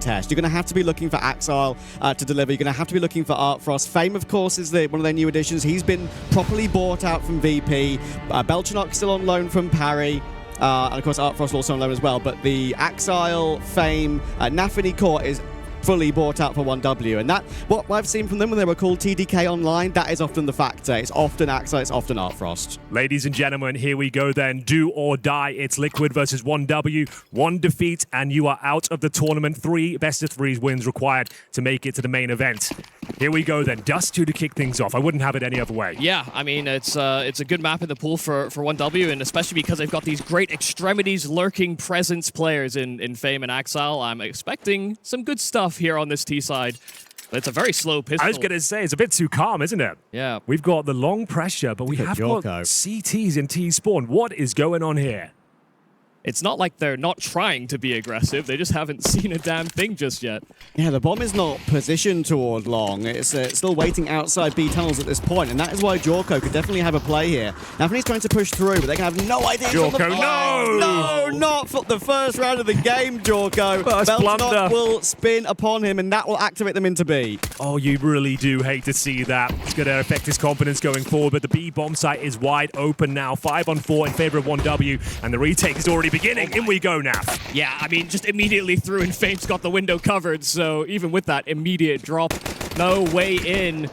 test. You're going to have to be looking for Axile to deliver. You're going to have to be looking for Artfrost. Fame, of course, is one of their new additions. He's been properly bought out from VP. Belchanok still on loan from Parry. And of course, Artfrost also on loan as well. But the Axile, Fame, Nafini Core is fully bought out for 1W. And that, what I've seen from them when they were called TDK Online, that is often the factor. It's often Axile, it's often Artfrost. Ladies and gentlemen, here we go then. Do or die. It's Liquid versus 1W. 1 defeat and you are out of the tournament. 3 best-of-3 wins required to make it to the main event. Here we go then. Dust 2 to kick things off. I wouldn't have it any other way. Yeah, I mean, it's a good map in the pool for 1W, and especially because they've got these great extremities lurking presence players in Fame and Axile. I'm expecting some good stuff here on this T side. But it's a very slow pistol. I was going to say, it's a bit too calm, isn't it? Yeah. We've got the long pressure, but we have got CTs in T-spawn. What is going on here? It's not like they're not trying to be aggressive. They just haven't seen a damn thing just yet. Yeah, the bomb is not positioned toward long. It's still waiting outside B tunnels at this point, and that is why Jorko could definitely have a play here. Nafini's trying to push through, but they can have no idea. Jorko, no, not for the first round of the game, Jorko. Belchanok will spin upon him, and that will activate them into B. Oh, you really do hate to see that. It's going to affect his confidence going forward, but the B bomb site is wide open now. 5-on-4 in favor of 1W, and the retake is already beginning. In we go now. Yeah, I mean, just immediately through, and Fame's got the window covered, so even with that immediate drop, no way in.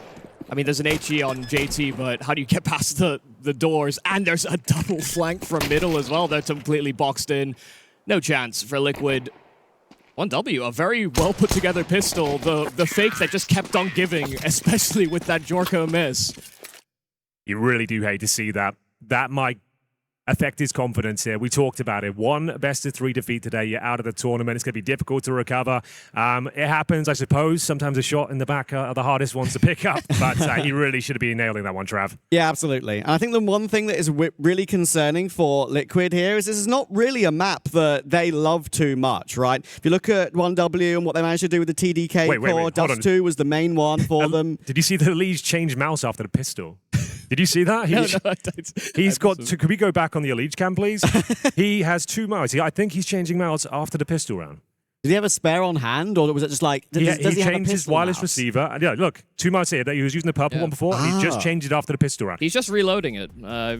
I mean, there's an HE on JT, but how do you get past the doors? And there's a double flank from middle as well. They're completely boxed in. No chance for Liquid. 1W, a very well put together pistol. The fake that just kept on giving, especially with that Jorko miss. You really do hate to see that. That might affect his confidence here. We talked about it. 1 best-of-3 defeat today. You're out of the tournament. It's going to be difficult to recover. It happens, I suppose. Sometimes a shot in the back are the hardest ones to pick up, but he really should have been nailing that one, Trav. Yeah, absolutely. And I think the one thing that is really concerning for Liquid here is this is not really a map that they love too much, right? If you look at 1W and what they managed to do with the TDK core, Dust 2 was the main one for them. Did you see the Elise change mouse after the pistol? Did you see that? No, He's got. Could we go back on the Elite cam, please? He has 2 mouse. I think he's changing mouse after the pistol round. Did he have a spare on hand, or was it just like? He changed his wireless receiver. And yeah, look, 2 mouse here. He was using the purple one before. He just changed it after the pistol round. He's just reloading it.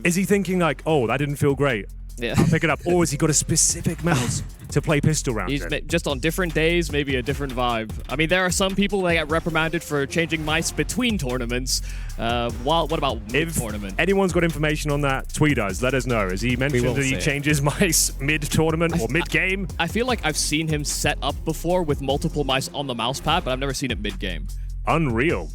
Is he thinking like, oh, that didn't feel great? Yeah. I'll pick it up. Or has he got a specific mouse to play pistol rounds? He's just on different days, maybe a different vibe. I mean, there are some people that get reprimanded for changing mice between tournaments. What about mid-tournament? If anyone's got information on that, tweet us. Let us know. Has he mentioned that he changes mice mid-tournament or mid-game? I feel like I've seen him set up before with multiple mice on the mouse pad, but I've never seen it mid-game. Unreal.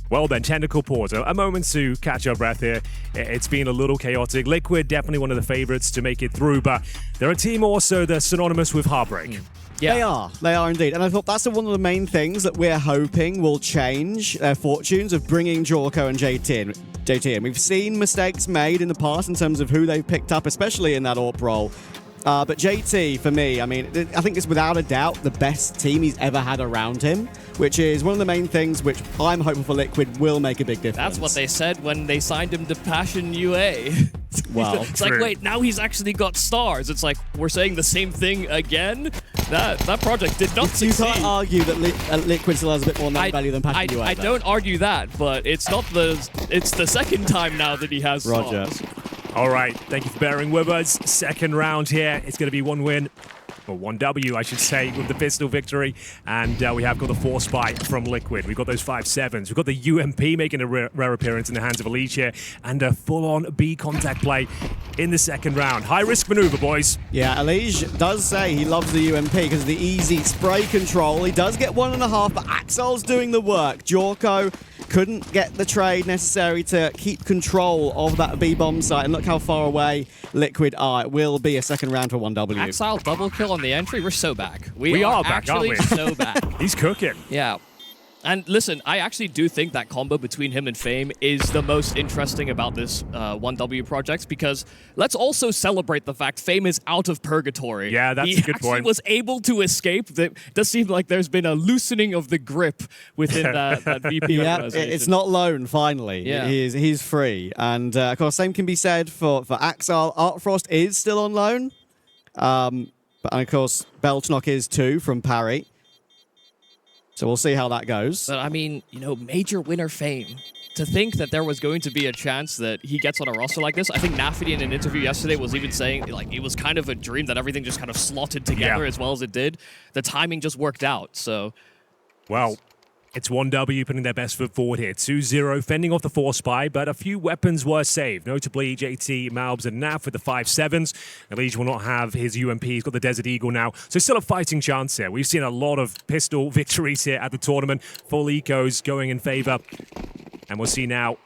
Well then, Tentacle Pause. A moment to catch our breath here. It's been a little chaotic. Liquid, definitely one of the favorites to make it through, but they're a team also that's synonymous with heartbreak. Yeah. They are indeed. And I thought that's one of the main things that we're hoping will change their fortunes of bringing Jorko and JT in. We've seen mistakes made in the past in terms of who they've picked up, especially in that AWP role. But JT, for me, I mean, I think it's without a doubt the best team he's ever had around him, which is one of the main things which I'm hoping for Liquid will make a big difference. That's what they said when they signed him to Passion UA. Well, it's like, wait, now he's actually got stars. It's like, we're saying the same thing again? That project did not succeed. You can't argue that Liquid still has a bit more name value than Passion UA. I don't argue that, but it's the second time now that he has stars. All right, thank you for bearing with us. Second round here. It's going to be 1 win, or 1W, I should say, with the pistol victory. And we have got the 4 spy from Liquid. We've got those 5.7s. We've got the UMP making a rare appearance in the hands of Elise here, and a full-on B contact play in the second round. High-risk maneuver, boys. Yeah, Elise does say he loves the UMP because of the easy spray control. He does get 1.5, but Axile's doing the work. Jorko couldn't get the trade necessary to keep control of that B-bomb site. And look how far away Liquid are. It will be a second round for 1W. Axile double kill on the entry. We're so back. We are back, aren't we? So back. He's cooking. Yeah. And listen, I actually do think that combo between him and Fame is the most interesting about this 1W project, because let's also celebrate the fact Fame is out of purgatory. Yeah, that's a good point. He was able to escape. It does seem like there's been a loosening of the grip within that VP organization. It's not lone, finally. Yeah. He's free. And of course, same can be said for Axile. Artfrost is still on loan. But of course, Belchanok is too from Parry. So we'll see how that goes. But I mean, you know, major winner fame. To think that there was going to be a chance that he gets on a roster like this, I think Nafity in an interview yesterday was even saying like it was kind of a dream that everything just kind of slotted together as well as it did. The timing just worked out, so... Well, it's 1W putting their best foot forward here. 2-0, fending off the 4-spy, but a few weapons were saved. Notably, JT, Malbs, and Naf with the 5.7s. Elige will not have his UMP. He's got the Desert Eagle now. So still a fighting chance here. We've seen a lot of pistol victories here at the tournament. Full ecos going in favor. And we'll see now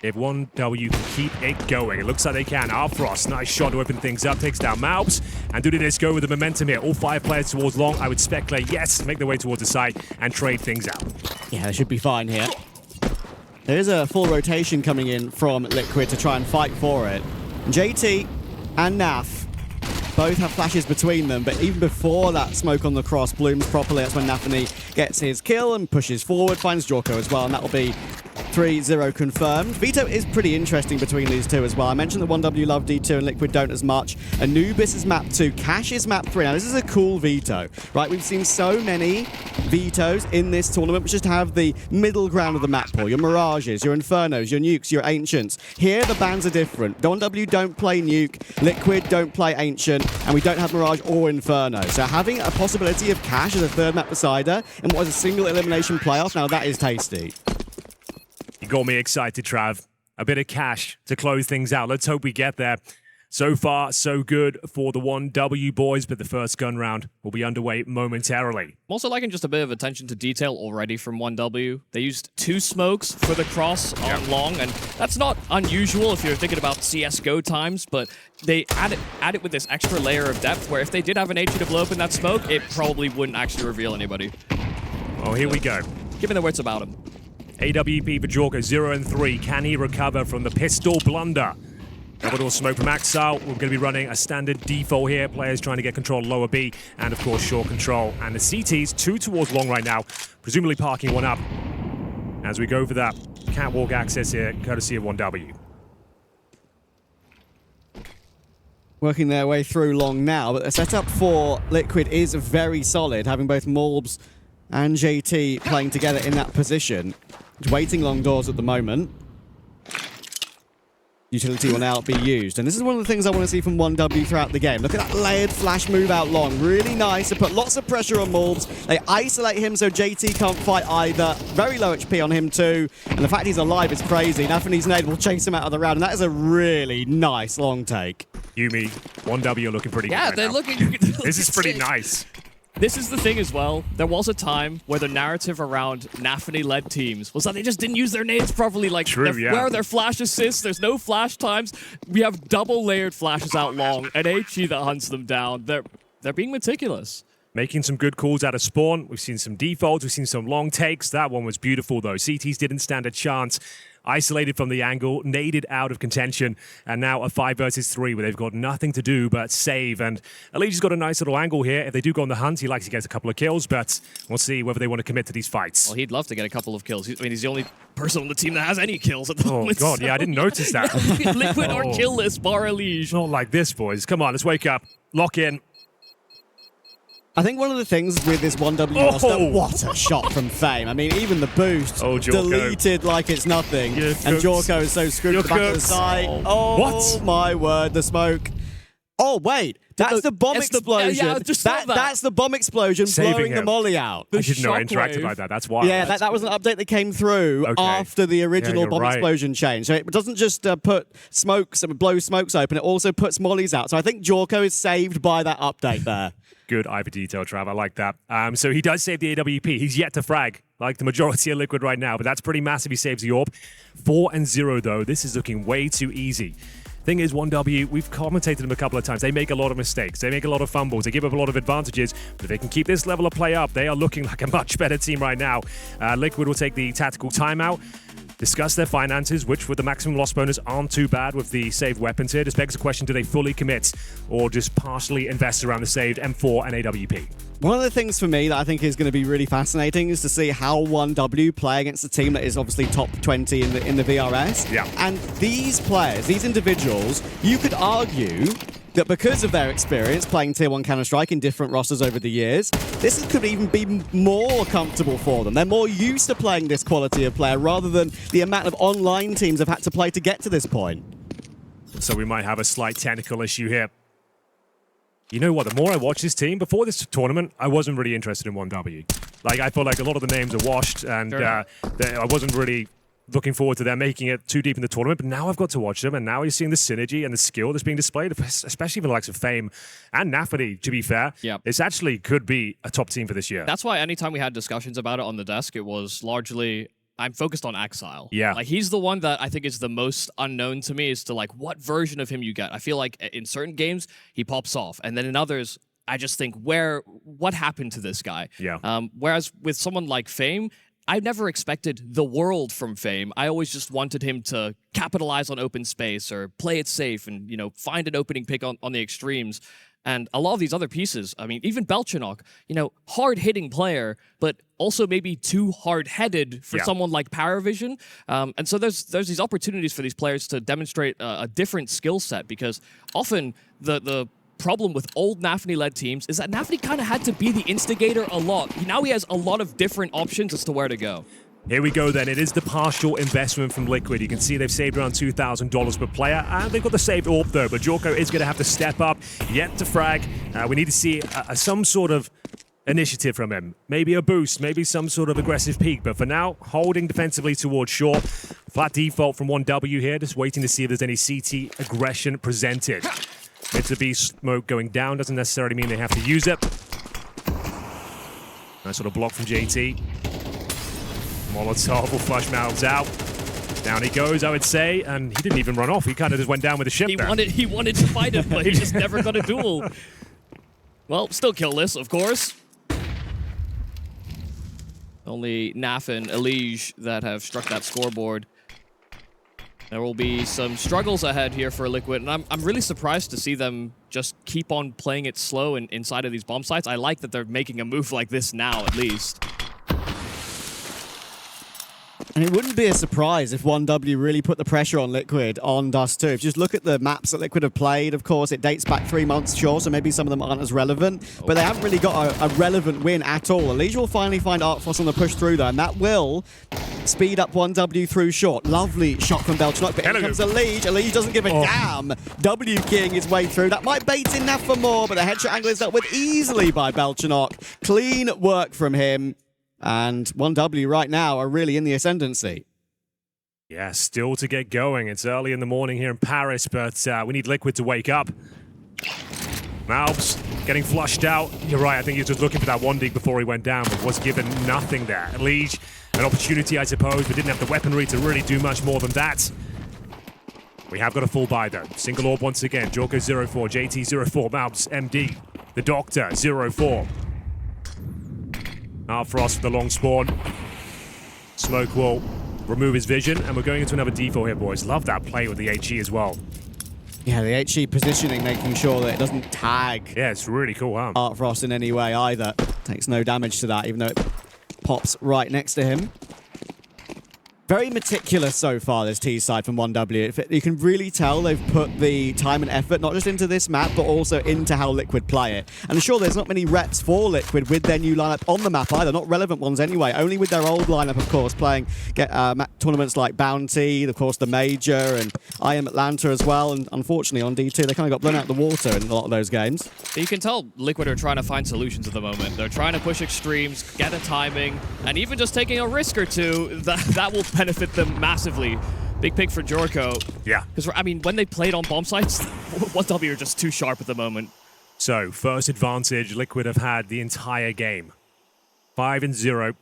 if 1W can keep it going. It looks like they can. Arfrost, nice shot to open things up. Takes down Malbs. And do this go with the momentum here? All 5 players towards long. I would speculate, yes, make their way towards the site and trade things out. Yeah, they should be fine here. There is a full rotation coming in from Liquid to try and fight for it. JT and Naf both have flashes between them, but even before that smoke on the cross blooms properly, that's when Nafany gets his kill and pushes forward, finds Jorko as well, and that will be 3-0 confirmed. Veto is pretty interesting between these two as well. I mentioned that 1W love D2 and Liquid don't as much. Anubis is map 2, Cash is map 3. Now this is a cool veto, right? We've seen so many vetoes in this tournament, which just have the middle ground of the map pool. Your Mirages, your Infernos, your Nukes, your Ancients. Here the bans are different. 1W don't play Nuke, Liquid don't play Ancient, and we don't have Mirage or Inferno. So having a possibility of Cash as a third map decider in what is a single elimination playoff, now that is tasty. You got me excited, Trav. A bit of Cash to close things out. Let's hope we get there. So far, so good for the 1W boys, but the first gun round will be underway momentarily. I'm also liking just a bit of attention to detail already from 1W. They used 2 smokes for the cross on long, and that's not unusual if you're thinking about CSGO times, but they add it with this extra layer of depth where if they did have an HE to blow up in that smoke, it probably wouldn't actually reveal anybody. Oh, here we go. Given their wits about him. AWP for Jorko, 0-3. Can he recover from the pistol blunder? Double door smoke from Axile. We're going to be running a standard default here. Players trying to get control of lower B and, of course, short control. And the CTs, 2 towards long right now, presumably parking one up as we go for that catwalk access here, courtesy of 1W. Working their way through long now, but the setup for Liquid is very solid, having both Malbs and JT playing together in that position. Waiting long doors at the moment. Utility will now be used. And this is one of the things I want to see from 1W throughout the game. Look at that layered flash move out long. Really nice. They put lots of pressure on Malbs. They isolate him so JT can't fight either. Very low HP on him too. And the fact he's alive is crazy. Nafany's nade will chase him out of the round. And that is a really nice long take. Yumi, 1W are looking pretty good right they're now. looking... This is pretty nice. This is the thing as well. There was a time where the narrative around Nafany-led teams was that they just didn't use their nades properly. Like, True, where are their flash assists? There's no flash times. We have double-layered flashes out long, and HE that hunts them down. They're being meticulous. Making some good calls out of spawn. We've seen some defaults. We've seen some long takes. That one was beautiful, though. CTs didn't stand a chance. Isolated from the angle, naded out of contention, and now a 5 versus 3 where they've got nothing to do but save. And Elige's got a nice little angle here. If they do go on the hunt, he likes to get a couple of kills, but we'll see whether they want to commit to these fights. Well, he'd love to get a couple of kills. I mean, he's the only person on the team that has any kills at the Oh, moment. God, yeah, I didn't notice that. Liquid or killless, bar Elige. Not like this, boys. Come on, let's wake up. Lock in. I think one of the things with this 1W roster, what a shot from Fame. I mean, even the boost deleted like it's nothing. And Jorko is so screwed at the back of the site. Oh, what? My word, the smoke. Oh, wait. That's the bomb explosion. That's the bomb explosion blowing the molly out. I didn't know it interacted like that. That's why. Yeah, that was an update that came through after the original bomb explosion change. So it doesn't just put smokes and blow smokes open, it also puts mollies out. So I think Jorko is saved by that update there. Good eye for detail, Trav. I like that. So he does save the AWP. He's yet to frag, like the majority of Liquid right now, but that's pretty massive. He saves the AWP. 4-0, though. This is looking way too easy. Thing is, 1W, we've commentated them a couple of times. They make a lot of mistakes. They make a lot of fumbles. They give up a lot of advantages. But if they can keep this level of play up, they are looking like a much better team right now. Liquid will take the tactical timeout, discuss their finances, which with the maximum loss bonus aren't too bad with the saved weapons here. Just begs the question, do they fully commit or just partially invest around the saved M4 and AWP? One of the things for me that I think is going to be really fascinating is to see how 1W play against a team that is obviously top 20 in the VRS. Yeah. And these players, these individuals, you could argue that because of their experience playing Tier 1 Counter-Strike in different rosters over the years, this could even be more comfortable for them. They're more used to playing this quality of player rather than the amount of online teams have had to play to get to this point. So we might have a slight technical issue here. You know what, the more I watch this team, before this tournament, I wasn't really interested in 1W. Like, I felt like a lot of the names are washed, and I wasn't really looking forward to them making it too deep in the tournament, but now I've got to watch them, and now you're seeing the synergy and the skill that's being displayed, especially for the likes of Fame and Nafany, to be fair. Yep. This actually could be a top team for this year. That's why anytime we had discussions about it on the desk, it was largely, I'm focused on Exile. Yeah. Like, he's the one that I think is the most unknown to me as to, like, what version of him you get. I feel like in certain games, he pops off, and then in others, I just think, what happened to this guy? Yeah. Whereas with someone like Fame, I never expected the world from Fame. I always just wanted him to capitalize on open space or play it safe and, find an opening pick on the extremes. And a lot of these other pieces, I mean, even Belchanok, hard-hitting player, but also maybe too hard-headed for someone like Paravision. And so there's these opportunities for these players to demonstrate a different skill set, because often the problem with old Nafany-led teams is that Nafany kind of had to be the instigator a lot. Now he has a lot of different options as to where to go. Here we go then. It is the partial investment from Liquid. You can see they've saved around $2,000 per player, and they've got the saved AWP though, but Jorko is going to have to step up yet to frag. We need to see some sort of initiative from him. Maybe a boost, maybe some sort of aggressive peak, but for now, holding defensively towards short. Flat default from 1W here, just waiting to see if there's any CT aggression presented. Mid to B smoke going down doesn't necessarily mean they have to use it. Nice sort of block from JT. Molotov will flush mouths out. Down he goes, I would say, and he didn't even run off. He kind of just went down with the ship there. He wanted to fight him, but he just never got a duel. Well, still killless, of course. Only Naf and Elige that have struck that scoreboard. There will be some struggles ahead here for Liquid, and I'm really surprised to see them just keep on playing it slow inside of these bomb sites. I like that they're making a move like this now, at least. And it wouldn't be a surprise if 1W really put the pressure on Liquid on Dust 2. If you just look at the maps that Liquid have played, of course, it dates back 3 months, sure, so maybe some of them aren't as relevant, but they haven't really got a relevant win at all. Elige will finally find Artfrost on the push through, though, and that will speed up 1W through short. Lovely shot from Belchanok, but here comes Elige. Elige doesn't give a damn. W keying his way through. That might bait in Naf for more, but the headshot angle is dealt with easily by Belchanok. Clean work from him. And 1W right now are really in the ascendancy. Yeah, still to get going. It's early in the morning here in Paris, but we need Liquid to wake up. Malbs getting flushed out. You're right, I think he was just looking for that one dig before he went down, but was given nothing there. Elige, an opportunity, I suppose, but didn't have the weaponry to really do much more than that. We have got a full buy, though. Single orb once again. Jorko 0-4, JT 0-4, Malbs, MD, the Doctor 0-4. Frost for the long spawn. Smoke will remove his vision, and we're going into another default here, boys. Love that play with the HE as well. Yeah, the HE positioning, making sure that it doesn't tag. Yeah, it's really cool, huh? Artfrost in any way either. Takes no damage to that, even though it pops right next to him. Very meticulous so far, this T side from 1W. You can really tell they've put the time and effort, not just into this map, but also into how Liquid play it. And sure, there's not many reps for Liquid with their new lineup on the map either, not relevant ones anyway, only with their old lineup, of course, playing tournaments like Bounty, of course, the Major, and I Am Atlanta as well. And unfortunately, on D2, they kind of got blown out of the water in a lot of those games. You can tell Liquid are trying to find solutions at the moment. They're trying to push extremes, get a timing, and even just taking a risk or two, that will benefit them massively. Big pick for Jorko. Yeah. Because, I mean, when they played on bomb sites, 1W are just too sharp at the moment. So, first advantage Liquid have had the entire game. 5-0.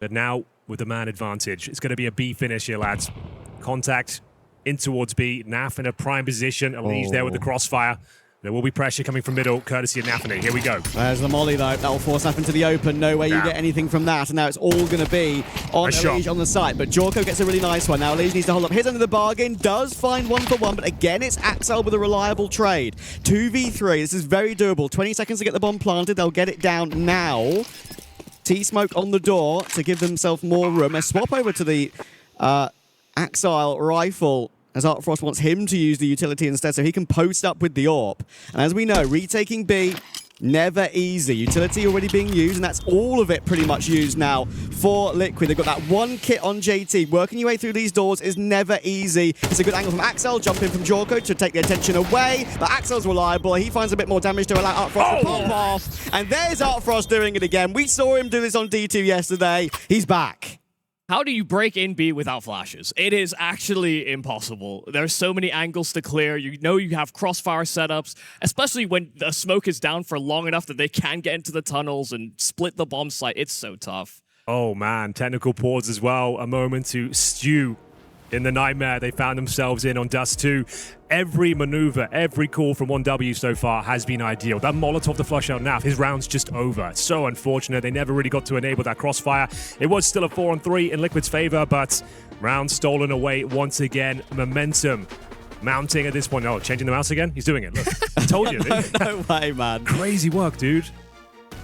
But now, with the man advantage, it's going to be a B finish here, lads. Contact in towards B. Naf in a prime position. Elige there with the crossfire. There will be pressure coming from middle, courtesy of Nafany. Here we go. There's the molly, though. That will force Naf into the open. No way you get anything from that. And now it's all going to be on Elige on the site. But Jorko gets a really nice one. Now Elige needs to hold up his end of the bargain. Does find 1-for-1. But again, it's Axel with a reliable trade. 2v3. This is very doable. 20 seconds to get the bomb planted. They'll get it down now. T-Smoke on the door to give themselves more room. A swap over to the Axile rifle as Art Frost wants him to use the utility instead so he can post up with the AWP. And as we know, retaking B, never easy. Utility already being used, and that's all of it pretty much used now for Liquid. They've got that one kit on JT. Working your way through these doors is never easy. It's a good angle from Axel, jumping from Jorko to take the attention away, but Axel's reliable. He finds a bit more damage to allow Art Frost to pop off, and there's Art Frost doing it again. We saw him do this on D2 yesterday. He's back. How do you break in B without flashes? It is actually impossible. There's so many angles to clear. You know you have crossfire setups, especially when the smoke is down for long enough that they can get into the tunnels and split the bomb site. It's so tough. Oh man, technical pause as well. A moment to stew in the nightmare they found themselves in on Dust 2. Every maneuver, every call from 1W so far has been ideal. That Molotov to flush out Naf, his round's just over. It's so unfortunate. They never really got to enable that crossfire. It was still a 4-on-3 in Liquid's favor, but round stolen away once again. Momentum mounting at this point. Oh, changing the mouse again? He's doing it. Look, I told you. No way, man. Crazy work, dude.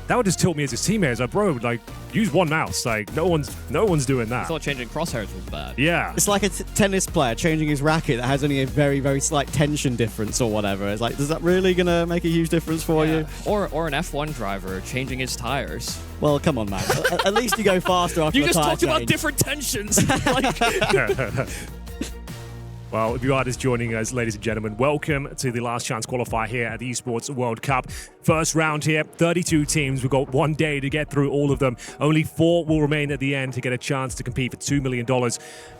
That would just tilt me as his teammate. As like, bro, like, use one mouse. Like, no one's doing that. I thought changing crosshairs was bad. Yeah. It's like a tennis player changing his racket that has only a very, very slight tension difference or whatever. It's like, is that really going to make a huge difference for you? Or an F1 driver changing his tires. Well, come on, man. At least you go faster after You a just tire talked about change. different tensions. Like, Well, if you are just joining us, ladies and gentlemen, welcome to the last chance qualifier here at the Esports World Cup. First round here, 32 teams. We've got 1 day to get through all of them. Only 4 will remain at the end to get a chance to compete for $2 million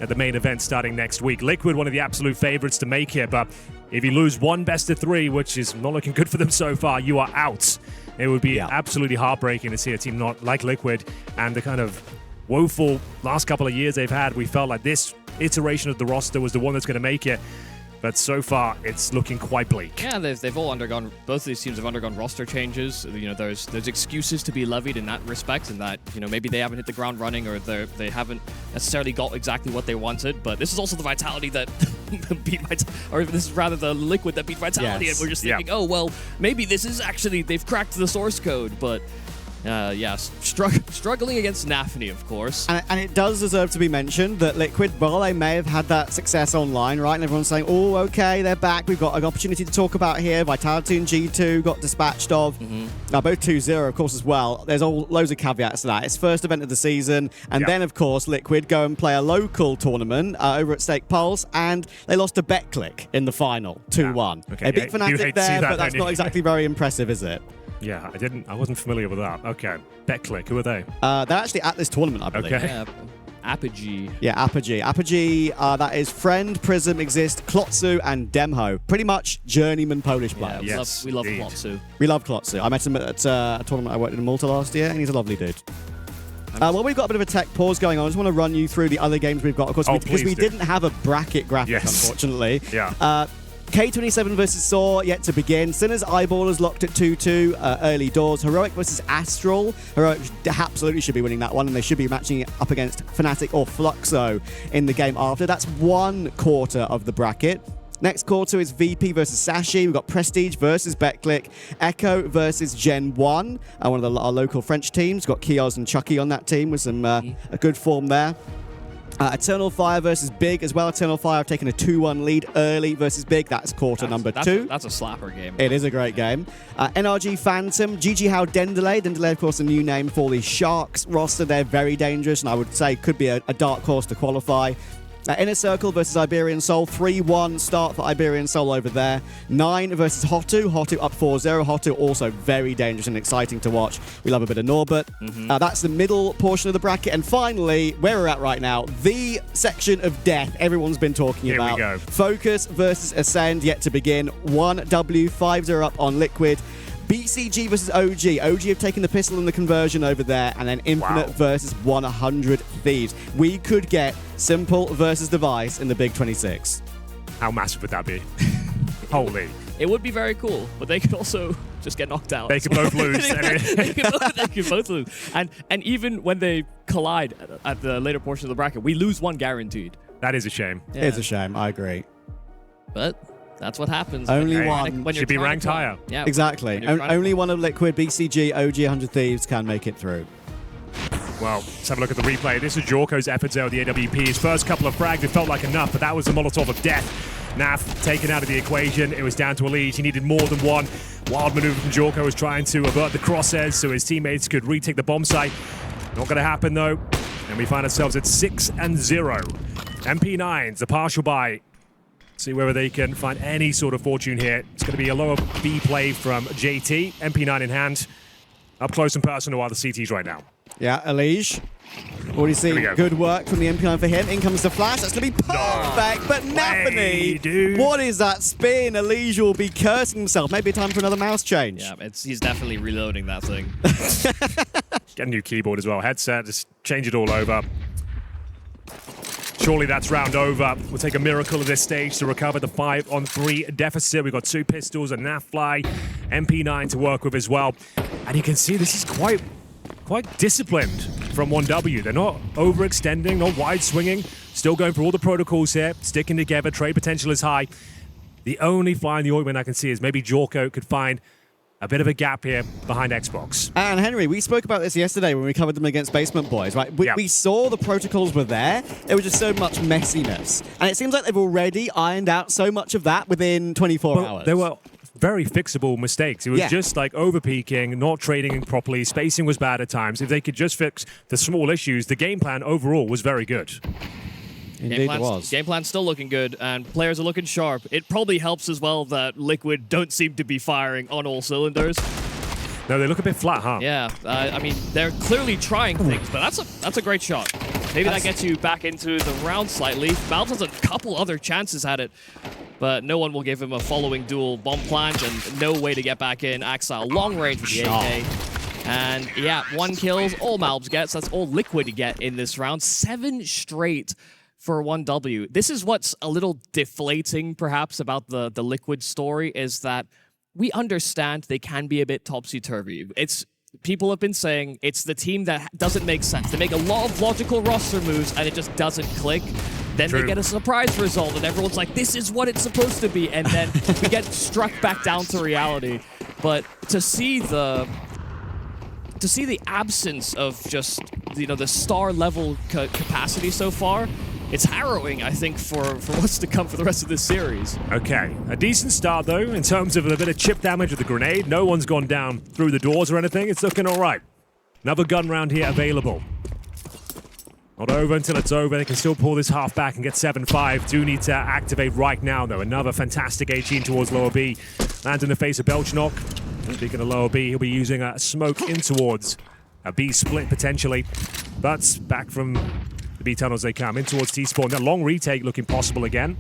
at the main event starting next week. Liquid, one of the absolute favorites to make it, but if you lose one best of 3, which is not looking good for them so far, you are out. It would be absolutely heartbreaking to see a team not like Liquid and the kind of woeful last couple of years they've had. We felt like this iteration of the roster was the one that's going to make it, but so far it's looking quite bleak. yeah, they've all undergone. Both of these teams have undergone roster changes. You know, there's excuses to be levied in that respect, and that maybe they haven't hit the ground running or they haven't necessarily got exactly what they wanted. But this is also the Vitality that beat or this is rather the Liquid that beat Vitality, Yes. and we're just thinking, oh well, maybe this is actually they've cracked the source code, but. Struggling against Nafany, of course. And it does deserve to be mentioned that Liquid, while they may have had that success online, right, and everyone's saying, oh, okay, they're back, we've got an opportunity to talk about here. Vitality and G2 got dispatched of. Both 2-0, of course, as well. There's loads of caveats to that. It's first event of the season, and then, of course, Liquid go and play a local tournament over at Stake Pulse, and they lost to BetClick in the final, 2-1. Okay, They beat Fnatic there, but that's not exactly very impressive, is it? Yeah, I wasn't familiar with that. Okay. BetClick, who are they? They're actually at this tournament, I believe. Okay. Yeah, Apogee. Yeah, Apogee. Apogee, that is Friend, Prism, Exist, Klotsu, and Demho. Pretty much journeyman Polish players. Yeah, Yes, we love indeed. Klotsu. We love Klotsu. I met him at a tournament I worked in Malta last year, and he's a lovely dude. Well, we've got a bit of a tech pause going on. I just want to run you through the other games we've got, of course, because we didn't have a bracket graphic, unfortunately. Yeah. K27 versus Saw yet to begin. Sinner's Eyeballers locked at 2-2 early doors. Heroic versus Astral. Heroic absolutely should be winning that one, and they should be matching it up against Fnatic or Fluxo in the game after. That's 1 quarter of the bracket. Next quarter is VP versus Sashi. We've got Prestige versus BetClick. Echo versus Gen 1, one of our local French teams. Got Kioz and Chucky on that team with some a good form there. Eternal Fire versus Big as well. Eternal Fire have taken a 2-1 lead early versus Big. That's quarter number 2. That's a slapper game. It is a great game. NRG Phantom, GG How Dendelay. Dendelay, of course, a new name for the Sharks roster. They're very dangerous, and I would say could be a dark horse to qualify. Inner Circle versus Iberian Soul. 3-1 start for Iberian Soul over there. 9 versus Hotu. Hotu up 4-0. Hotu also very dangerous and exciting to watch. We love a bit of Norbert. That's the middle portion of the bracket. And finally, where we're at right now, the section of death everyone's been talking about. Here we go. Focus versus Ascend yet to begin. 1W, 5-0 up on Liquid. BCG versus OG. OG have taken the pistol and the conversion over there, and then Infinite versus 100 Thieves. We could get Simple versus Device in the Big 26. How massive would that be? Holy. It would be very cool, but they could also just get knocked out. They could both lose. they could both lose. And even when they collide at the later portion of the bracket, we lose one guaranteed. That is a shame. Yeah. It's a shame, I agree. But that's what happens. Only when one. when you're Should be trying to ranked climb. higher. Yeah, Exactly. when you're trying to Only one of Liquid, BCG, OG, 100 Thieves can make it through. Well, let's have a look at the replay. This is Jorko's efforts there with the AWP. His first couple of frags, it felt like enough, but that was the Molotov of death. Naf taken out of the equation. It was down to Elise. He needed more than one. Wild maneuver from Jorko was trying to avert the crosshairs so his teammates could retake the bomb site. Not going to happen, though. And we find ourselves at 6-0. MP9s, the partial buy. See whether they can find any sort of fortune here. It's going to be a lower B play from JT. MP9 in hand. Up close and personal are the CTs right now. Yeah, Elige. Already seeing good work from the MP9 for him. In comes the flash. That's going to be perfect. But Nafany, what is that spin? Elige will be cursing himself. Maybe time for another mouse change. Yeah, he's definitely reloading that thing. Get a new keyboard as well. Headset, just change it all over. Surely that's round over. We'll take a miracle at this stage to recover the 5-on-3 deficit. We've got 2 pistols, a Nafly, MP9 to work with as well. And you can see this is quite disciplined from 1W. They're not overextending, not wide swinging. Still going through all the protocols here, sticking together. Trade potential is high. The only fly in the ointment I can see is maybe Jorko could find a bit of a gap here behind Xbox. And Henry, we spoke about this yesterday when we covered them against Basement Boys, right? We saw the protocols were there. There was just so much messiness. And it seems like they've already ironed out so much of that within 24 hours. They were very fixable mistakes. It was just like over-peaking, not trading properly, spacing was bad at times. If they could just fix the small issues, the game plan overall was very good. Indeed it was. Game plan's still looking good, and players are looking sharp. It probably helps as well that Liquid don't seem to be firing on all cylinders. No, they look a bit flat, huh? Yeah, I mean, they're clearly trying things, but that's a great shot. Maybe that gets you back into the round slightly. Valve has a couple other chances at it, but no one will give him a following duel bomb plant and no way to get back in. Axile long range with the AK. And yeah, 1 kills, all Malbs gets. That's all Liquid get in this round. 7 straight for 1W. This is what's a little deflating, perhaps, about the Liquid story, is that we understand they can be a bit topsy-turvy. People have been saying it's the team that doesn't make sense. They make a lot of logical roster moves, and it just doesn't click. Then they get a surprise result, and everyone's like, this is what it's supposed to be, and then we get struck back down to reality. But to see the absence of just, the star level capacity so far, it's harrowing, I think, for what's to come for the rest of this series. Okay, a decent start, though, in terms of a bit of chip damage with the grenade. No one's gone down through the doors or anything. It's looking all right. Another gun round here available. Not over until it's over. They can still pull this half back and get 7-5. Do need to activate right now, though. Another fantastic 18 towards lower B. Lands in the face of Belchnok. Speaking of lower B, he'll be using a smoke in towards a B split, potentially. But back from the B tunnels they come in towards T-spawn. That long retake looking possible again.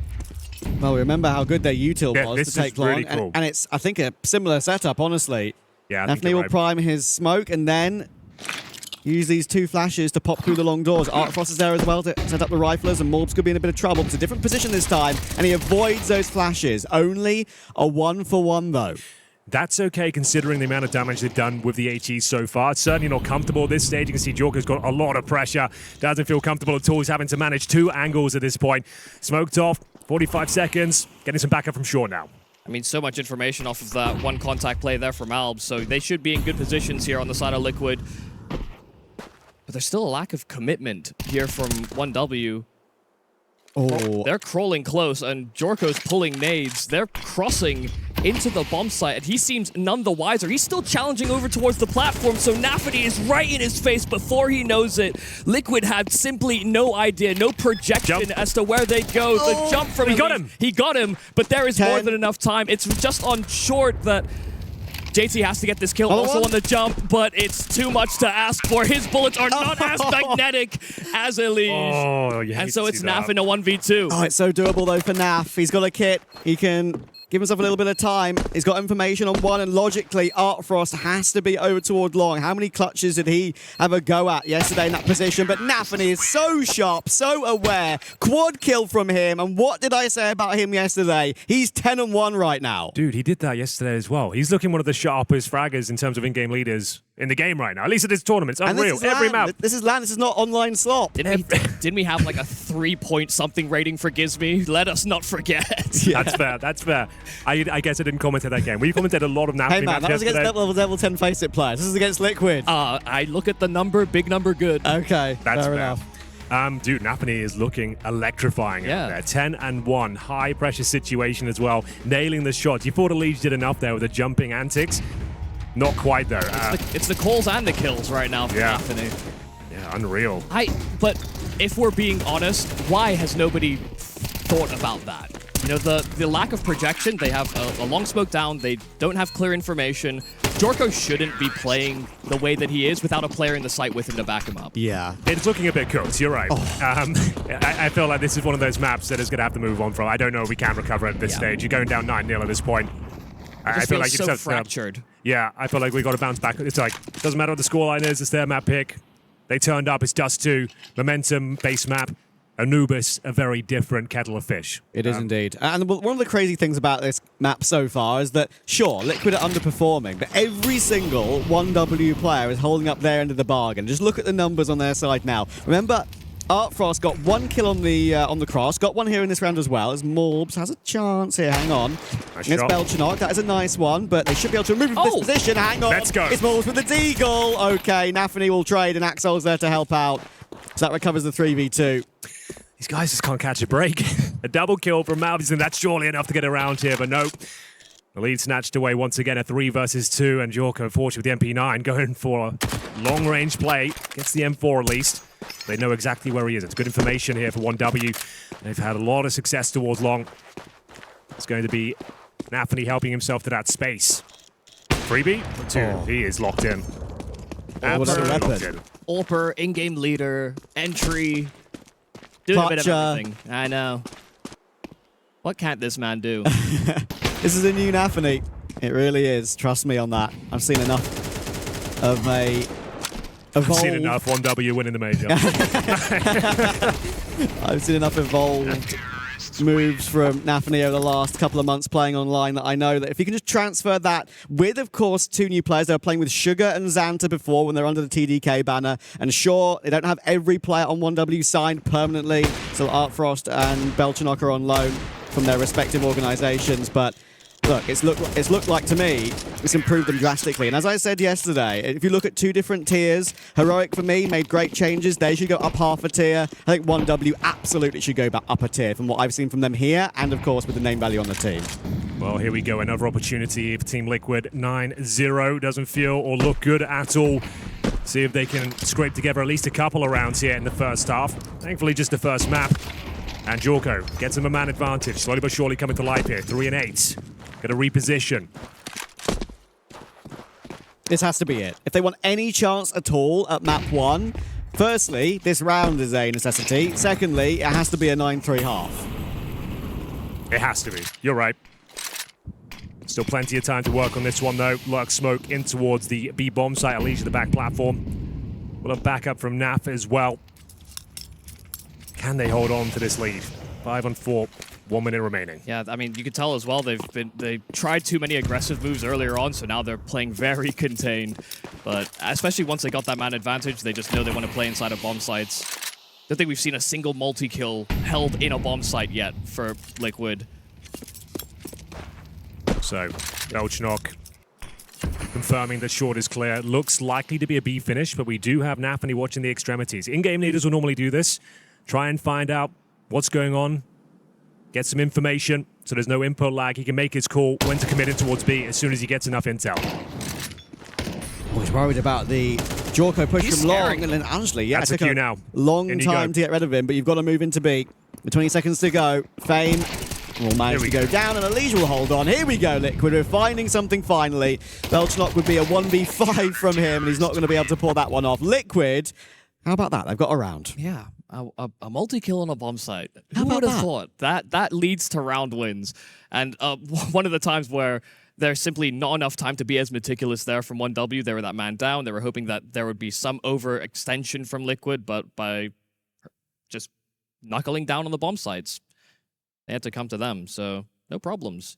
Well, remember how good their util was to take long. Really cool. And it's, I think, a similar setup, honestly. Yeah, Nafany will prime his smoke and then use these 2 flashes to pop through the long doors. Artfrost is there as well to set up the riflers, and Morbs could be in a bit of trouble. It's a different position this time, and he avoids those flashes. Only a 1-for-1, though. That's okay considering the amount of damage they've done with the HE so far. It's certainly not comfortable at this stage. You can see Jorko's got a lot of pressure. Doesn't feel comfortable at all. He's having to manage 2 angles at this point. Smoked off, 45 seconds. Getting some backup from shore now. I mean, so much information off of that 1 contact play there from Alb, so they should be in good positions here on the side of Liquid. But there's still a lack of commitment here from 1W. Oh, They're crawling close, and Jorko's pulling nades. They're crossing into the bomb site, and he seems none the wiser. He's still challenging over towards the platform, so Nafany is right in his face before he knows it. Liquid had simply no idea, no projection as to where they go. The jump from He got him, but there is more than enough time. It's just on short that JT has to get this kill also on the jump, but it's too much to ask for. His bullets are not as magnetic as Elige. And so it's Naf in a 1v2. Oh, it's so doable, though, for Naf. He's got a kit. He can give himself a little bit of time. He's got information on 1, and logically, Artfrost has to be over toward long. How many clutches did he have a go at yesterday in that position? But Nafany is so sharp, so aware. Quad kill from him, and what did I say about him yesterday? He's 10-1 right now. Dude, he did that yesterday as well. He's looking one of the sharpest fraggers in terms of in-game leaders in the game right now. At least at this tournament. It's And unreal. this is Every LAN. map. This is LAN. This is not online slop. Didn't we have like a 3-point something rating for Gizmy? Let us not forget. Yeah. That's fair. That's fair. I guess I didn't comment on that game. We commented a lot of Napoli Hey man, that was against level 10 Faceit players. This is against Liquid. I look at the number, big number, good. Okay, That's fair fair. enough. Dude, Napoli is looking electrifying out there. 10-1, high pressure situation as well. Nailing the shots. You thought Elise did enough there with the jumping antics. Not quite though. It's the calls and the kills right now for Anthony. Yeah, unreal. But if we're being honest, why has nobody thought about that? You know, the lack of projection, they have a long smoke down, they don't have clear information. Jorko shouldn't be playing the way that he is without a player in the site with him to back him up. Yeah. It's looking a bit cooked, you're right. I feel like this is one of those maps that is going to have to move on from. I don't know if we can recover at this stage. You're going down 9-0 at this point. I feel like so fractured. Yeah, I feel like we got to bounce back. It's like, doesn't matter what the scoreline is, it's their map pick. They turned up, it's Dust 2, Momentum, base map. Anubis, a very different kettle of fish. It is indeed. And one of the crazy things about this map so far is that, sure, Liquid are underperforming, but every single 1W player is holding up their end of the bargain. Just look at the numbers on their side now. Remember, Artfrost got 1 kill on the cross, got one here in this round as well, as Morbs has a chance here. Hang on. Nice It's shot. Belchanok. That is a nice one, but they should be able to move from this position. Hang on. Let's go. It's Morbs with the Deagle. Okay, Nafany will trade, and Axel's there to help out. So that recovers the 3v2. These guys just can't catch a break. A double kill from Malvis, and that's surely enough to get around here, but nope. The lead snatched away once again, a 3 versus 2, and Jorko, unfortunately, with the MP9 going for a long-range play. Gets the M4 at least. They know exactly where he is. It's good information here for 1W. They've had a lot of success towards long. It's going to be Nafany helping himself to that space. Freebie? Dude, he is locked in. Absolutely locked in. Orper, in-game leader, entry, doing a bit of Clutcher. everything. I know. What can't this man do? This is a new Nafany. It really is. Trust me on that. I've seen enough of a I've seen enough 1W winning the major. I've seen enough evolved moves from Nafany over the last couple of months playing online that I know that if you can just transfer that with, of course, 2 new players. They were playing with Sugar and Xanta before when they're under the TDK banner. And sure, they don't have every player on 1W signed permanently. So Artfrost and Belchanok are on loan from their respective organizations. But look, it's looked like to me, it's improved them drastically. And as I said yesterday, if you look at 2 different tiers, Heroic for me made great changes. They should go up half a tier. I think 1W absolutely should go back up a tier from what I've seen from them here, and of course with the name value on the team. Well, here we go. Another opportunity for Team Liquid. 9-0 doesn't feel or look good at all. See if they can scrape together at least a couple of rounds here in the first half. Thankfully, just the first map. And Jorko gets him a man advantage. Slowly but surely coming to life here. 3-8. Got to reposition. This has to be it. If they want any chance at all at map 1, firstly, this round is a necessity. Secondly, it has to be a 9-3 half. It has to be. You're right. Still plenty of time to work on this one, though. Lurk smoke in towards the B-bomb site. At least the back platform. We'll have backup from NAF as well. Can they hold on to this lead? 5-4. 1 minute remaining. Yeah, I mean, you can tell as well they tried too many aggressive moves earlier on, so now they're playing very contained. But especially once they got that man advantage, they just know they want to play inside of bomb sites. Don't think we've seen a single multi-kill held in a bomb site yet for Liquid. So, Belchanok confirming that short is clear. Looks likely to be a B finish, but we do have Nafany watching the extremities. In-game leaders will normally do this. Try and find out what's going on. Get some information, so there's no input lag. He can make his call when to commit it towards B as soon as he gets enough intel. Oh, he's worried about the Jorko push He's from long. scaring. And then honestly, yeah, That's it a took cue now. long In you time go. to get rid of him, but you've got to move into B. With 20 seconds to go. Fame will manage to go down, and Elise will hold on. Here we go, Liquid. We're finding something finally. Belchanok would be a 1v5 from him, and he's not going to be able to pull that one off. Liquid, how about that? They've got a round. Yeah, a multi-kill on a bomb site. How Who about would have that? thought? That leads to round wins. And one of the times where there's simply not enough time to be as meticulous there from 1W, they were that man down. They were hoping that there would be some overextension from Liquid, but by just knuckling down on the bomb sites, they had to come to them. So no problems.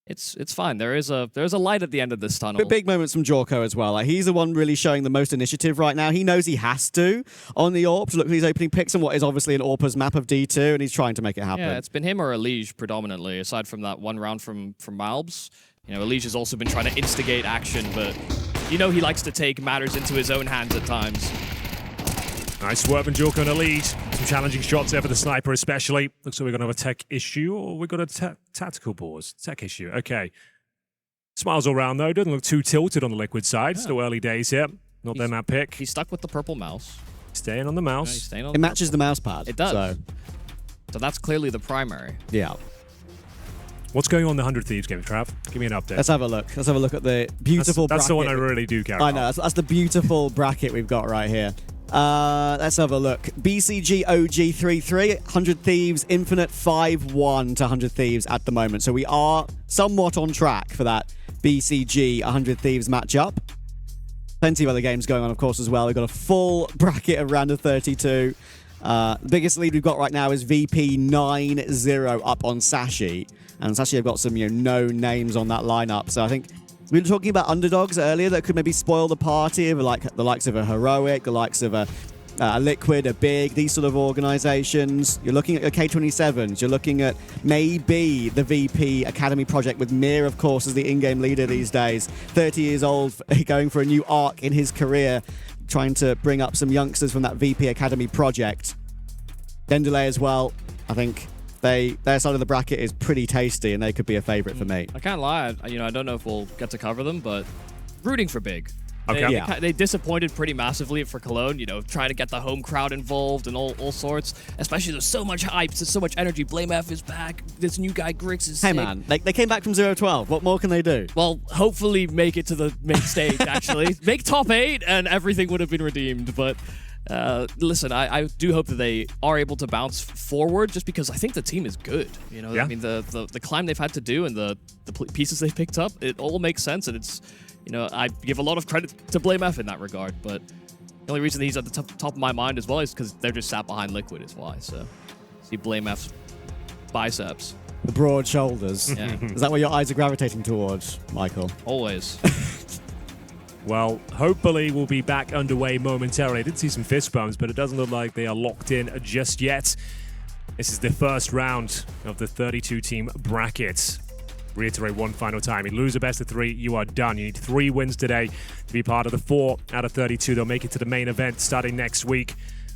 it's fine. There's a light at the end of this tunnel. Big moments from Jorko as well. Like, he's the one really showing the most initiative right now. He knows he has to on the AWP to look at these opening picks and what is obviously an AWPer's map of D2, and he's trying to make it happen. Yeah, it's been him or Elige predominantly, aside from that one round from Malbs. You know, Elige has also been trying to instigate action, but you know he likes to take matters into his own hands at times. Nice swerve and Jorko in a lead. Some challenging shots there for the sniper especially. Looks like we're going to have a tech issue, or we've got a tactical pause. Tech issue, okay. Smiles all round though, doesn't look too tilted on the Liquid side. Yeah. Still early days here. Not their map pick. He's stuck with the purple mouse. Staying on the mouse. Yeah, he's staying on it matches the mouse pad. It does. So that's clearly the primary. Yeah. What's going on in the 100 Thieves game, Trav? Give me an update. Let's have a look. Let's have a look at the beautiful bracket. That's the one I really do care about. I know. That's the beautiful bracket we've got right here. Let's have a look. BCG OG 3-3, 100 Thieves Infinite 5-1 to 100 Thieves at the moment. So we are somewhat on track for that BCG 100 Thieves matchup. Plenty of other games going on, of course, as well. We've got a full bracket of round of 32. The biggest lead we've got right now is VP 9-0 up on Sashi. And Sashi have got some known names on that lineup. So I think we were talking about underdogs earlier that could maybe spoil the party, like the likes of a Heroic, the likes of a Liquid, a Big, these sort of organizations. You're looking at your K27s. You're looking at maybe the VP Academy project with Mir, of course, as the in-game leader these days. 30 years old, going for a new arc in his career, trying to bring up some youngsters from that VP Academy project. Dendelay as well. I think their side of the bracket is pretty tasty, and they could be a favorite for me. I can't lie. I don't know if we'll get to cover them, but rooting for Big. Okay. They disappointed pretty massively for Cologne, trying to get the home crowd involved and all sorts. Especially there's so much hype, there's so much energy. Blame F is back. This new guy Grix is sick. Hey man, they came back from 0-12. What more can they do? Well, hopefully make it to the main stage, actually. Make top 8 and everything would have been redeemed. But listen, I do hope that they are able to bounce forward just because I think the team is good. I mean, the climb they've had to do and the pieces they've picked up, it all makes sense, and it's I give a lot of credit to Blame F in that regard, but the only reason he's at the top of my mind as well is because they're just sat behind Liquid is why. So see Blame F's biceps. The broad shoulders. Yeah. Is that what your eyes are gravitating towards, Michael? Always. Well, hopefully we'll be back underway momentarily. I did see some fist bumps, but it doesn't look like they are locked in just yet. This is the first round of the 32-team bracket. Reiterate one final time. You lose a best of 3, you are done. You need 3 wins today to be part of the 4 out of 32. They'll make it to the main event starting next week.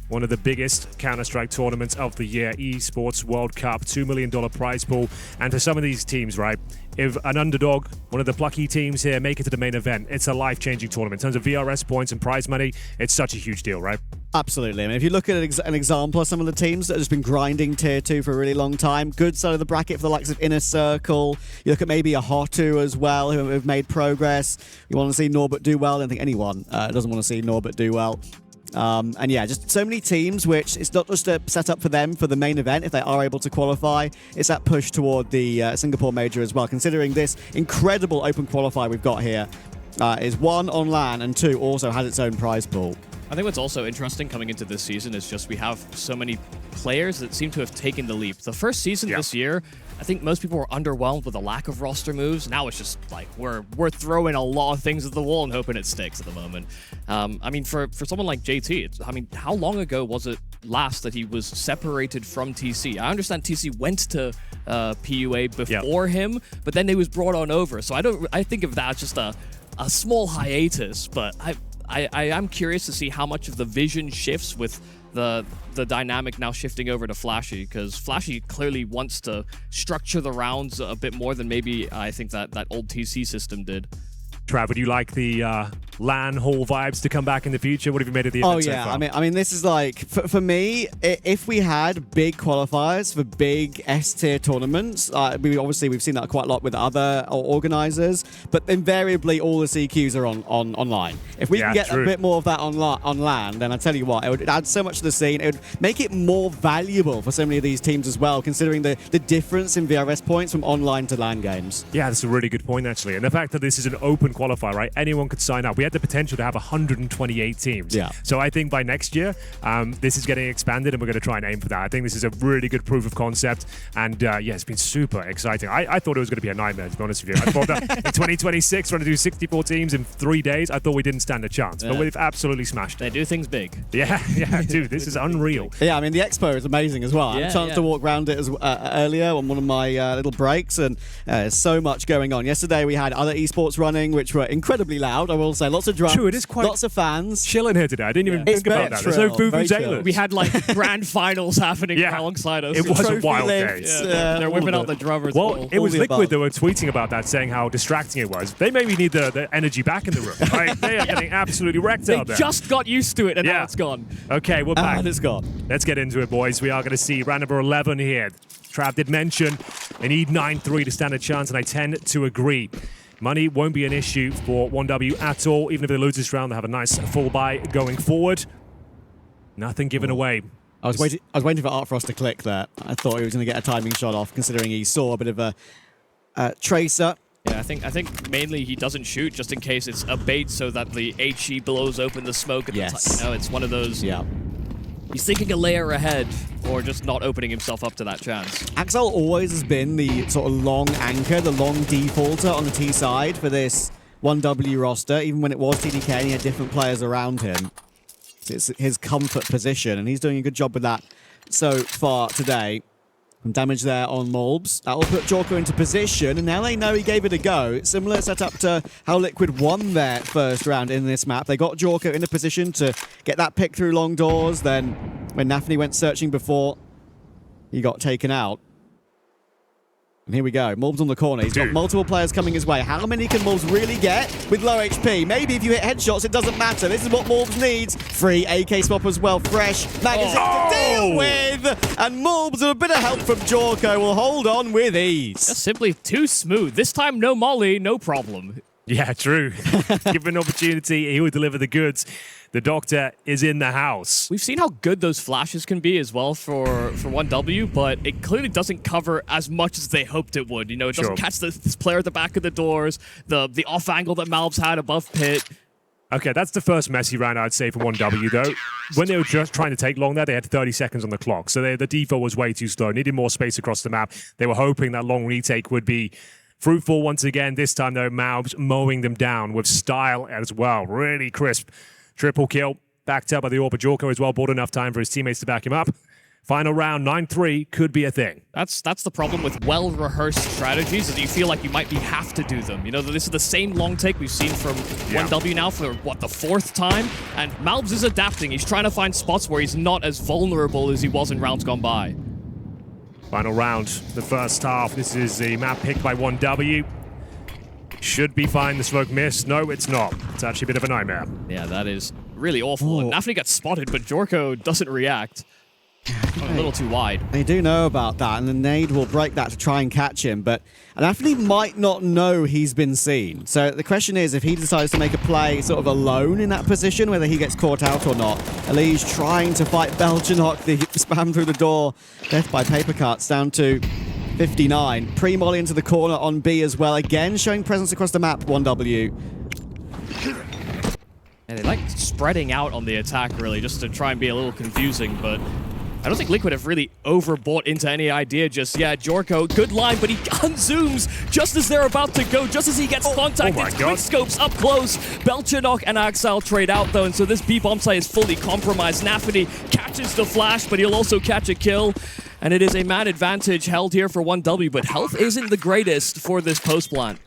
One of the biggest Counter-Strike tournaments of the year, Esports World Cup, $2 million prize pool. And for some of these teams, right, if an underdog, one of the plucky teams here, make it to the main event, it's a life-changing tournament. In terms of VRS points and prize money, it's such a huge deal, right? Absolutely. I mean, if you look at an example of some of the teams that have just been grinding Tier 2 for a really long time, good side of the bracket for the likes of Inner Circle. You look at maybe a Hotu as well, who have made progress. You want to see Norbert do well. I don't think anyone doesn't want to see Norbert do well. And yeah, just so many teams, which it's not just a setup for them for the main event if they are able to qualify. It's that push toward the Singapore Major as well, considering this incredible open qualifier we've got here is 1 on LAN and 2 also has its own prize pool. I think what's also interesting coming into this season is just we have so many players that seem to have taken the leap. The first season this year, I think most people were underwhelmed with the lack of roster moves. Now it's just like we're throwing a lot of things at the wall and hoping it sticks at the moment. I mean, for someone like JT, how long ago was it last that he was separated from TC? I understand TC went to PUA before him, but then he was brought on over. So I think of that as just a small hiatus, but I am curious to see how much of the vision shifts with the dynamic now shifting over to Flashy, because Flashy clearly wants to structure the rounds a bit more than maybe I think that old TC system did. Trav, would you like the LAN hall vibes to come back in the future? What have you made of the event so far? I mean, this is like for me. If we had big qualifiers for big S-tier tournaments, we've seen that quite a lot with other organizers. But invariably, all the CQs are on online. If we can get a bit more of that on LAN, then I tell you what, it would add so much to the scene. It would make it more valuable for so many of these teams as well, considering the difference in VRS points from online to LAN games. Yeah, that's a really good point actually, and the fact that this is an open qualifier, right? Anyone could sign up. we had the potential to have 128 teams. Yeah. So I think by next year, this is getting expanded, and we're going to try and aim for that. I think this is a really good proof of concept, and yeah, it's been super exciting. I thought it was going to be a nightmare, to be honest with you. I thought that in 2026, trying to do 64 teams in 3 days, I thought we didn't stand a chance, but we've absolutely smashed They it. do things big. Yeah, dude, this is unreal. Yeah, I mean, the expo is amazing as well. I had a chance to walk around it earlier on one of my little breaks, and there's so much going on. Yesterday, we had other esports running, which were incredibly loud, I will say. Lots of drums, True, it is quite lots of fans. Chilling here today. I didn't even think about that. There's no very chill. Vuvuzela. We had like grand finals happening alongside us. It was a Trophy wild day. lifts, They're whipping out the drummers. Well, it was the Liquid above. that were tweeting about that, saying how distracting it was. They maybe need the energy back in the room. Right? They are getting absolutely wrecked They out there. just got used to it, and now it's gone. Okay, we're back. And it's gone. Let's get into it, boys. We are going to see round number 11 here. Trav did mention they need 9-3 to stand a chance, and I tend to agree. Money won't be an issue for 1W at all. Even if they lose this round, they have a nice full buy going forward. Nothing given away. I was waiting for Art Frost to click there. I thought he was going to get a timing shot off, considering he saw a bit of a tracer. Yeah, I think mainly he doesn't shoot just in case it's a bait so that the HE blows open the smoke. At the time. It's one of those. Yeah. He's thinking a layer ahead, or just not opening himself up to that chance. Axel always has been the sort of long anchor, the long defaulter on the T side for this 1W roster, even when it was TDK and he had different players around him. It's his comfort position, and he's doing a good job with that so far today. Some damage there on Mulbs. That will put Jorko into position, and now they know he gave it a go. Similar setup to how Liquid won their first round in this map. They got Jorko in a position to get that pick through long doors. Then when Nafny went searching before, he got taken out. And here we go. Mulbs on the corner. He's got multiple players coming his way. How many can Mulbs really get with low HP? Maybe if you hit headshots, it doesn't matter. This is what Mulbs needs. Free AK swap as well. Fresh magazine to deal with. And Mulbs, with a bit of help from Jorko, will hold on with ease. Just simply too smooth. This time, no molly, no problem. Yeah, true. Given an opportunity, he will deliver the goods. The doctor is in the house. We've seen how good those flashes can be as well for 1W, but it clearly doesn't cover as much as they hoped it would. You know, it doesn't catch this player at the back of the doors, the off angle that Malbs had above pit. Okay, that's the first messy round, I'd say, for 1W, though. When they were just trying to take long there, they had 30 seconds on the clock, so the default was way too slow, needed more space across the map. They were hoping that long retake would be fruitful once again. This time, though, Malbs mowing them down with style as well. Really crisp. Triple kill, backed up by the AWP. Jorko as well, bought enough time for his teammates to back him up. Final round, 9-3, could be a thing. That's the problem with well-rehearsed strategies, is you feel like you might have to do them. You know, this is the same long take we've seen from 1W now for, what, the 4th time? And Malbs is adapting. He's trying to find spots where he's not as vulnerable as he was in rounds gone by. Final round, the first half. This is the map picked by 1W. Should be fine, the smoke missed. No, it's not. It's actually a bit of a nightmare. Yeah, that is really awful. And Nafny gets spotted, but Jorko doesn't react. A little too wide. They do know about that, and the nade will break that to try and catch him, but Nafny might not know he's been seen. So the question is, if he decides to make a play sort of alone in that position, whether he gets caught out or not. Elige trying to fight Belgianock, the spam through the door. Death by paper cuts down to 59. Pre-molly into the corner on B as well. Again, showing presence across the map, 1W. And they like spreading out on the attack, really, just to try and be a little confusing, but I don't think Liquid have really overbought into any idea just yet. Jorko, good line, but he unzooms just as they're about to go, just as he gets contacted. Quick scopes up close. Belgianock and Axel trade out, though, and so this B bomb site is fully compromised. Nafny catches the flash, but he'll also catch a kill. And it is a man advantage held here for 1W, but health isn't the greatest for this post plant.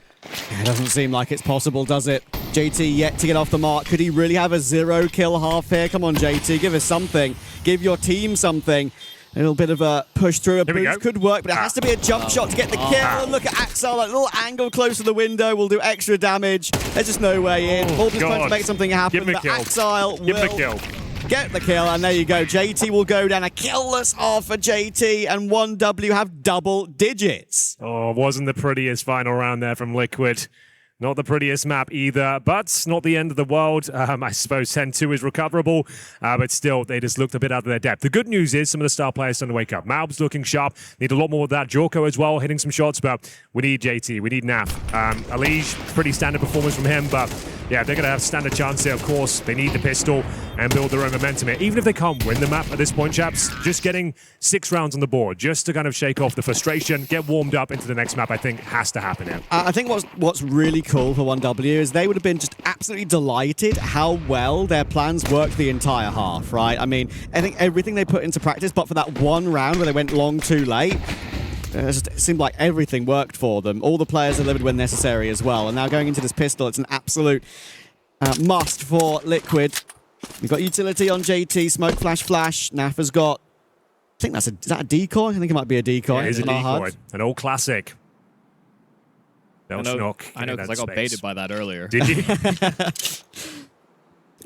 It doesn't seem like it's possible, does it? JT yet to get off the mark. Could he really have a 0-kill half here? Come on, JT, give us something. Give your team something. A little bit of a push through. A boost could work, but it has to be a jump shot to get the kill. And look at Axel, that little angle close to the window will do extra damage. There's just no way in. Mulbs trying to make something happen, but Axel will get the kill, and there you go. JT will go down. A killless off for JT, and 1W have double digits. Oh, wasn't the prettiest final round there from Liquid. Not the prettiest map either, but not the end of the world. I suppose 10-2 is recoverable, but still, they just looked a bit out of their depth. The good news is some of the star players starting to wake up. Malbs looking sharp. Need a lot more of that. Jorko as well, hitting some shots, but we need JT. We need Naf. Elige, pretty standard performance from him, but yeah, they're going to have stand a chance here. Of course, they need the pistol and build their own momentum here. Even if they can't win the map at this point, chaps, just getting 6 rounds on the board, just to kind of shake off the frustration, get warmed up into the next map, I think has to happen here. I think what's really cool for 1W is they would have been just absolutely delighted how well their plans worked the entire half, right? I mean, I think everything they put into practice, but for that one round where they went long too late, it seemed like everything worked for them. All the players delivered when necessary as well. And now going into this pistol, it's an absolute must for Liquid. We've got utility on JT, smoke, flash, flash. Naf has got, I think is that a decoy? I think it might be a decoy. Yeah, it is a decoy. An old classic. I know because I got baited by that earlier. Did you?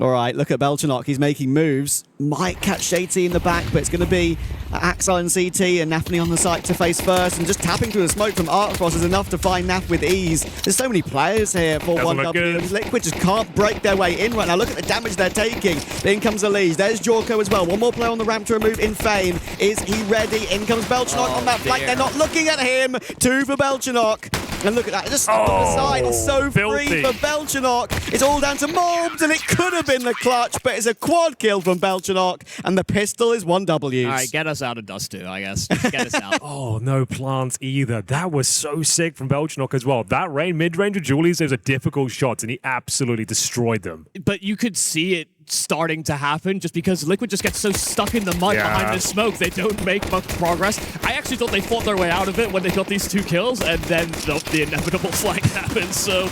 All right, look at Belchanok. He's making moves. Might catch JT in the back, but it's going to be Axel and CT and Nafny on the site to face first. And just tapping through the smoke from Artfrost is enough to find Naf with ease. There's so many players here for 1W. Liquid just can't break their way in right now. Look at the damage they're taking. In comes Elise. There's Jorko as well. One more player on the ramp to remove Infame. Is he ready? In comes Belchanok on that flank. They're not looking at him. 2 for Belchanok. And look at that, just stuck on the side. It's so filthy. free for Belchanok. It's all down to Morbs, and it could have been the clutch, but it's a quad kill from Belchanok, and the pistol is 1W. All right, get us out of Dust 2, I guess. Just get us out. Oh, no plants either. That was so sick from Belchanok as well. That mid-range of Julie's, those are difficult shots, and he absolutely destroyed them. But you could see it starting to happen just because Liquid just gets so stuck in the mud behind the smoke. They don't make much progress. I actually thought they fought their way out of it when they got these 2 kills, and then the inevitable flank happened. So,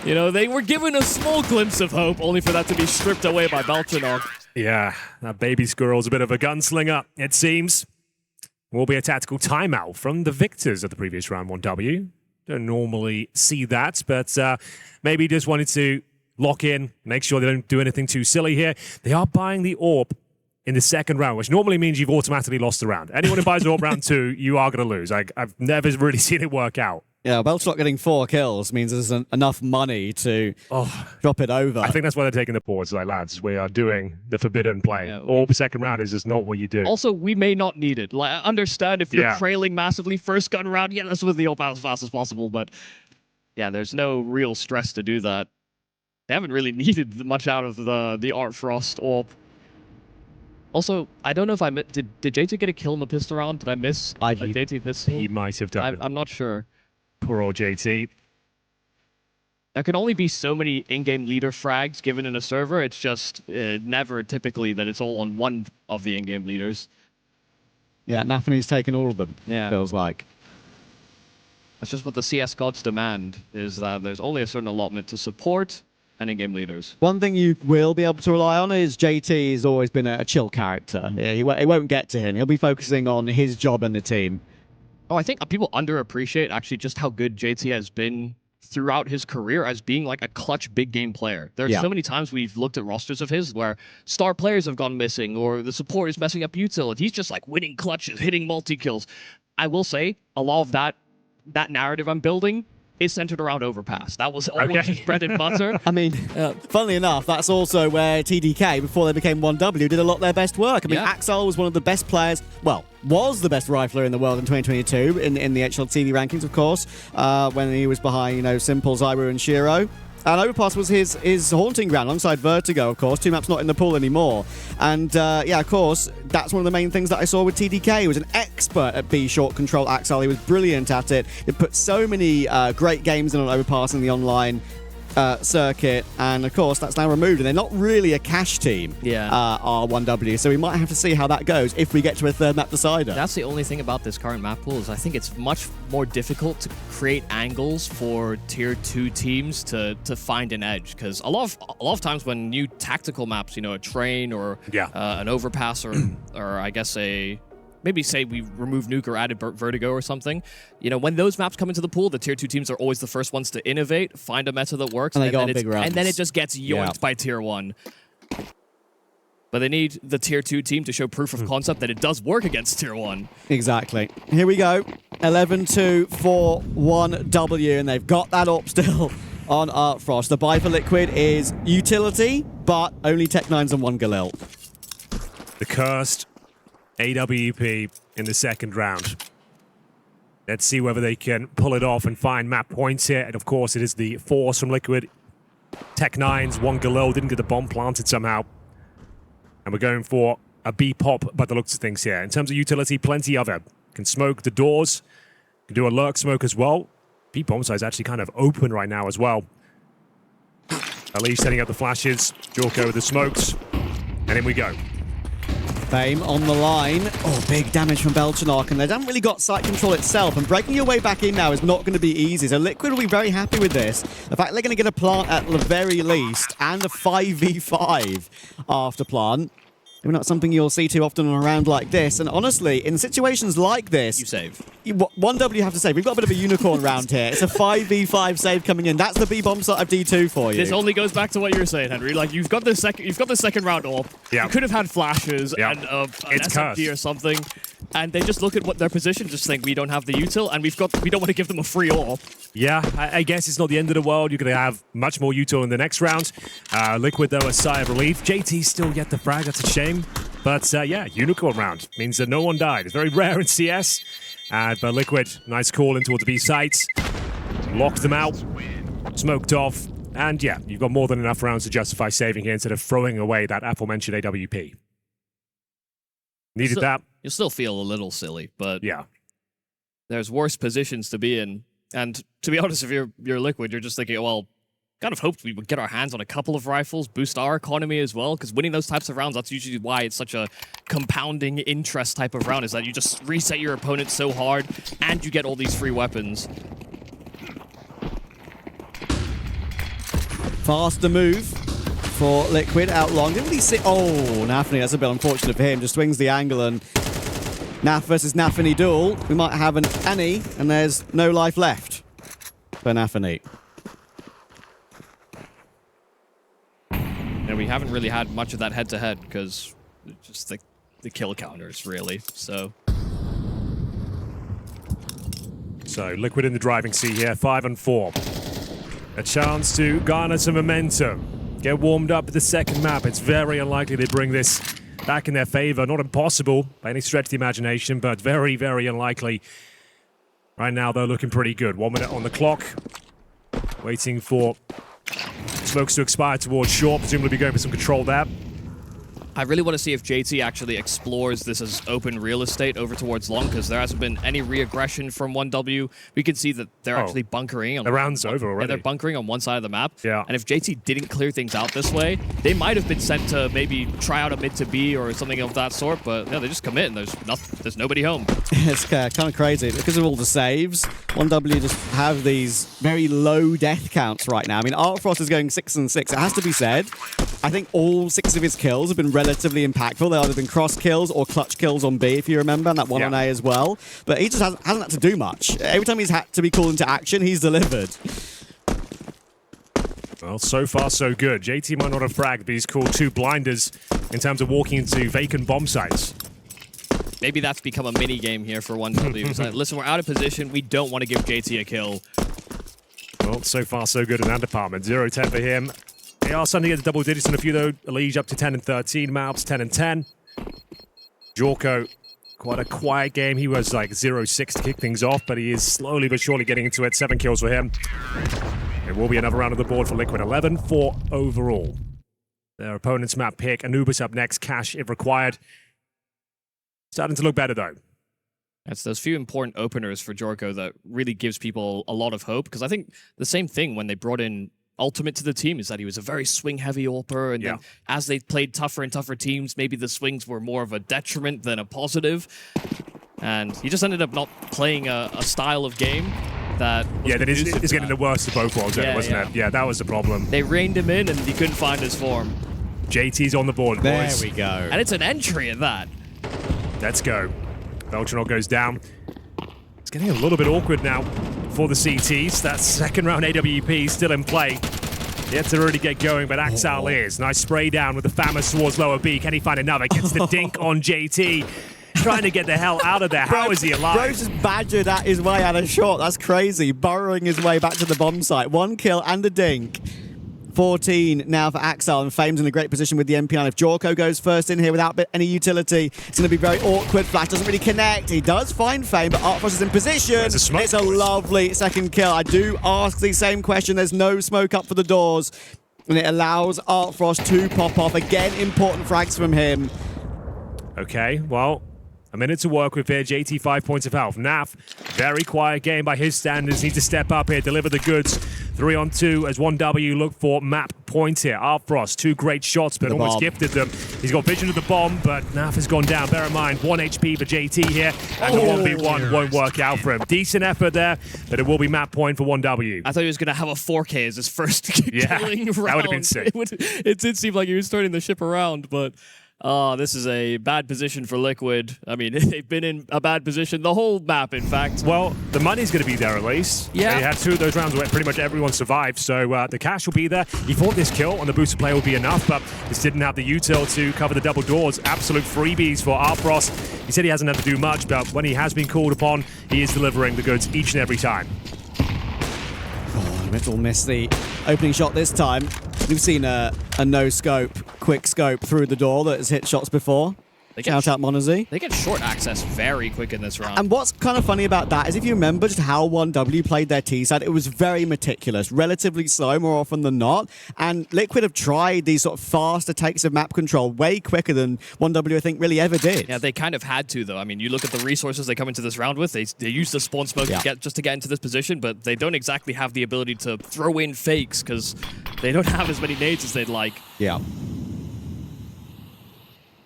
you know, they were given a small glimpse of hope, only for that to be stripped away by Belchanok. Yeah, that baby squirrel's a bit of a gunslinger, it seems. Will be a tactical timeout from the victors of the previous round 1W. Don't normally see that, but maybe just wanted to lock in, make sure they don't do anything too silly here. They are buying the AWP in the second round, which normally means you've automatically lost the round. Anyone who buys AWP round 2, you are going to lose. I've never really seen it work out. Yeah, Belchanok getting 4 kills means there's enough money to drop it over. I think that's why they're taking the pause. Like, lads, we are doing the forbidden play. Yeah, AWP second round is just not what you do. Also, we may not need it. Like, I understand if you're trailing massively first gun round, yeah, let's with the AWP as fast as possible, but yeah, there's no real stress to do that. They haven't really needed much out of the Artfrost AWP. Also, I don't know if I did JT get a kill in the pistol round? Did I miss a JT pistol? He might have done. I'm not sure. Poor old JT. There can only be so many in-game leader frags given in a server. It's just never typically that it's all on one of the in-game leaders. Yeah, Nafany's taken all of them, yeah. Feels like. That's just what the CS gods demand, is that there's only a certain allotment to support and in-game leaders. One thing you will be able to rely on is JT has always been a chill character. Yeah, it won't get to him. He'll be focusing on his job and the team. Oh, I think people underappreciate actually just how good JT has been throughout his career as being like a clutch big game player. There's so many times we've looked at rosters of his where star players have gone missing or the support is messing up util and he's just like winning clutches, hitting multi-kills. I will say a lot of that narrative I'm building is centered around Overpass. That was always his bread and butter. I mean, funnily enough, that's also where TDK, before they became 1W, did a lot of their best work. I mean, Axel was one of the best players, well, was the best rifler in the world in 2022 in the HLTV rankings, of course, when he was behind, you know, Simple, Zyru, and Shiro. And Overpass was his haunting ground alongside Vertigo, of course. 2 maps not in the pool anymore. And yeah, of course, that's one of the main things that I saw with TDK. He was an expert at B short control Axel. He was brilliant at it. He put so many great games in on Overpass in the online circuit, and of course that's now removed, and they're not really a cash team, R1W, so we might have to see how that goes if we get to a third map decider. That's the only thing about this current map pool is I think it's much more difficult to create angles for tier 2 teams to find an edge, because a lot of times when new tactical maps, you know, a train or an overpass or I guess maybe say we remove Nuke or added Vertigo or something. You know, when those maps come into the pool, the tier 2 teams are always the first ones to innovate, find a meta that works, and then it just gets yoinked by tier 1. But they need the tier 2 team to show proof of concept that it does work against tier 1. Exactly. Here we go. 11-2 for 1W, and they've got that up still on Artfrost. The buy for Liquid is utility, but only Tech 9s and 1 Galil. The cursed AWP in the second round. Let's see whether they can pull it off and find map points here. And of course, it is the force from Liquid Tech-9s, one Galil, didn't get the bomb planted somehow. And we're going for a B-pop by the looks of things here. In terms of utility, plenty of it. Can smoke the doors, can do a lurk smoke as well. B-bomb side is actually kind of open right now as well. Ali setting up the flashes, Jorko with the smokes, and in we go. Fame on the line. Oh, big damage from Belchanok, and they haven't really got site control itself, and breaking your way back in now is not going to be easy, so Liquid will be very happy with this. The fact they're going to get a plant at the very least, and a 5v5 after plant. Maybe not something you'll see too often on a round like this, and honestly, in situations like this... You save. 1W you have to save. We've got a bit of a unicorn round here. It's a 5v5 save coming in. That's the B-bomb side of D2 for you. This only goes back to what you were saying, Henry. Like, you've got the second round off. Yeah. You could have had flashes and an SMG or something, and they just look at what their position, just think we don't have the util, and we don't want to give them a free off. Yeah, I guess it's not the end of the world. You're going to have much more util in the next round. Liquid, though, a sigh of relief. JT still yet the frag. That's a shame. But, yeah, unicorn round means that no one died. It's very rare in CS. But Liquid, nice call in towards the B sites. Locked them out. Smoked off. And, yeah, you've got more than enough rounds to justify saving here instead of throwing away that aforementioned AWP. Needed that. You'll still feel a little silly, but yeah, there's worse positions to be in. And to be honest, if you're Liquid, you're just thinking, well, kind of hoped we would get our hands on a couple of rifles, boost our economy as well, because winning those types of rounds, that's usually why it's such a compounding interest type of round, is that you just reset your opponent so hard, and you get all these free weapons. Faster move for Liquid out long. Didn't really see... Oh, Nafany, that's a bit unfortunate for him. Just swings the angle, and Naf versus Nafany duel. We might have an Annie, and there's no life left for Nafany. And we haven't really had much of that head-to-head, because just the kill counters, really, so... So, Liquid in the driving seat here, 5 and 4. A chance to garner some momentum. Get warmed up at the second map. It's very unlikely they bring this back in their favor. Not impossible by any stretch of the imagination, but very, very unlikely. Right now, they're looking pretty good. 1 minute on the clock. Waiting for smokes to expire towards short. Presumably be going for some control there. I really want to see if JT actually explores this as open real estate over towards long, because there hasn't been any re-aggression from 1W. We can see that they're actually bunkering. The round's over already. Yeah, they're bunkering on one side of the map. Yeah. And if JT didn't clear things out this way, they might have been sent to maybe try out a mid to B or something of that sort, but yeah, they just commit and there's nobody home. It's kind of crazy. Because of all the saves, 1W just have these very low death counts right now. I mean, Artfrost is going 6 and 6. It has to be said, I think all 6 of his kills have been relatively impactful. They've either been cross kills or clutch kills on B, if you remember, and that one on A as well. But he just hasn't had to do much. Every time he's had to be called into action, he's delivered. Well, so far so good. JT might not have fragged, but he's called 2 blinders in terms of walking into vacant bomb sites. Maybe that's become a mini game here for 1W. Like, listen, we're out of position. We don't want to give JT a kill. Well, so far so good in that department. 0-10 for him. They are starting to get the double digits in a few, though. Elige up to 10 and 13. Malps 10 and 10. Jorko, quite a quiet game. He was like 0-6 to kick things off, but he is slowly but surely getting into it. 7 kills for him. It will be another round of the board for Liquid. 11-4 overall. Their opponent's map pick. Anubis up next. Cash if required. Starting to look better, though. It's those few important openers for Jorko that really gives people a lot of hope, because I think the same thing when they brought in Ultimate to the team is that he was a very swing-heavy AWPer, and then as they played tougher and tougher teams, maybe the swings were more of a detriment than a positive. And he just ended up not playing a style of game that is getting the worst of both worlds, wasn't it? Yeah, that was the problem. They reined him in, and he couldn't find his form. JT's on the board, boys. There we go. And it's an entry at that. Let's go. Belchanok goes down. It's getting a little bit awkward now for the CTs. That second round AWP still in play. Yet to really get going, but Axal is. Nice spray down with the Famous towards lower B. Can he find another? Gets the dink on JT. Trying to get the hell out of there. How is he alive? Bro's just badgered at his way out of shot. That's crazy. Burrowing his way back to the bomb site. 1 kill and a dink. 14 now for Axel, and Fame's in a great position with the MP9. If Jorko goes first in here without any utility, it's going to be very awkward. Flash doesn't really connect. He does find Fame, but Artfrost is in position. It's a lovely second kill. I do ask the same question. There's no smoke up for the doors. and it allows Artfrost to pop off. Again, important frags from him. Okay, well, a minute to work with here. JT 5 points of health. Naf, very quiet game by his standards. Needs to step up here, deliver the goods. 3 on 2 as 1W look for map points here. Artfrost, 2 great shots, but almost gifted them. He's got vision of the bomb, but Naf has gone down. Bear in mind, 1 HP for JT here, and the 1v1 won't work out for him. Decent effort there, but it will be map point for 1W. I thought he was going to have a 4K as his first killing round. That would have been sick. It did seem like he was turning the ship around, but this is a bad position for Liquid. I mean, they've been in a bad position the whole map, in fact. Well, the money's going to be there at least. Yeah. They had 2 of those rounds where pretty much everyone survived, so the cash will be there. He thought this kill on the boosted play would be enough, but this didn't have the util to cover the double doors. Absolute freebies for Artfrost. He said he hasn't had to do much, but when he has been called upon, he is delivering the goods each and every time. Oh, Mitchell missed the opening shot this time. We've seen a no-scope, quick scope through the door that has hit shots before. Shout out Monazy. They get short access very quick in this round. And what's kind of funny about that is if you remember just how 1W played their T side, it was very meticulous, relatively slow more often than not. And Liquid have tried these sort of faster takes of map control way quicker than 1W I think really ever did. Yeah, they kind of had to, though. I mean, you look at the resources they come into this round with. They use the spawn smoke to get into this position, but they don't exactly have the ability to throw in fakes because they don't have as many nades as they'd like. Yeah.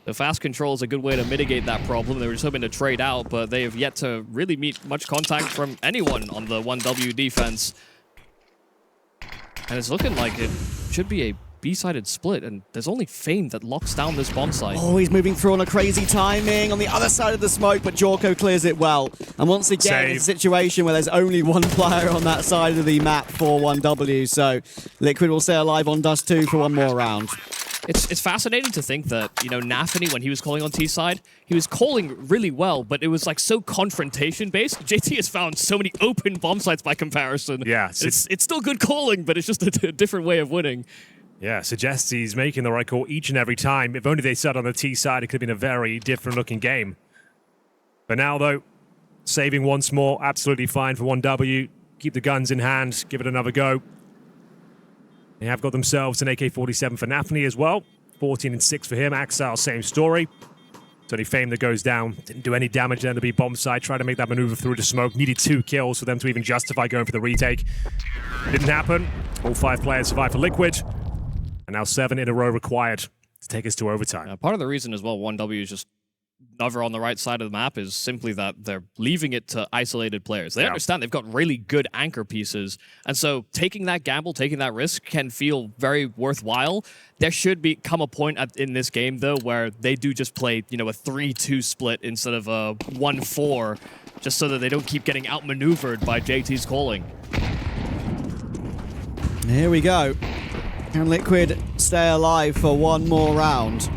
The fast control is a good way to mitigate that problem. They were just hoping to trade out, but they have yet to really meet much contact from anyone on the 1W defense. And it's looking like it should be a B-sided split, and there's only Fame that locks down this bomb site. Oh, he's moving through on a crazy timing on the other side of the smoke, but Jorko clears it well. And once again, it's a situation where there's only one player on that side of the map for 1W, so Liquid will stay alive on Dust 2 for one more round. It's fascinating to think that, you know, Nafany, when he was calling on T-side, he was calling really well, but it was like so confrontation-based. JT has found so many open bomb sites by comparison. Yeah. It's still good calling, but it's just a different way of winning. Yeah, suggests he's making the right call each and every time. If only they sat on the T side, it could have been a very different-looking game. But now, though, saving once more, absolutely fine for 1W. Keep the guns in hand, give it another go. They have got themselves an AK-47 for Nafany as well. 14 and 6 for him. Axel, same story. It's only Fame that goes down. Didn't do any damage there to be bomb site. Tried to make that maneuver through the smoke. Needed 2 kills for them to even justify going for the retake. Didn't happen. All 5 players survived for Liquid. And now 7 in a row required to take us to overtime. Part of the reason as well 1W is just never on the right side of the map is simply that they're leaving it to isolated players. They understand they've got really good anchor pieces, and so taking that gamble, taking that risk can feel very worthwhile. There should come a point in this game, though, where they do just play, you know, a 3-2 split instead of a 1-4, just so that they don't keep getting outmaneuvered by JT's calling. Here we go. Can Liquid stay alive for one more round?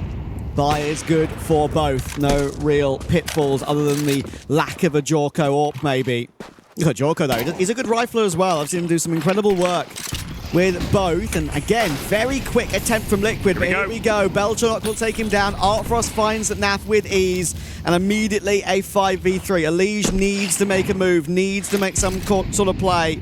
Buy is good for both. No real pitfalls other than the lack of a Jorko AWP, maybe. Look at Jorko, though. He's a good rifler as well. I've seen him do some incredible work with both. And again, very quick attempt from Liquid. Here we go. Belchonok will take him down. Artfrost finds Naf with ease. And immediately a 5v3. Elige needs to make a move, needs to make some sort of play.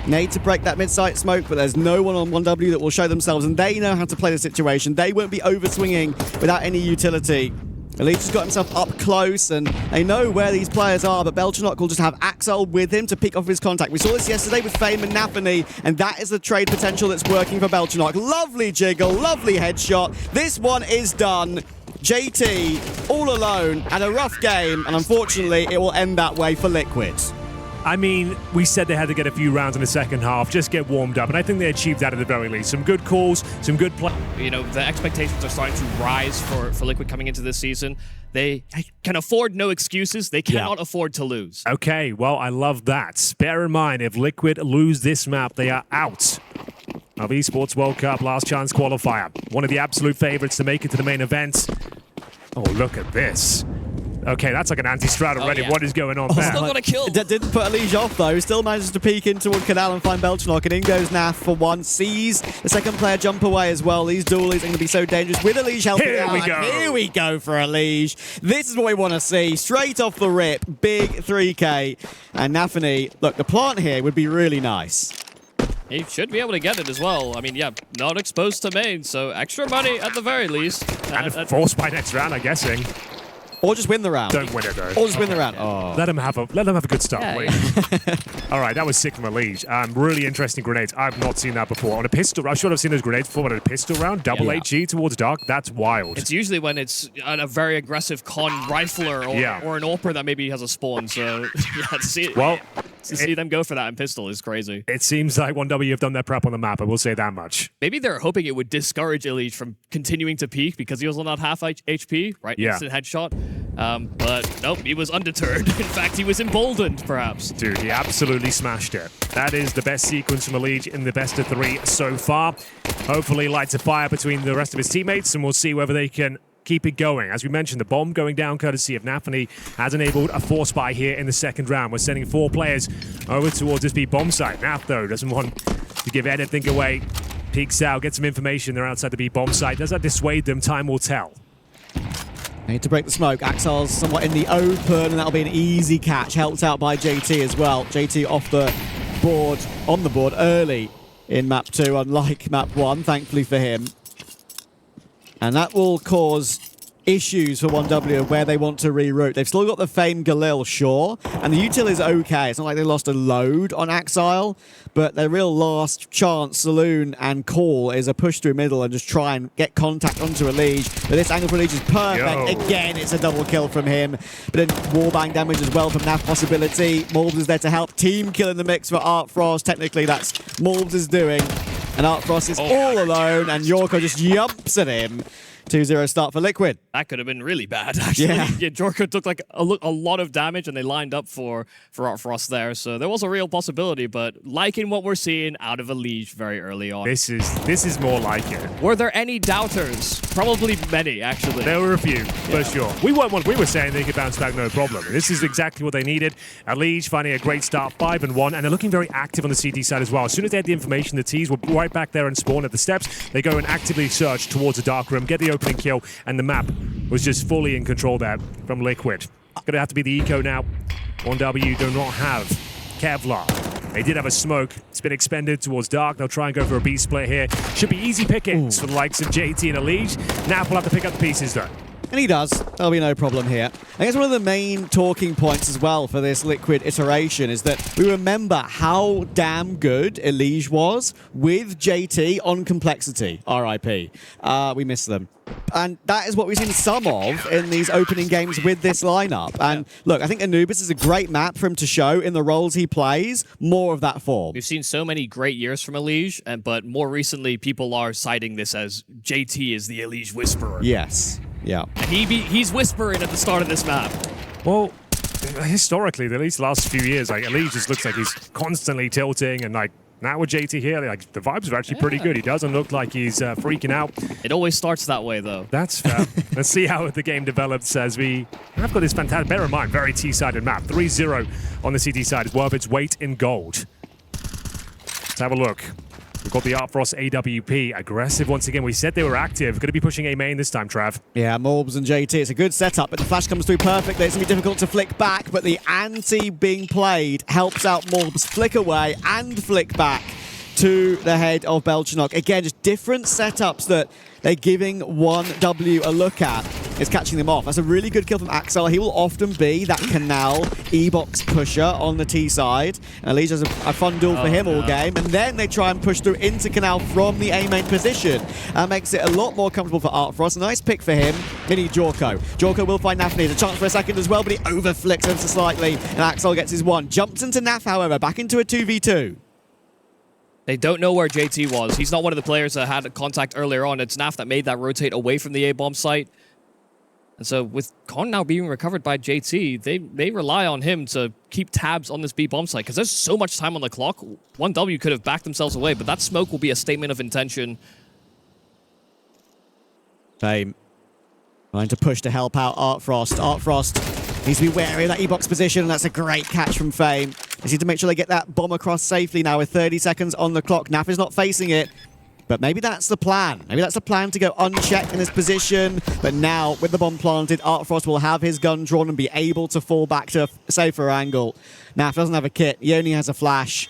Need to break that mid-site smoke, but there's no one on 1W that will show themselves, and they know how to play the situation. They won't be over-swinging without any utility. Elige has got himself up close, and they know where these players are, but Belchonok will just have Axel with him to pick off his contact. We saw this yesterday with Fame and Nafany, and that is the trade potential that's working for Belchonok. Lovely jiggle, lovely headshot. This one is done. JT, all alone, and a rough game, and unfortunately, it will end that way for Liquid. I mean, we said they had to get a few rounds in the second half, just get warmed up, and I think they achieved that at the very least. Some good calls, some good play. You know, the expectations are starting to rise for Liquid coming into this season. They can afford no excuses. They cannot afford to lose. Okay, well, I love that. Bear in mind, if Liquid lose this map, they are out of Esports World Cup Last Chance Qualifier. One of the absolute favorites to make it to the main event. Oh, look at this. Okay, that's like an anti-strat already. What is going on there? Still got a kill. Didn't put Elige off, though. Still manages to peek in toward Canal and find Belchonok, and in goes Naf for one. Sees the second player jump away as well. These dualies are going to be so dangerous with Elige helping out. Here we go for Elige. This is what we want to see. Straight off the rip. Big 3K. And Nafany, look, the plant here would be really nice. He should be able to get it as well. I mean, yeah, not exposed to main, so extra money at the very least. And forced by next round, I'm guessing. Or just win the round. Don't win it, though. Or just win the round. Oh. Let them have a good start, Yeah, please. All right, that was sick from Elige. Really interesting grenades. I've not seen that before. On a pistol, I should have seen those grenades before, but on a pistol round, double HE towards Dark, that's wild. It's usually when it's a very aggressive con rifler or an AWPer that maybe has a spawn, so yeah, to see them go for that in pistol is crazy. It seems like 1W have done their prep on the map, I will say that much. Maybe they're hoping it would discourage Elige from continuing to peak because he was on that half HP, right? Yeah. Instant headshot. But nope, he was undeterred. In fact, he was emboldened, perhaps. Dude, he absolutely smashed it. That is the best sequence from Elige in the best of 3 so far. Hopefully lights a fire between the rest of his teammates, and we'll see whether they can keep it going. As we mentioned, the bomb going down courtesy of Naf, and he has enabled a force buy here in the second round. We're sending 4 players over towards this B bomb site. Naf, though, doesn't want to give anything away. Peeks out, gets some information. They're outside the B bomb site. Does that dissuade them? Time will tell. Need to break the smoke. Axel's somewhat in the open, and that'll be an easy catch. Helped out by JT as well. JT off the board, on the board early in map 2, unlike map 1, thankfully for him. And that will cause issues for 1W of where they want to reroute. They've still got the famed Galil, sure, and the util is okay. It's not like they lost a load on Axile, but their real last chance, Saloon and Call, is a push through middle and just try and get contact onto Elige. But this angle for Elige is perfect. Again, it's a double kill from him. But then wallbang damage as well from Naf possibility. Morbs is there to help. Team kill in the mix for Art Frost. Technically, that's Morbs is doing. And Art Frost is all alone, and Yorko just jumps at him. 2-0 start for Liquid. That could have been really bad, actually. Yeah, Jorko took like a lot of damage, and they lined up for Art Frost there. So there was a real possibility, but liking what we're seeing out of Elige very early on. This is more like it. Were there any doubters? Probably many, actually. There were a few, for sure. We were saying they could bounce back, no problem. This is exactly what they needed. Elige finding a great start, 5-1, and they're looking very active on the CT side as well. As soon as they had the information, the Ts were right back there and spawn at the steps. They go and actively search towards the dark room, get the opening kill, and the map was just fully in control there from Liquid. Gonna have to be the eco now. 1W do not have Kevlar. They did have a smoke. It's been expended towards Dark. They'll try and go for a B split here. Should be easy pickings for the likes of JT and Elige. Nap will have to pick up the pieces though. And he does. There'll be no problem here. I guess one of the main talking points as well for this Liquid iteration is that we remember how damn good Elige was with JT on complexity. RIP. We miss them. And that is what we've seen some of in these opening games with this lineup. And look, I think Anubis is a great map for him to show in the roles he plays. More of that form. We've seen so many great years from Elige, but more recently, people are citing this as JT is the Elige Whisperer. Yes. Yeah. And he's whispering at the start of this map. Well, historically, at least the last few years, like Elige just looks like he's constantly tilting, and like now with JT here, like the vibes are actually pretty good. He doesn't look like he's freaking out. It always starts that way, though. That's fair. Let's see how the game develops as we have got this fantastic, bear in mind, very T-sided map. 3-0 on the CT side is worth its weight in gold. Let's have a look. We've got the Art Frost AWP. Aggressive once again. We said they were active. Going to be pushing A main this time, Trav. Yeah, Morbs and JT. It's a good setup, but the flash comes through perfectly. It's going to be difficult to flick back, but the anti being played helps out Morbs flick away and flick back to the head of Belchanok. Again, just different setups that they're giving 1W a look at. It's catching them off. That's a really good kill from Axel. He will often be that Canal E-box pusher on the T side. And Elige has a fun duel for him all game. And then they try and push through into Canal from the A main position. Makes it a lot more comfortable for Art Frost. A nice pick for him. They need Jorko. Jorko will find Naf. Needs a chance for a second as well, but he overflicks him slightly. And Axel gets his one. Jumps into Naf, however, back into a 2v2. They don't know where JT was. He's not one of the players that had contact earlier on. It's Naf that made that rotate away from the A-bomb site. And so with Con now being recovered by JT, they rely on him to keep tabs on this B-bomb site because there's so much time on the clock. 1W could have backed themselves away, but that smoke will be a statement of intention. Fame trying to push to help out Art Frost. Art Frost needs to be wary of that E-box position, and that's a great catch from Fame. They need to make sure they get that bomb across safely now with 30 seconds on the clock. Naf is not facing it. But maybe that's the plan. Maybe that's the plan to go unchecked in this position. But now, with the bomb planted, Art Frost will have his gun drawn and be able to fall back to a safer angle. Naf doesn't have a kit. He only has a flash.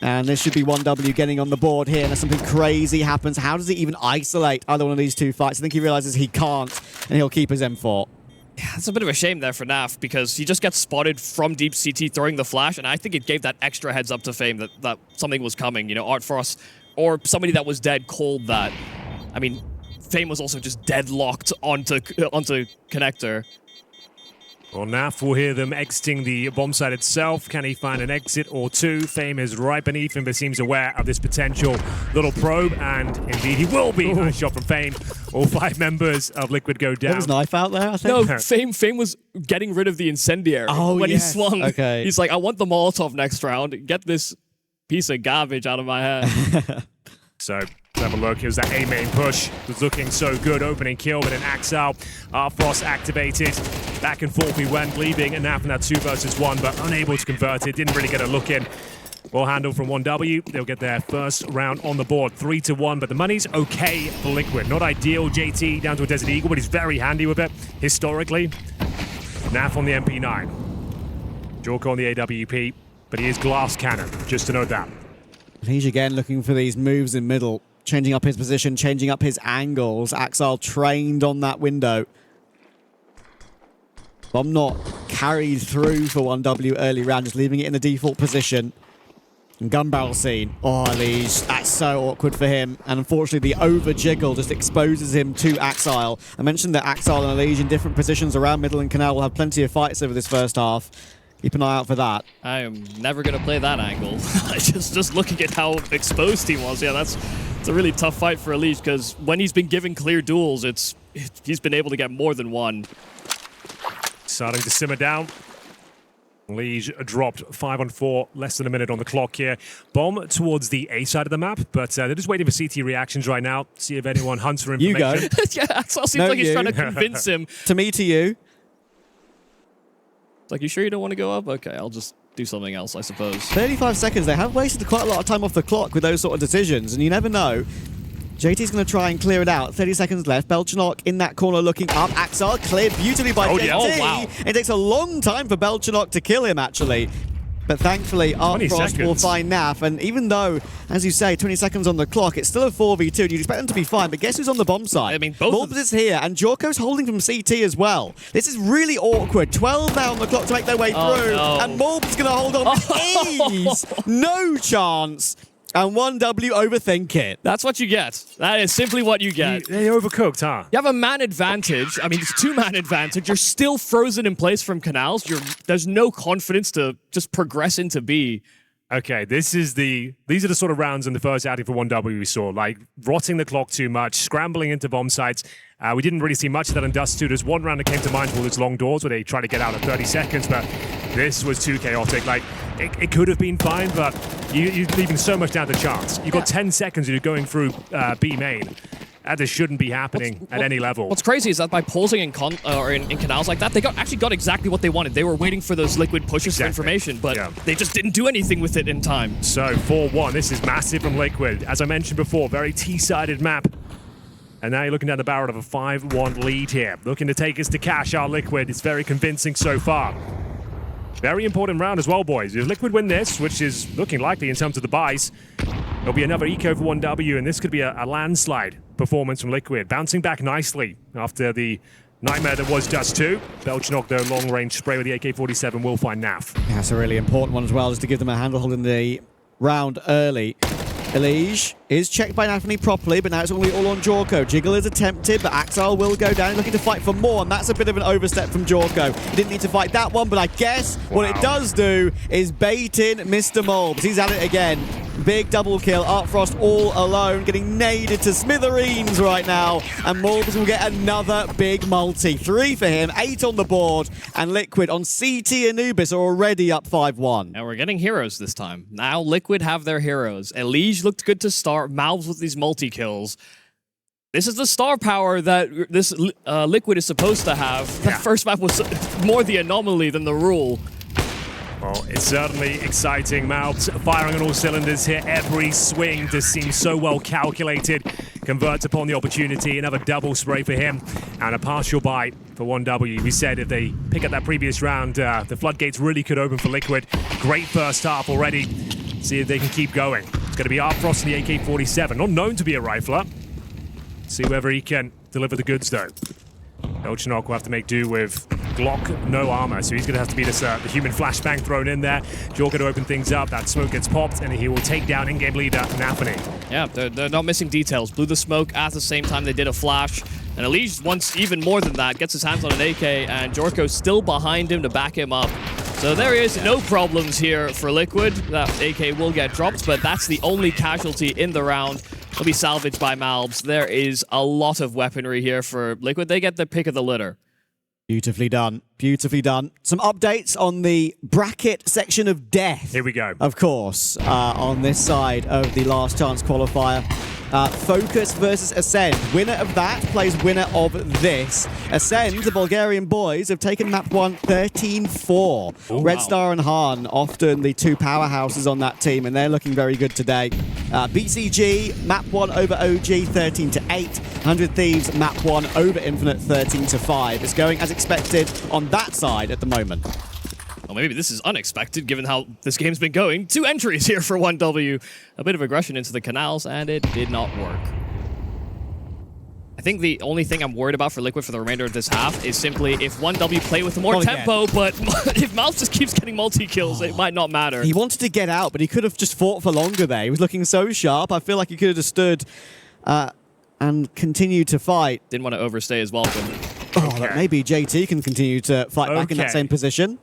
And this should be 1W getting on the board here, unless something crazy happens. How does he even isolate either one of these two fights? I think he realizes he can't, and he'll keep his M4. Yeah, it's a bit of a shame there for Naf, because he just gets spotted from deep CT throwing the flash, and I think it gave that extra heads up to Fame that something was coming. You know, Art Frost or somebody that was dead called that. I mean, Fame was also just deadlocked onto connector. Well, Naf will hear them exiting the bomb site itself. Can he find an exit or two? Fame is right beneath him, but seems aware of this potential little probe, and indeed he will be. Nice shot from Fame. All 5 members of Liquid go down. There was knife out there, I think. No, Fame was getting rid of the incendiary when he swung. Okay. He's like, I want the Molotov next round. Get this piece of garbage out of my hand. So let's have a look. Here's that A main push. It was looking so good. Opening kill, but an Axel. Frost activated. Back and forth we went, leaving Naf in that 2 versus 1, but unable to convert it. Didn't really get a look in. Well handled from 1W. They'll get their first round on the board, 3-1, but the money's okay for Liquid. Not ideal. JT down to a Desert Eagle, but he's very handy with it historically. Naf on the MP9. Jorko on the AWP, but he is glass cannon, just to note that. He's again looking for these moves in middle, changing up his position, changing up his angles. Axel trained on that window. Bomb not carried through for 1W early round, just leaving it in the default position. And gun barrel scene. Oh, Lige, that's so awkward for him. And unfortunately, the over jiggle just exposes him to Axel. I mentioned that Axel and Lige in different positions around middle and canal will have plenty of fights over this first half. Keep an eye out for that. I am never going to play that angle. just looking at how exposed he was. Yeah, it's a really tough fight for Elise, because when he's been given clear duels, he's been able to get more than one. Starting to simmer down. Lige dropped 5-on-4, less than a minute on the clock here. Bomb towards the A side of the map, but they're just waiting for CT reactions right now. See if anyone hunts for information. You go. Yeah, Axel seems like he's trying to convince him. To me, to you. It's like, you sure you don't want to go up? Okay, I'll just do something else, I suppose. 35 seconds. They have wasted quite a lot of time off the clock with those sort of decisions, and you never know. JT's going to try and clear it out. 30 seconds left. Belchanok in that corner looking up. Axel cleared beautifully by JT. Yeah. Oh, wow. It takes a long time for Belchanok to kill him, actually. But thankfully, Art Frost will find Naf. And even though, as you say, 20 seconds on the clock, it's still a 4v2. You'd expect them to be fine. But guess who's on the bomb side? I mean, both Morbs is here, and Jorko's holding from CT as well. This is really awkward. 12 now on the clock to make their way through. No. And Morbs is going to hold on with ease. No chance. And 1W overthink it. That's what you get. That is simply what you get. They overcooked, huh? You have a man advantage. I mean, it's 2-man advantage. You're still frozen in place from canals. There's no confidence to just progress into B. Okay, these are the sort of rounds in the first outing for 1W we saw, like rotting the clock too much, scrambling into bomb sites. We didn't really see much of that in Dust 2. There's one round that came to mind called its long doors, where they tried to get out at 30 seconds, but this was too chaotic. Like, it could have been fine, but you're leaving so much down to chance. You've got 10 seconds and you're going through B main. This shouldn't be happening at any level. What's crazy is that by pausing in canals like that, they actually got exactly what they wanted. They were waiting for those liquid pushes for information, but they just didn't do anything with it in time. So 4-1, this is massive from Liquid. As I mentioned before, very T-sided map. And now you're looking down the barrel of a 5-1 lead here. Looking to take us to cash our Liquid. It's very convincing so far. Very important round as well, boys. If Liquid win this, which is looking likely in terms of the buys, there'll be another eco for 1W, and this could be a landslide performance from Liquid. Bouncing back nicely after the nightmare that was Dust 2. Belchanok, though, long-range spray with the AK-47 will find Naf. Yeah, that's a really important one as well, just to give them a handle in the round early. Elige is checked by Anthony properly, but now it's only all on Jorko. Jiggle is attempted, but Axel will go down, looking to fight for more, and that's a bit of an overstep from Jorko. He didn't need to fight that one, but I guess what it does do is bait in Mr. Morbs. He's at it again. Big double kill. Art Frost all alone, getting naded to smithereens right now, and Morbs will get another big multi. 3 for him, 8 on the board, and Liquid on CT Anubis are already up 5-1. And we're getting heroes this time. Now Liquid have their heroes. Elige looked good to start. Malves with these multi-kills. This is the star power that this Liquid is supposed to have. The first map was more the anomaly than the rule. Well, it's certainly exciting. Malves firing on all cylinders here. Every swing just seems so well calculated. Converts upon the opportunity. Another double spray for him. And a partial buy for 1W. We said if they pick up that previous round, the floodgates really could open for Liquid. Great first half already. See if they can keep going. It's going to be Artfrost in the AK-47, not known to be a rifler. See whether he can deliver the goods, though. Belchanok will have to make do with Glock, no armor, so he's going to have to be the human flashbang thrown in there. Jorka to open things up, that smoke gets popped, and he will take down in-game leader Nafany. Yeah, they're not missing details. Blew the smoke at the same time they did a flash. And Elige wants even more than that, gets his hands on an AK, and Jorko's still behind him to back him up. So there he is, no problems here for Liquid. That AK will get dropped, but that's the only casualty in the round. Will be salvaged by Malbs. There is a lot of weaponry here for Liquid. They get the pick of the litter. Beautifully done. Beautifully done. Some updates on the bracket section of death. Here we go. Of course, on this side of the last chance qualifier. Focus versus Ascend. Winner of that plays winner of this. Ascend, the Bulgarian boys, have taken map 1 13-4. Red Star and Han, often the two powerhouses on that team, and they're looking very good today. BCG, map 1 over OG 13-8. 100 Thieves, map 1 over Infinite 13-5. It's going as expected on that side at the moment. Well, maybe this is unexpected, given how this game's been going. 2 entries here for 1W. A bit of aggression into the canals, and it did not work. I think the only thing I'm worried about for Liquid for the remainder of this half is simply if 1W play with more tempo, but if Malbs just keeps getting multi-kills, it might not matter. He wanted to get out, but he could have just fought for longer there. He was looking so sharp. I feel like he could have just stood and continued to fight. Didn't want to overstay his welcome. Oh, but maybe JT can continue to fight back in that same position.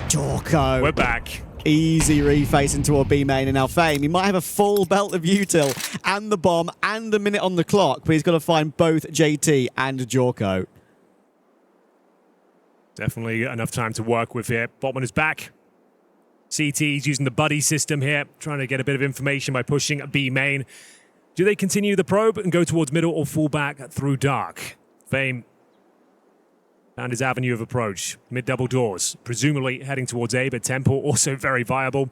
Jorko. We're back. Easy reface into a B main, and now Fame. He might have a full belt of util and the bomb and a minute on the clock, but he's got to find both JT and Jorko. Definitely enough time to work with here. Botman is back. CT's using the buddy system here, trying to get a bit of information by pushing B main. Do they continue the probe and go towards middle or fall back through dark? Fame found his avenue of approach. Mid-double doors, presumably heading towards A, but Temple also very viable.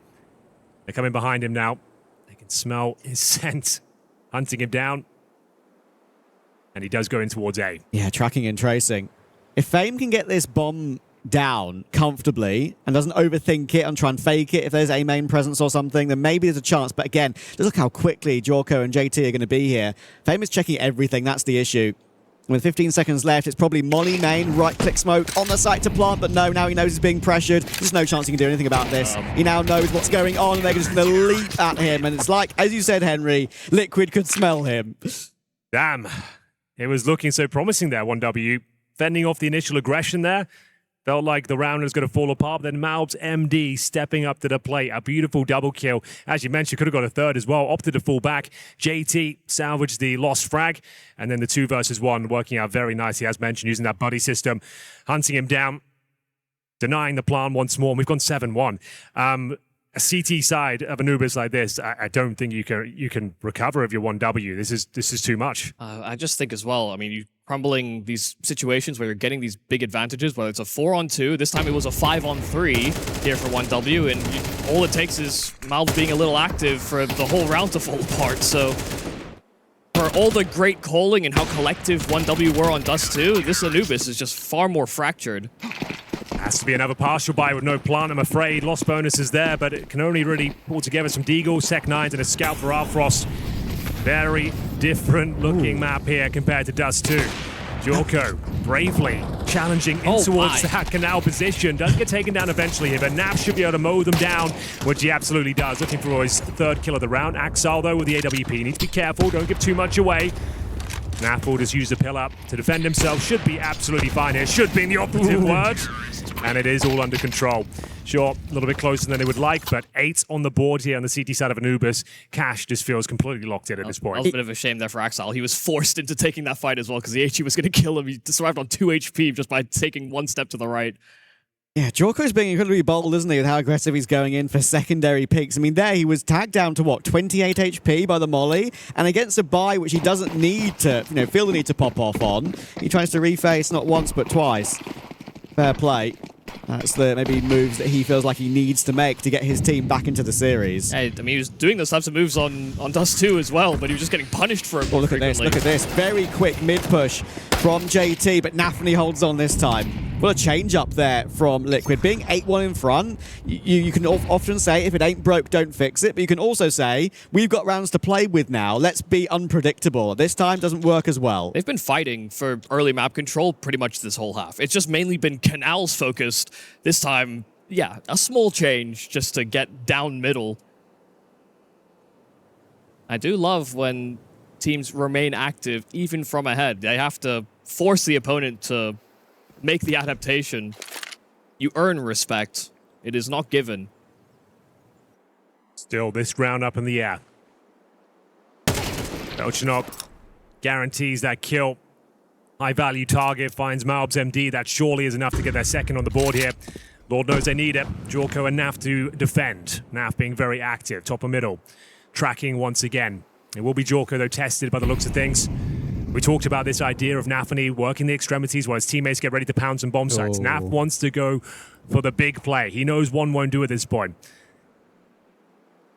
They're coming behind him now. They can smell his scent, hunting him down. And he does go in towards A. Yeah, tracking and tracing. If Fame can get this bomb down comfortably and doesn't overthink it and try and fake it, if there's A main presence or something, then maybe there's a chance. But again, just look how quickly Jorko and JT are going to be here. Fame is checking everything. That's the issue. With 15 seconds left, it's probably Molly main, right-click smoke on the site to plant, but no, now he knows he's being pressured. There's no chance he can do anything about this. He now knows what's going on, and they're just going to leap at him. And it's like, as you said, Henry, Liquid could smell him. Damn. It was looking so promising there, 1W. Fending off the initial aggression there. Felt like the round was going to fall apart, but then Malbs MD stepping up to the plate. A beautiful double kill. As you mentioned, could have got a third as well. Opted to fall back. JT salvaged the lost frag. And then the 2 versus 1 working out very nicely, as mentioned, using that buddy system. Hunting him down. Denying the plan once more. And we've gone 7-1. A CT side of Anubis like this, I don't think you can recover if you're 1W. This is too much. I just think as well, I mean, you crumbling these situations where you're getting these big advantages, whether it's a 4-on-2, this time it was a 5-on-3 here for 1W, and all it takes is Malbs being a little active for the whole round to fall apart. So for all the great calling and how collective 1W were on Dust 2, this Anubis is just far more fractured. Has to be another partial buy with no plan, I'm afraid. Lost bonuses there, but it can only really pull together some Deagle, Sec 9s, and a Scout for Artfrost. Very different looking map here compared to Dust 2. Jorko bravely challenging in towards that canal position. Does get taken down eventually here, but Nav should be able to mow them down, which he absolutely does. Looking for his 3rd kill of the round. Axel, though, with the AWP. Needs to be careful, don't give too much away. Naf will just use the pill up to defend himself. Should be absolutely fine here. Should be in the operative word. And it is all under control. Sure, a little bit closer than they would like, but 8 on the board here on the CT side of Anubis. Cash just feels completely locked in at this point. That was a bit of a shame there for Axel. He was forced into taking that fight as well because the HE was going to kill him. He survived on 2 HP just by taking 1 step to the right. Yeah, Jorko's being incredibly bold, isn't he, with how aggressive he's going in for secondary picks. I mean, there he was tagged down to, what, 28 HP by the molly, and against a buy which he doesn't need to, feel the need to pop off on, he tries to reface not once but twice. Fair play. That's the maybe moves that he feels like he needs to make to get his team back into the series. Hey, I mean, he was doing those types of moves on Dust 2 as well, but he was just getting punished for it. Oh, look at this, look at this. Very quick mid-push from JT, but Nafany holds on this time. Well, a change up there from Liquid. Being 8-1 in front, you can often say, if it ain't broke, don't fix it. But you can also say, we've got rounds to play with now. Let's be unpredictable. This time doesn't work as well. They've been fighting for early map control pretty much this whole half. It's just mainly been Canals focused. This time, yeah, a small change just to get down middle. I do love when teams remain active even from ahead. They have to force the opponent to make the adaptation. You earn respect. It is not given. Still, this round up in the air. Belchinok guarantees that kill. High-value target finds Malb's MD. That surely is enough to get their second on the board here. Lord knows they need it. Jorko and Naf to defend. Naf being very active, top of middle. Tracking once again. It will be Jorko, though, tested by the looks of things. We talked about this idea of Nafany working the extremities while his teammates get ready to pound some bomb sites. Naf wants to go for the big play. He knows one won't do at this point.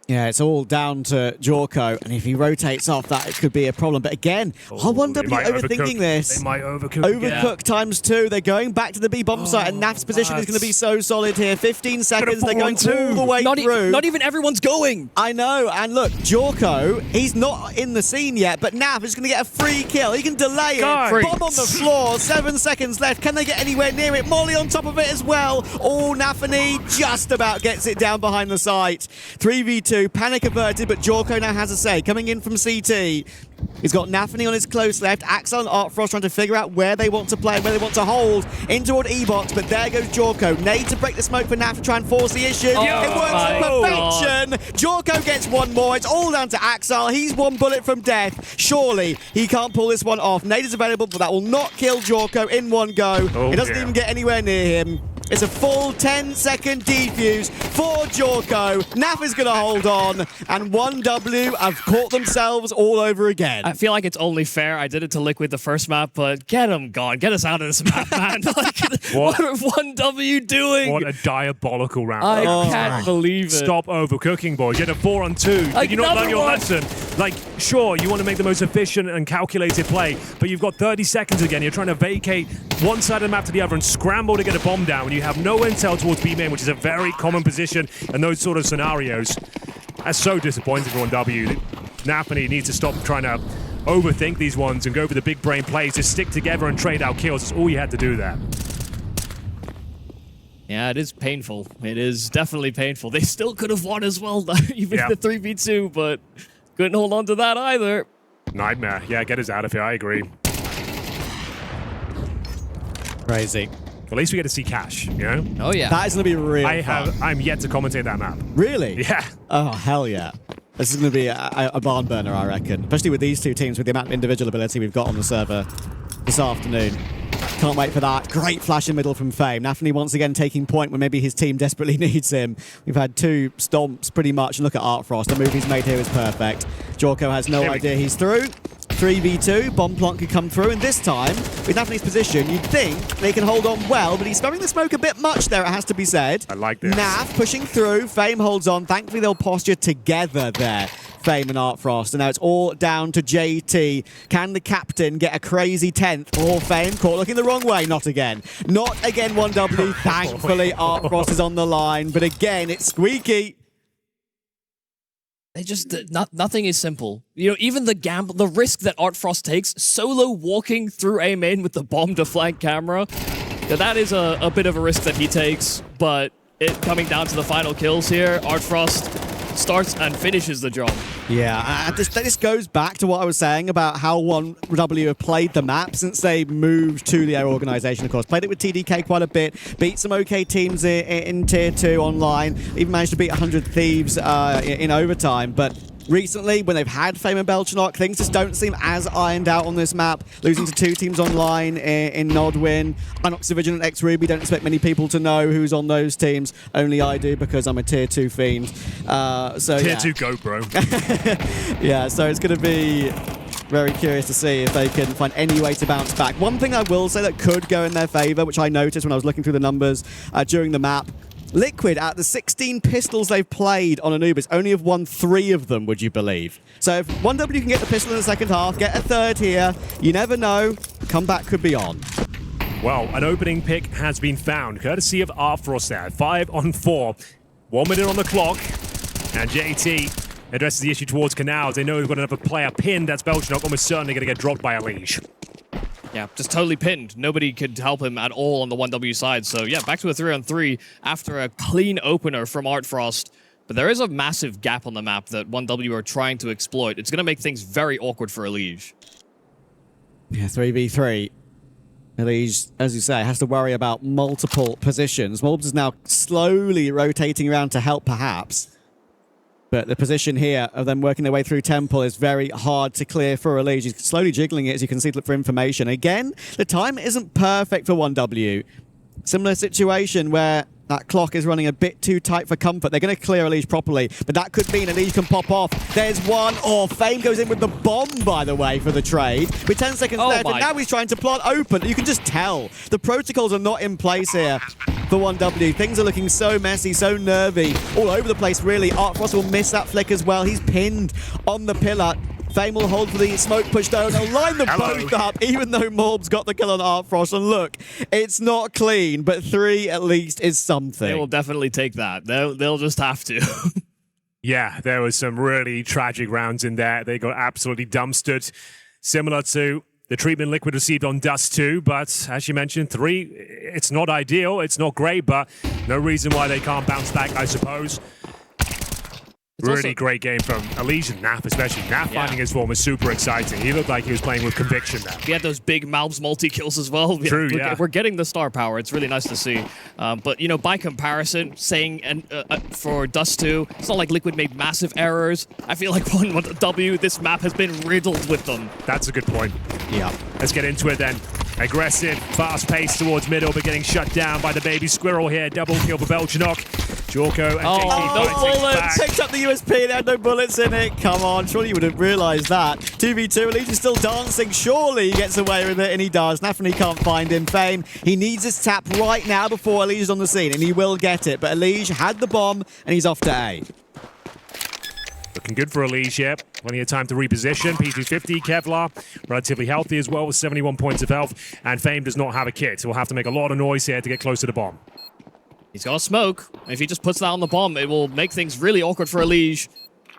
Yeah, it's all down to Jorko, and if he rotates off that, it could be a problem. But again, I wonder if you're overthinking this. They might overcook. Overcook times 2. They're going back to the B bomb site, and Naf's position is going to be so solid here. 15 seconds, they're going all the way through. Not even everyone's going. I know, and look, Jorko, he's not in the scene yet, but Naf is going to get a free kill. He can delay it. Bomb on the floor, 7 seconds left. Can they get anywhere near it? Molly on top of it as well. Oh, Nafany just about gets it down behind the site. 3v2. Panic averted, but Jorko now has a say. Coming in from CT. He's got Nafany on his close left. Axel and Artfrost trying to figure out where they want to play, where they want to hold. In toward E-Box, but there goes Jorko. Nade to break the smoke for Naf to try and force the issue. It works to perfection. Jorko gets one more. It's all down to Axel. He's one bullet from death. Surely he can't pull this one off. Nade is available, but that will not kill Jorko in one go. It doesn't even get anywhere near him. It's a full 10-second defuse for Jorko. Naf is going to hold on, and 1W have caught themselves all over again. I feel like it's only fair. I did it to Liquid the first map, but get him gone. Get us out of this map, man. What are 1W doing? What a diabolical round. I can't believe it. Stop overcooking, boys. You had a 4-on-2. Did you not learn your lesson? Like, sure, you want to make the most efficient and calculated play, but you've got 30 seconds again. You're trying to vacate one side of the map to the other and scramble to get a bomb down when you have no intel towards B main, which is a very common position in those sort of scenarios. That's so disappointing for 1W. Nafany needs to stop trying to overthink these ones and go for the big brain plays. Just stick together and trade out kills. That's all you had to do there. Yeah, it is painful. It is definitely painful. They still could have won as well, though, even the 3v2, but couldn't hold on to that either. Nightmare. Yeah, get us out of here. I agree. Crazy. At least we get to see Cash, you know? Oh, yeah. That is going to be real fun. I'm yet to commentate that map. Really? Yeah. Oh, hell yeah. This is going to be a barn burner, I reckon. Especially with these two teams, with the amount of individual ability we've got on the server this afternoon. Can't wait for that. Great flash in middle from Fame. Nafany once again taking point when maybe his team desperately needs him. We've had 2 stomps pretty much. And look at Artfrost. The move he's made here is perfect. Jorko has no idea he's through. 3v2, bomb plant could come through, and this time, with Nafany's position, you'd think they can hold on well, but he's spamming the smoke a bit much there, it has to be said. I like this. Naf pushing through, Fame holds on. Thankfully, they'll posture together there, Fame and Artfrost, and now it's all down to JT. Can the captain get a crazy 10th? Or Fame caught looking the wrong way? Not again. Not again, 1W. Thankfully, Artfrost is on the line, but again, it's squeaky. They just nothing is simple. You know, even the risk that Artfrost takes, solo walking through A main with the bomb to flank camera, that is a bit of a risk that he takes. But it coming down to the final kills here, Artfrost starts and finishes the job. Yeah, this goes back to what I was saying about how 1W have played the map since they moved to the Air organization, of course. Played it with TDK quite a bit, beat some okay teams in Tier 2 online, even managed to beat 100 Thieves in overtime, but recently, when they've had Fame and Belchinok, things just don't seem as ironed out on this map. Losing to 2 teams online in Nodwin. Inox and X-Ruby, don't expect many people to know who's on those teams. Only I do because I'm a Tier 2 fiend. Tier 2 go, bro. Yeah, so it's going to be very curious to see if they can find any way to bounce back. One thing I will say that could go in their favor, which I noticed when I was looking through the numbers during the map, Liquid, out of the 16 pistols they've played on Anubis, only have won 3 of them, would you believe? So if 1W can get the pistol in the second half, get a third here, you never know, comeback could be on. Well, an opening pick has been found, courtesy of Arfrost there. 5 on 4. 1 minute on the clock. And JT addresses the issue towards Canals. They know they've got another player pinned. That's Belchenok, almost certainly going to get dropped by Elige. Yeah, just totally pinned. Nobody could help him at all on the 1W side. So yeah, back to a 3-on-3 after a clean opener from Artfrost. But there is a massive gap on the map that 1W are trying to exploit. It's going to make things very awkward for Elige. Yeah, 3v3. Elige, as you say, has to worry about multiple positions. Morbs is now slowly rotating around to help, perhaps. But the position here of them working their way through Temple is very hard to clear for Elige. He's slowly jiggling it, as you can see, to look for information. Again, the time isn't perfect for 1W. Similar situation where that clock is running a bit too tight for comfort. They're going to clear Elige properly, but that could mean Elige can pop off. There's one. Oh, Fame goes in with the bomb, by the way, for the trade. With 10 seconds left, and now he's trying to plant open. You can just tell. The protocols are not in place here for 1W. Things are looking so messy, so nervy. All over the place, really. Artfrost will miss that flick as well. He's pinned on the pillar. Fame will hold for the smoke push down. They'll line them both up, even though Morb's got the kill on Artfrost. And look, it's not clean, but 3 at least is something. They will definitely take that. They'll just have to. Yeah, there was some really tragic rounds in there. They got absolutely dumpstered. Similar to the treatment Liquid received on Dust 2, but as you mentioned, 3, it's not ideal, it's not great, but no reason why they can't bounce back, I suppose. Really great game from Elige and Naf, especially. Naf finding his form was super exciting. He looked like he was playing with conviction there. He had those big Malbs multi-kills as well. True, yeah. We're getting the star power. It's really nice to see. But, you know, by comparison, saying for Dust 2, it's not like Liquid made massive errors. I feel like 1W, this map has been riddled with them. That's a good point. Yeah. Let's get into it then. Aggressive, fast pace towards middle, but getting shut down by the baby squirrel here. Double kill for Belchenok. Jorko and JT no bullets! Picked up the USP and had no bullets in it. Come on, surely you would have realised that. 2v2, Elige is still dancing. Surely he gets away with it, and he does. Nafani can't find him. Fame, he needs his tap right now before Elige is on the scene, and he will get it. But Elige had the bomb, and he's off to A. Looking good for Elige here. Plenty of time to reposition. P250, Kevlar, relatively healthy as well with 71 points of health. And Fame does not have a kit, so we'll have to make a lot of noise here to get close to the bomb. He's got a smoke. If he just puts that on the bomb, it will make things really awkward for Elige.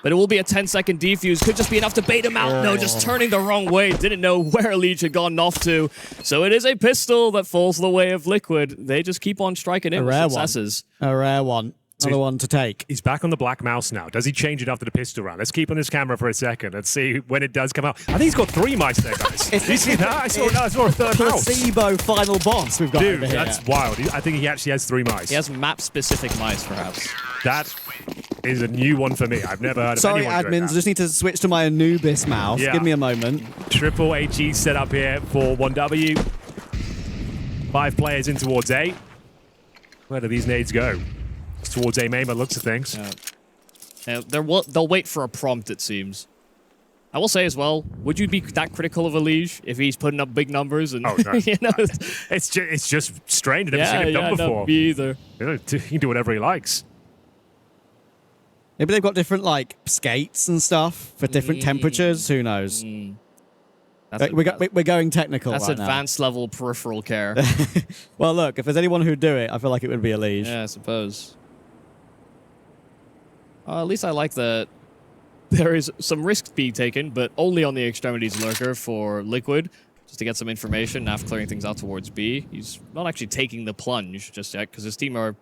But it will be a 10-second defuse. Could just be enough to bait him out. No, just turning the wrong way. Didn't know where Elige had gone off to. So it is a pistol that falls the way of Liquid. They just keep on striking in with successes. A rare one. Another one to take. He's back on the black mouse now. Does he change it after the pistol round? Let's keep on this camera for a second. Let's see when it does come out. I think he's got 3 mice there, guys. Did you see that? I saw a third mouse. Placebo final boss we've got over here. That's wild. I think he actually has 3 mice. He has map-specific mice, perhaps. That is a new one for me. I've never heard of anyone doing admins. I just need to switch to my Anubis mouse. Yeah. Give me a moment. Triple HE set up here for 1W. 5 players in towards A. Where do these nades go? It's towards A main by looks of things. They'll wait for a prompt, it seems. I will say as well, would you be that critical of Elige if he's putting up big numbers? And, oh, no. you know? It's just strange. I've never seen it done before. No, me either. He can do whatever he likes. Maybe they've got different, like, skates and stuff for different temperatures. Who knows? We're going technical That's right advanced level peripheral care. Well, look, if there's anyone who'd do it, I feel like it would be Elige. Yeah, I suppose. At least I like that there is some risk being taken, but only on the extremities lurker for Liquid, just to get some information. Naf clearing things out towards B. He's not actually taking the plunge just yet, because his team are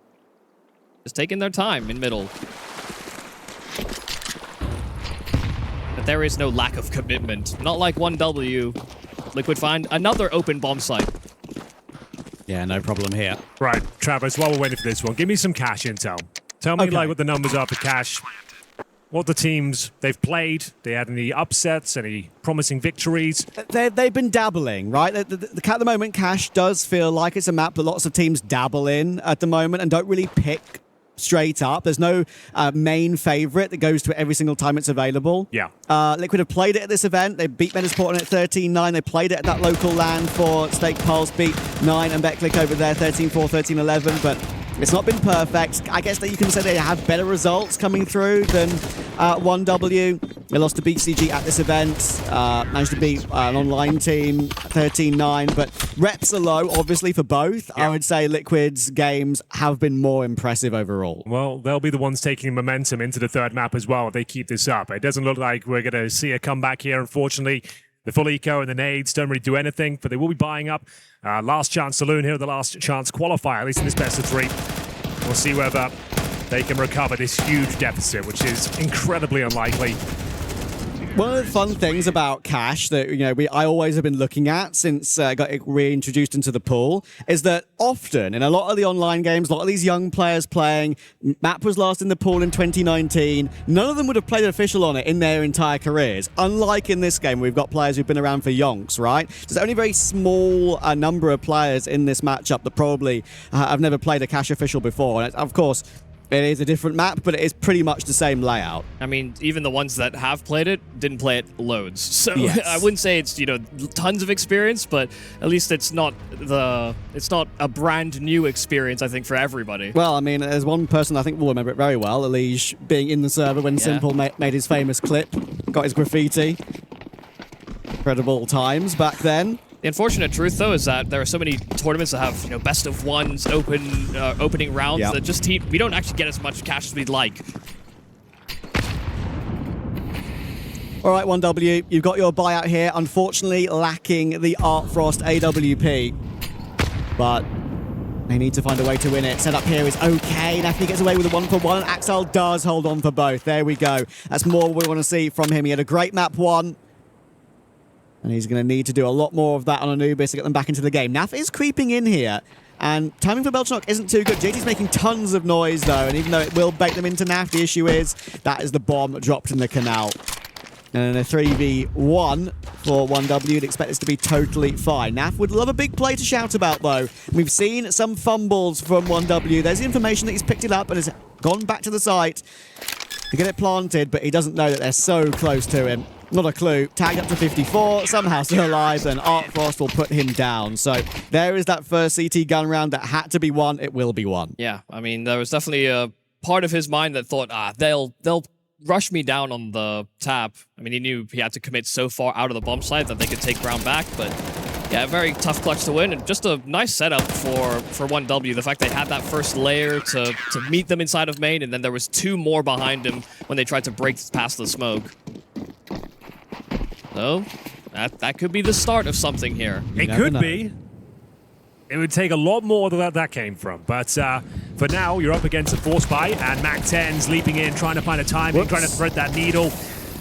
just taking their time in middle. But there is no lack of commitment. Not like 1W. Liquid find another open bomb site. Yeah, no problem here. Right, Travis, while we're waiting for this one, give me some cash intel. Tell me like what the numbers are for cash, what the teams they've played, they had any upsets, any promising victories. They've been dabbling, right? At the moment, Cash does feel like it's a map that lots of teams dabble in at the moment and don't really pick straight up. There's no main favorite that goes to it every single time it's available. Yeah. Liquid have played it at this event. They beat Medisport on it 13-9. They played it at that local LAN for Stake Pulse, beat 9 and BetClick over there 13-4, 13-11. But It's not been perfect. I guess that you can say they have better results coming through than 1W. They lost to BCG at this event, managed to beat an online team 13-9, but reps are low, obviously, for both. I would say Liquid's games have been more impressive overall. Well, they'll be the ones taking momentum into the third map as well if they keep this up. It doesn't look like we're going to see a comeback here, unfortunately. The full eco and the nades don't really do anything, but they will be buying up. Last chance saloon here, the last chance qualifier, at least in this best of 3. We'll see whether they can recover this huge deficit, which is incredibly unlikely. One of the fun things about Cash that I always have been looking at since got reintroduced into the pool is that often in a lot of the online games, a lot of these young players playing, map was last in the pool in 2019. None of them would have played official on it in their entire careers. Unlike in this game, we've got players who've been around for yonks, right? There's only a very small number of players in this matchup that probably have never played a Cash official before. And of course, it is a different map, but it is pretty much the same layout. I mean, even the ones that have played it didn't play it loads. So yes. I wouldn't say it's, tons of experience, but at least it's not a brand new experience, I think, for everybody. Well, I mean, there's one person I think will remember it very well, Elige, being in the server when Simple made his famous clip, got his graffiti. Incredible times back then. The unfortunate truth, though, is that there are so many tournaments that have, best of ones, opening rounds that just we don't actually get as much cash as we'd like. All right, 1W, you've got your buyout here. Unfortunately, lacking the Art Frost AWP, but they need to find a way to win it. Setup here is okay. Nafny gets away with a 1-for-1, and Axel does hold on for both. There we go. That's more we want to see from him. He had a great map 1. And he's going to need to do a lot more of that on Anubis to get them back into the game. Naf is creeping in here, and timing for Belchenok isn't too good. JT's making tons of noise, though, and even though it will bait them into Naf, the issue is that is the bomb dropped in the canal. And in a 3v1 for 1W, you'd expect this to be totally fine. Naf would love a big play to shout about, though. We've seen some fumbles from 1W. There's the information that he's picked it up and has gone back to the site to get it planted, but he doesn't know that they're so close to him. Not a clue. Tagged up to 54, somehow still alive, and Art Frost will put him down. So there is that first CT gun round that had to be won. It will be won. Yeah, I mean, there was definitely a part of his mind that thought, they'll rush me down on the tap. I mean, he knew he had to commit so far out of the bomb site that they could take ground back, but yeah, very tough clutch to win, and just a nice setup for 1W. The fact they had that first layer to meet them inside of main, and then there was 2 more behind him when they tried to break past the smoke. So, that could be the start of something here. It could be. It would take a lot more than that came from. But for now, you're up against a force buy, and Mac 10's leaping in, trying to find a timing, trying to thread that needle.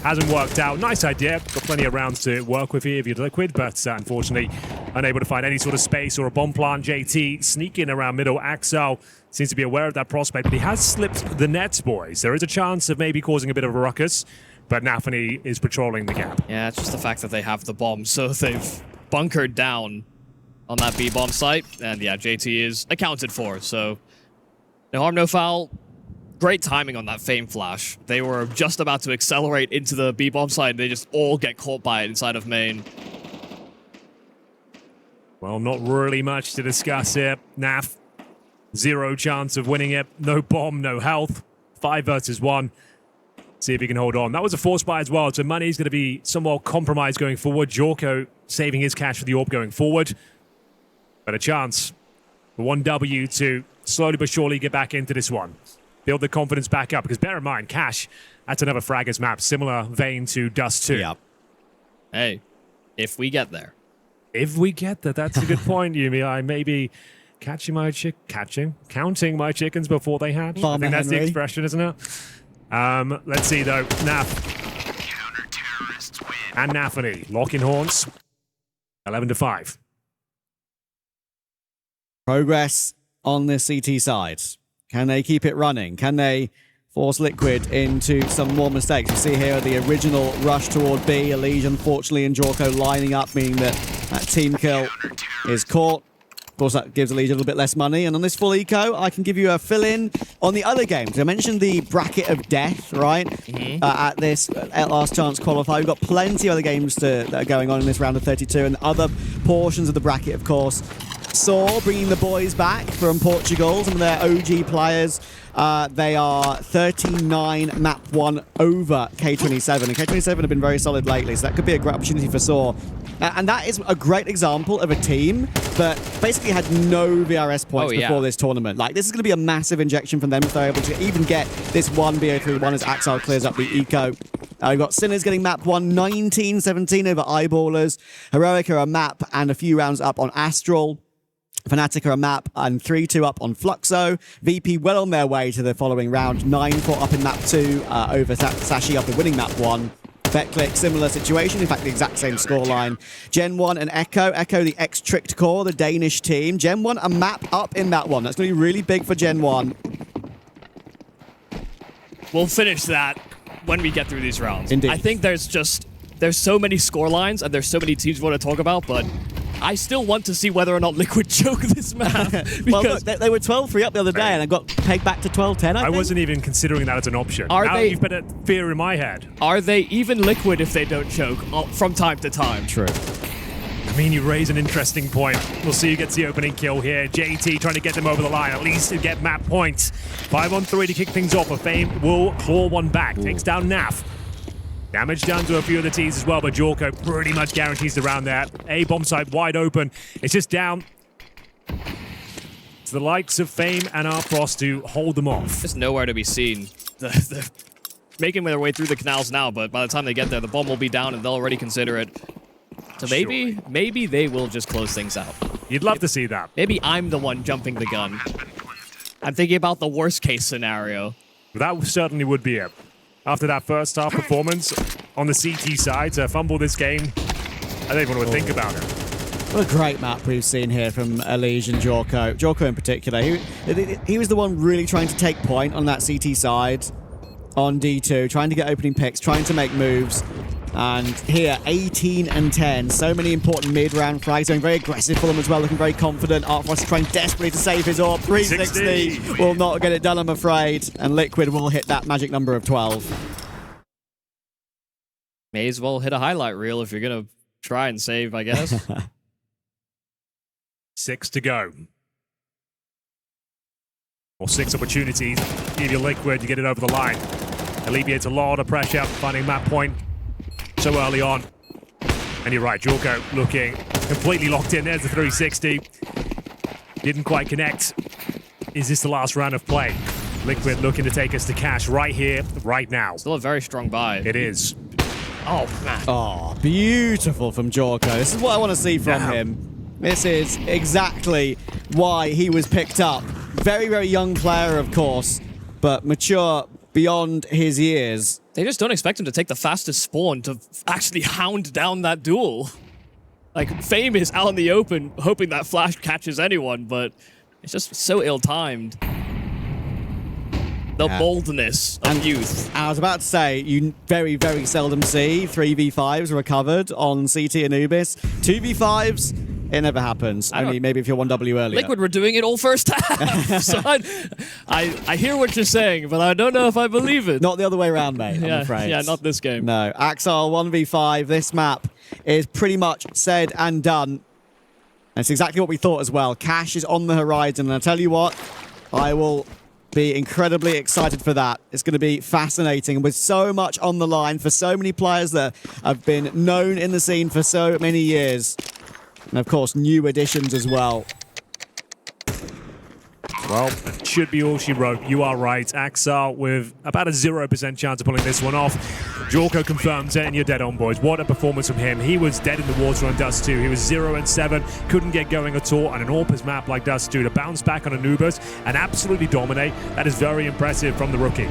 Hasn't worked out. Nice idea. Got plenty of rounds to work with here if you're Liquid, but unfortunately, unable to find any sort of space or a bomb plant. JT sneaking around middle. Axel seems to be aware of that prospect, but he has slipped the nets, boys. There is a chance of maybe causing a bit of a ruckus, but Nafany is patrolling the gap. Yeah, it's just the fact that they have the bomb, so they've bunkered down on that B bomb site, and yeah, JT is accounted for, so no harm, no foul. Great timing on that Fame flash. They were just about to accelerate into the B bomb site, and they just all get caught by it inside of main. Well, not really much to discuss here. Naf, 0 chance of winning it. No bomb, no health. 5 versus 1. See if he can hold on. That was a force buy as well, so money's going to be somewhat compromised going forward. Jorko saving his cash for the AWP going forward. But a chance for 1W to slowly but surely get back into this one. Build the confidence back up, because bear in mind, Cash, that's another Fraggers map, similar vein to Dust 2. Yep. Hey, if we get there. If we get there, that's a good point, Yumi. I may be counting my chickens before they hatch. I think that's the expression, isn't it? Let's see, though. Naf. And Nafany. Locking horns. 11-5. Progress on the CT side. Can they keep it running? Can they force Liquid into some more mistakes? You see here the original rush toward B. Elige, unfortunately, and Jorko lining up, meaning that team kill is caught. Of course, that gives Elige a little bit less money. And on this full eco, I can give you a fill-in on the other games. I mentioned the bracket of death, right? At this last chance qualifier. We've got plenty of other games that are going on in this round of 32, and other portions of the bracket, of course. Saw bringing the boys back from Portugal, some of their OG players. They are 39 map 1 over K27, and K27 have been very solid lately, so that could be a great opportunity for Saw. And that is a great example of a team that basically had no VRS points before this tournament. Like, this is going to be a massive injection from them if they're able to even get this one BO3-1 as Axile clears up the eco. We've got Sinners getting map 1, 19-17 over Eyeballers. Heroic are a map and a few rounds up on Astral. Fnatic are a map and 3-2 up on Fluxo. VP well on their way to the following round. 9-4 up in map 2 over Sashi after winning map 1. BetClick, similar situation, in fact the exact same scoreline. Gen 1 and Echo. Echo, the ex-Tricked Core, the Danish team. Gen 1 a map up in that one. That's going to be really big for Gen 1. We'll finish that when we get through these rounds. Indeed. I think there's so many scorelines and there's so many teams we want to talk about, but I still want to see whether or not Liquid choke this map. Well, look, they were 12-3 up the other day and I got pegged back to 12-10, I think. wasn't even considering that as an option. Now you've put a fear in my head. Are they even Liquid if they don't choke from time to time? True. I mean, you raise an interesting point. We'll see who gets the opening kill here. JT trying to get them over the line, at least to get map points. 5-on-3 to kick things off. A Fame will claw one back. Takes down Naf. Damage done to a few of the teams as well, but Jorko pretty much guarantees the round there. A bomb site wide open. It's just down to the likes of Fame and Arfrost to hold them off. There's nowhere to be seen. They're making their way through the canals now, but by the time they get there, the bomb will be down and they'll already consider it. So maybe they will just close things out. You'd love to see that. Maybe I'm the one jumping the gun. I'm thinking about the worst case scenario. That certainly would be it. After that first half performance on the CT side to fumble this game, I don't even want to think about it. What a great map we've seen here from Elige and Jorko. Jorko in particular. He was the one really trying to take point on that CT side on D2, trying to get opening picks, trying to make moves. And here, 18 and 10. So many important mid-round frags. Going very aggressive for them as well, looking very confident. Artfrost trying desperately to save his AWP. 360 will not get it done, I'm afraid. And Liquid will hit that magic number of 12. May as well hit a highlight reel if you're going to try and save, I guess. 6 to go. Or 6 opportunities. Give you Liquid, you get it over the line. Alleviates a lot of pressure, finding map point so early on. And you're right, Jorko looking completely locked in. There's the 360. Didn't quite connect. Is this the last round of play? Liquid looking to take us to cash right here, right now. Still a very strong buy. It is. Oh, man. Oh, beautiful from Jorko. This is what I want to see from him. This is exactly why he was picked up. Very, very young player, of course, but mature beyond his years. They just don't expect him to take the fastest spawn to actually hound down that duel. Like, Fame is out in the open, hoping that flash catches anyone, but it's just so ill-timed. The boldness of youth. I was about to say, you very, very seldom see 3v5s recovered on CT Anubis. 2v5s, it never happens. Only maybe if you're 1W earlier. Liquid were doing it all first half. So I hear what you're saying, but I don't know if I believe it. Not the other way around, mate, I'm afraid. Yeah, not this game. No. Axile 1v5, this map is pretty much said and done. And it's exactly what we thought as well. Cash is on the horizon, and I tell you what, I will be incredibly excited for that. It's going to be fascinating with so much on the line for so many players that have been known in the scene for so many years. And of course, new additions as well. Well, that should be all she wrote. You are right. Axile with about a 0% chance of pulling this one off. Jorko confirms it, and you're dead on, boys. What a performance from him. He was dead in the water on Dust 2. He was 0-7, couldn't get going at all on an Orpus map like Dust 2. To bounce back on Anubis and absolutely dominate, that is very impressive from the rookie.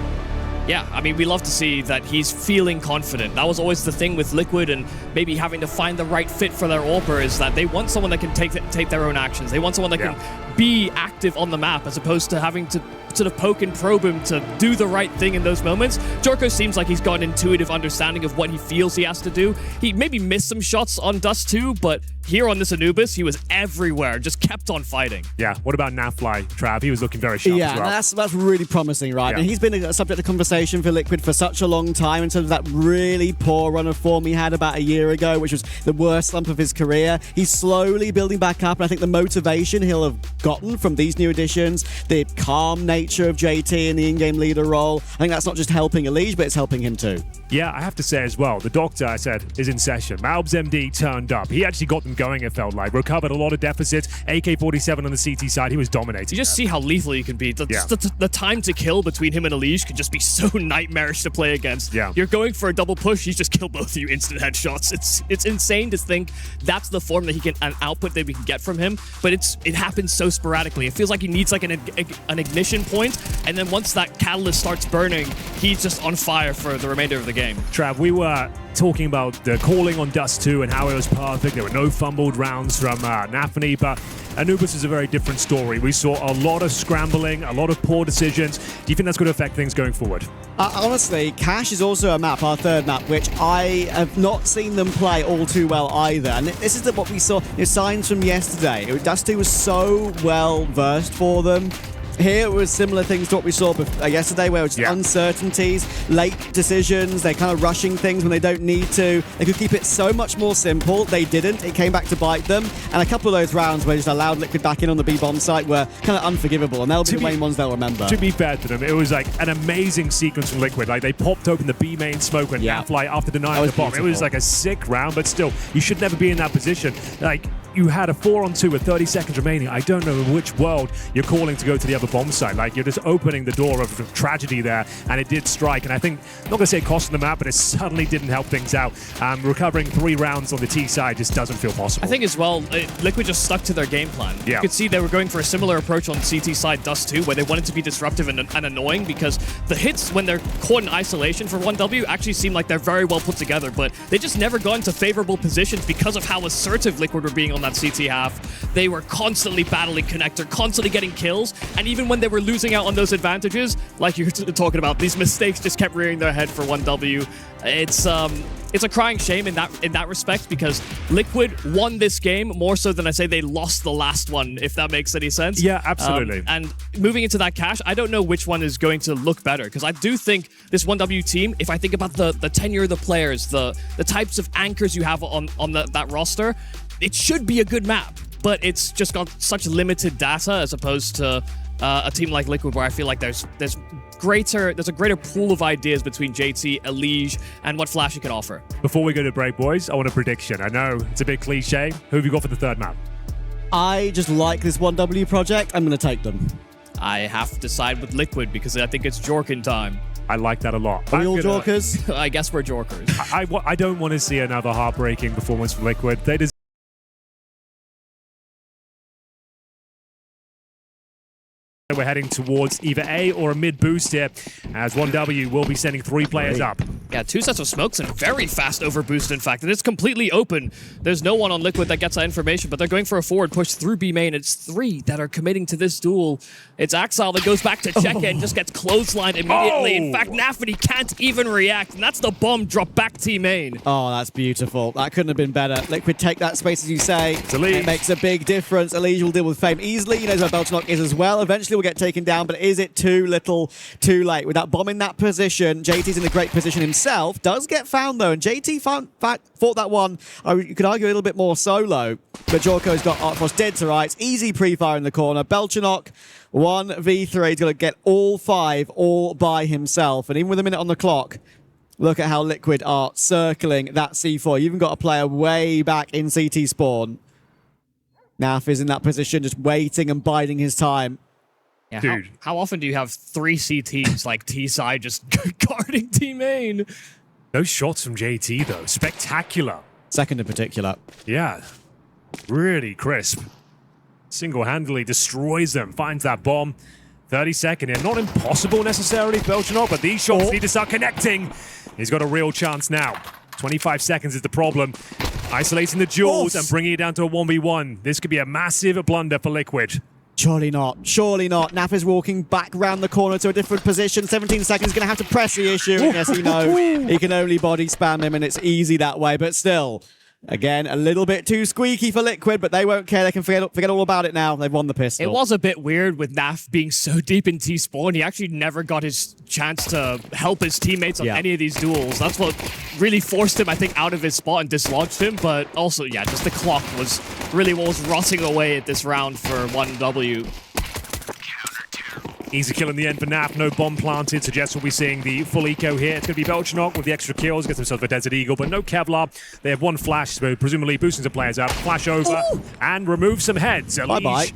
Yeah, I mean, we love to see that he's feeling confident. That was always the thing with Liquid and maybe having to find the right fit for their AWPer is that they want someone that can take their own actions. They want someone that can be active on the map as opposed to having to sort of poke and probe him to do the right thing in those moments. Jorko seems like he's got an intuitive understanding of what he feels he has to do. He maybe missed some shots on Dust 2, but here on this Anubis, he was everywhere, just kept on fighting. Yeah, what about Nafly, Trav? He was looking very sharp yeah, as well. that's really promising, right? Yeah. And he's been a subject of conversation for Liquid for such a long time in terms of that really poor run of form he had about a year ago, which was the worst slump of his career. He's slowly building back up, and I think the motivation he'll have gotten from these new additions, the calm nature of JT in the in-game leader role, I think that's not just helping Elige, but it's helping him too. Yeah, I have to say as well, the doctor, I said, is in session. Malbs MD turned up. He actually got them going, it felt like. Recovered a lot of deficits. AK-47 on the CT side, he was dominating. You just see how lethal he can be. The time to kill between him and Elige can just be so nightmarish to play against. Yeah. You're going for a double push, he's just killed both of you instant headshots. It's insane to think that's the form that he can, an output that we can get from him, but it happens so sporadically. It feels like he needs like an ignition point, and then once that catalyst starts burning, he's just on fire for the remainder of the game. Trav, we were talking about the calling on Dust 2 and how it was perfect. There were no fumbled rounds from Nafany, but Anubis is a very different story. We saw a lot of scrambling, a lot of poor decisions. Do you think that's going to affect things going forward? Honestly, Cash is also a map, our third map, which I have not seen them play all too well either. And this is what we saw, signs from yesterday. Dust 2 was so well versed for them. Here it was similar things to what we saw yesterday, where it was uncertainties, late decisions, they're kind of rushing things when they don't need to. They could keep it so much more simple. They didn't. It came back to bite them. And a couple of those rounds where they just allowed Liquid back in on the B-bomb site were kind of unforgivable, and they'll be the main ones they'll remember. To be fair to them, it was like an amazing sequence from Liquid. Like, they popped open the B main smoke when Nafly after denying the bomb. Beautiful. It was like a sick round, but still, you should never be in that position. Like, you had a 4-on-2 with 30 seconds remaining. I don't know in which world you're calling to go to the other bomb site. Like, you're just opening the door of tragedy there, and it did strike. And I think, not going to say it cost them the map, but it certainly didn't help things out. Recovering 3 rounds on the T side just doesn't feel possible. I think as well, Liquid just stuck to their game plan. Yeah. You could see they were going for a similar approach on CT side Dust 2, where they wanted to be disruptive and annoying, because the hits, when they're caught in isolation for 1W, actually seem like they're very well put together, but they just never got into favorable positions because of how assertive Liquid were being on that CT half. They were constantly battling connector, constantly getting kills, and even when they were losing out on those advantages, like you're talking about, these mistakes just kept rearing their head for 1W. It's a crying shame in that respect, because Liquid won this game more so than I say they lost the last one, if that makes any sense. Yeah, absolutely. And moving into that cash, I don't know which one is going to look better, because I do think this 1W team, if I think about the tenure of the players, the types of anchors you have on that roster, it should be a good map, but it's just got such limited data as opposed to a team like Liquid, where I feel like there's a greater pool of ideas between JT, Elige, and what Flashy can offer. Before we go to break, boys, I want a prediction. I know it's a bit cliche. Who have you got for the third map? I just like this 1W project. I'm going to take them. I have to side with Liquid because I think it's Jorkin time. I like that a lot. Are we all Jorkers? I guess we're Jorkers. I don't want to see another heartbreaking performance from Liquid. They deserve. We're heading towards either A or a mid boost here, as 1W will be sending 3 players up. Yeah, 2 sets of smokes and very fast overboost, in fact, and it's completely open. There's no one on Liquid that gets that information, but they're going for a forward push through B main. It's 3 that are committing to this duel. It's Axile that goes back to check and just gets clotheslined immediately. In fact, Nafany can't even react, and that's the bomb drop back T main. Oh, that's beautiful. That couldn't have been better. Liquid take that space, as you say. It makes a big difference. Elige will deal with Fame easily. He knows where Belchenok is as well. Eventually will get taken down, but is it too little, too late? With that bomb in that position, JT's in a great position himself. Does get found, though, and JT fought that one, you could argue, a little bit more solo, but Jorko's got Artfrost dead to rights. Easy pre-fire in the corner. Belchenok, 1v3. He's going to get all 5 all by himself, and even with a minute on the clock, look at how Liquid are circling that C4. You even got a player way back in CT spawn. Naf is in that position, just waiting and biding his time. Yeah, dude. How often do you have 3 CTs like T-side just guarding T main? Those shots from JT, though, spectacular. Second in particular. Yeah, really crisp. Single-handedly destroys them, finds that bomb. 30-second in. Not impossible necessarily, Belchenok, but these shots need to start connecting. He's got a real chance now. 25 seconds is the problem. Isolating the duels and bringing it down to a 1v1. This could be a massive blunder for Liquid. Surely not. Surely not. Naf is walking back round the corner to a different position. 17 seconds, going to have to press the issue. And yes, he knows he can only body spam him, and it's easy that way. But still, again, a little bit too squeaky for Liquid, but they won't care. They can forget all about it now. They've won the pistol. It was a bit weird with Naf being so deep in T-spawn. He actually never got his chance to help his teammates on any of these duels. That's what really forced him, I think, out of his spot and dislodged him. But also, yeah, just the clock was really what was rotting away at this round for 1W. Easy kill in the end for Naf. No bomb planted. Suggests we'll be seeing the full eco here. It's going to be Belchenok with the extra kills. Gets themselves a Desert Eagle, but no Kevlar. They have one flash, so presumably boosting some players up. Flash over and remove some heads. Bye-bye.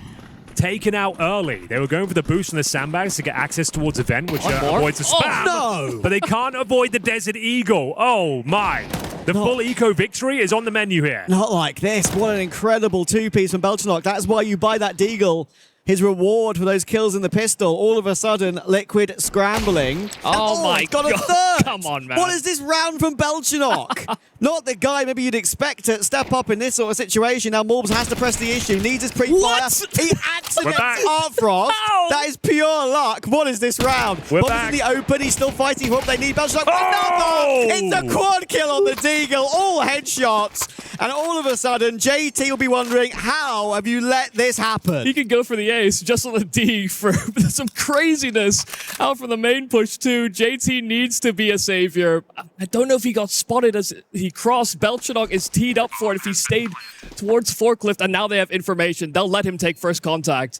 Taken out early. They were going for the boost from the sandbags to get access towards the vent, which avoids the spam. No! But they can't avoid the Desert Eagle. Oh, my. The full eco victory is on the menu here. Not like this. What an incredible two-piece from Belchenok. That's why you buy that Deagle. His reward for those kills in the pistol. All of a sudden, Liquid scrambling. Oh my got a God. third. Come on, man. What is this round from Belchenok? Not the guy maybe you'd expect to step up in this sort of situation. Now Morbs has to press the issue. Needs his pre-fire. What? He accidents Artfrost. That is pure luck. What is this round? Bombs in the open. He's still fighting for what they need. Belchenok. Oh! Another! It's a quad kill on the Deagle. All headshots. And all of a sudden, JT will be wondering, how have you let this happen? He could go for the ace just on the D for some craziness out from the main push too. JT needs to be a savior. I don't know if he got spotted as he crossed. Belchenok is teed up for it if he stayed towards Forklift, and now they have information. They'll let him take first contact.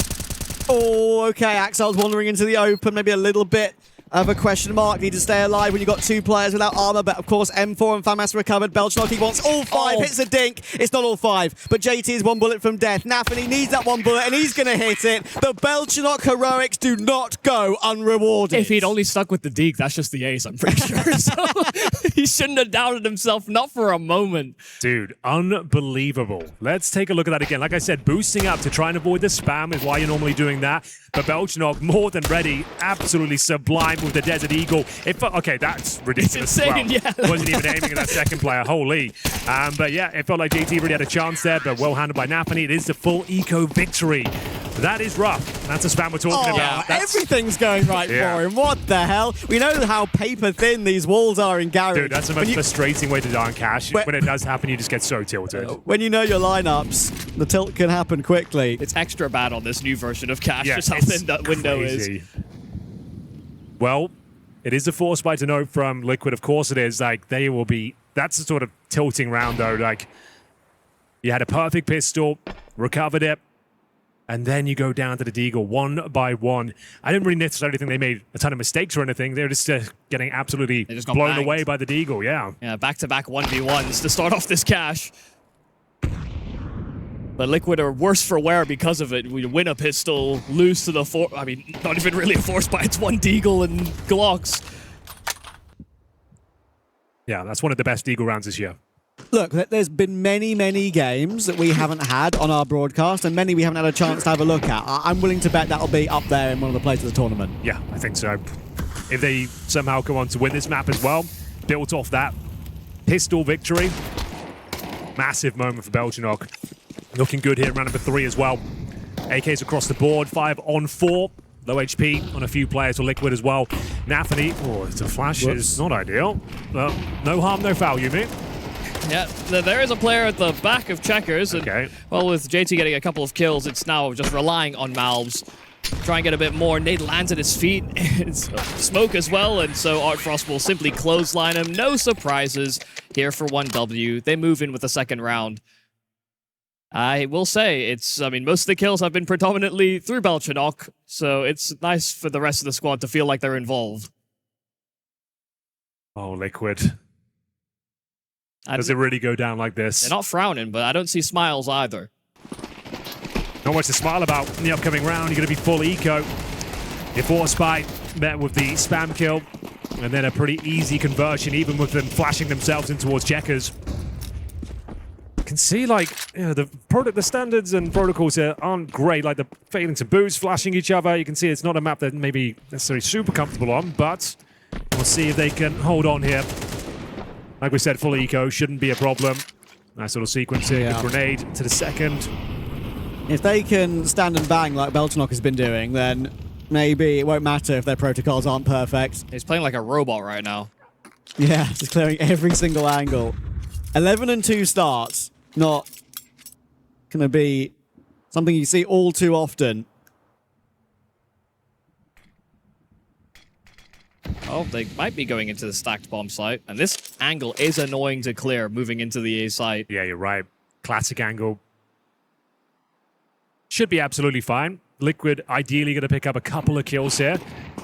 Oh, okay. Axel's wandering into the open, maybe a little bit of a question mark. Need to stay alive when you've got two players without armor, but of course M4 and FAMAS recovered. Belchenok, he wants all five, hits a dink. It's not all five, but JT is one bullet from death. Nafany needs that one bullet, and he's going to hit it. The Belchenok heroics do not go unrewarded. If he'd only stuck with the deke, that's just the ace, I'm pretty sure. So he shouldn't have doubted himself, not for a moment. Dude, unbelievable. Let's take a look at that again. Like I said, boosting up to try and avoid the spam is why you're normally doing that. But Belchenok, more than ready, absolutely sublime with the Desert Eagle. Okay, that's ridiculous. It's insane, yeah. Wasn't even aiming at that second player. Holy. But yeah, it felt like JT really had a chance there, but well handled by Nafany. It is the full eco victory. That is rough. That's the spam we're talking about. Everything's going right for him. What the hell? We know how paper thin these walls are in Garage. Dude, that's the most frustrating way to die on Cash. When it does happen, you just get so tilted. When you know your lineups, the tilt can happen quickly. It's extra bad on this new version of Cash, just how thin that window is. Well, it is a force buy to note from Liquid. Of course it is. Like, they will be... That's the sort of tilting round, though. Like, you had a perfect pistol, recovered it, and then you go down to the Deagle one by one. I didn't really necessarily think they made a ton of mistakes or anything. They're just getting absolutely blown away by the Deagle, Yeah, back-to-back 1v1s to start off this Cash. But Liquid are worse for wear because of it. We win a pistol, lose to the I mean, not even really a force buy. It's one Deagle and Glocks. Yeah, that's one of the best Deagle rounds this year. Look, there's been many, many games that we haven't had on our broadcast, and many we haven't had a chance to have a look at. I'm willing to bet that'll be up there in one of the places of the tournament. Yeah, I think so. If they somehow go on to win this map as well, built off that pistol victory, massive moment for Belchenok. Looking good here, round number 3 as well. AKs across the board, 5 on 4. Low HP on a few players for Liquid as well. Nafany, it's a flash is not ideal. No harm, no foul, you mean? Yeah, there is a player at the back of Checkers. And, well, with JT getting a couple of kills, it's now just relying on Malbs. Try and get a bit more. Nate lands at his feet. It's smoke as well, and so Artfrost will simply clothesline him. No surprises here for 1W. They move in with the second round. I will say, I mean, most of the kills have been predominantly through Belchenok, so it's nice for the rest of the squad to feel like they're involved. Oh, Liquid. Does it really go down like this? They're not frowning, but I don't see smiles either. Not much to smile about in the upcoming round. You're going to be full eco. Your force fight met with the spam kill, and then a pretty easy conversion, even with them flashing themselves in towards Checkers. You can see, like, the standards and protocols here aren't great. Like, the failing to boost, flashing each other. You can see it's not a map that maybe necessarily super comfortable on, but we'll see if they can hold on here. Like we said, full eco shouldn't be a problem. Nice little sequence here. Good grenade to the second. if they can stand and bang like Belchenok has been doing, then maybe it won't matter if their protocols aren't perfect. He's playing like a robot right now. Yeah, just clearing every single angle. 11-2 starts, not going to be something you see all too often. Oh, they might be going into the stacked bomb site. And this angle is annoying to clear moving into the A site. Yeah, you're right. Classic angle. Should be absolutely fine. Liquid ideally going to pick up a couple of kills here.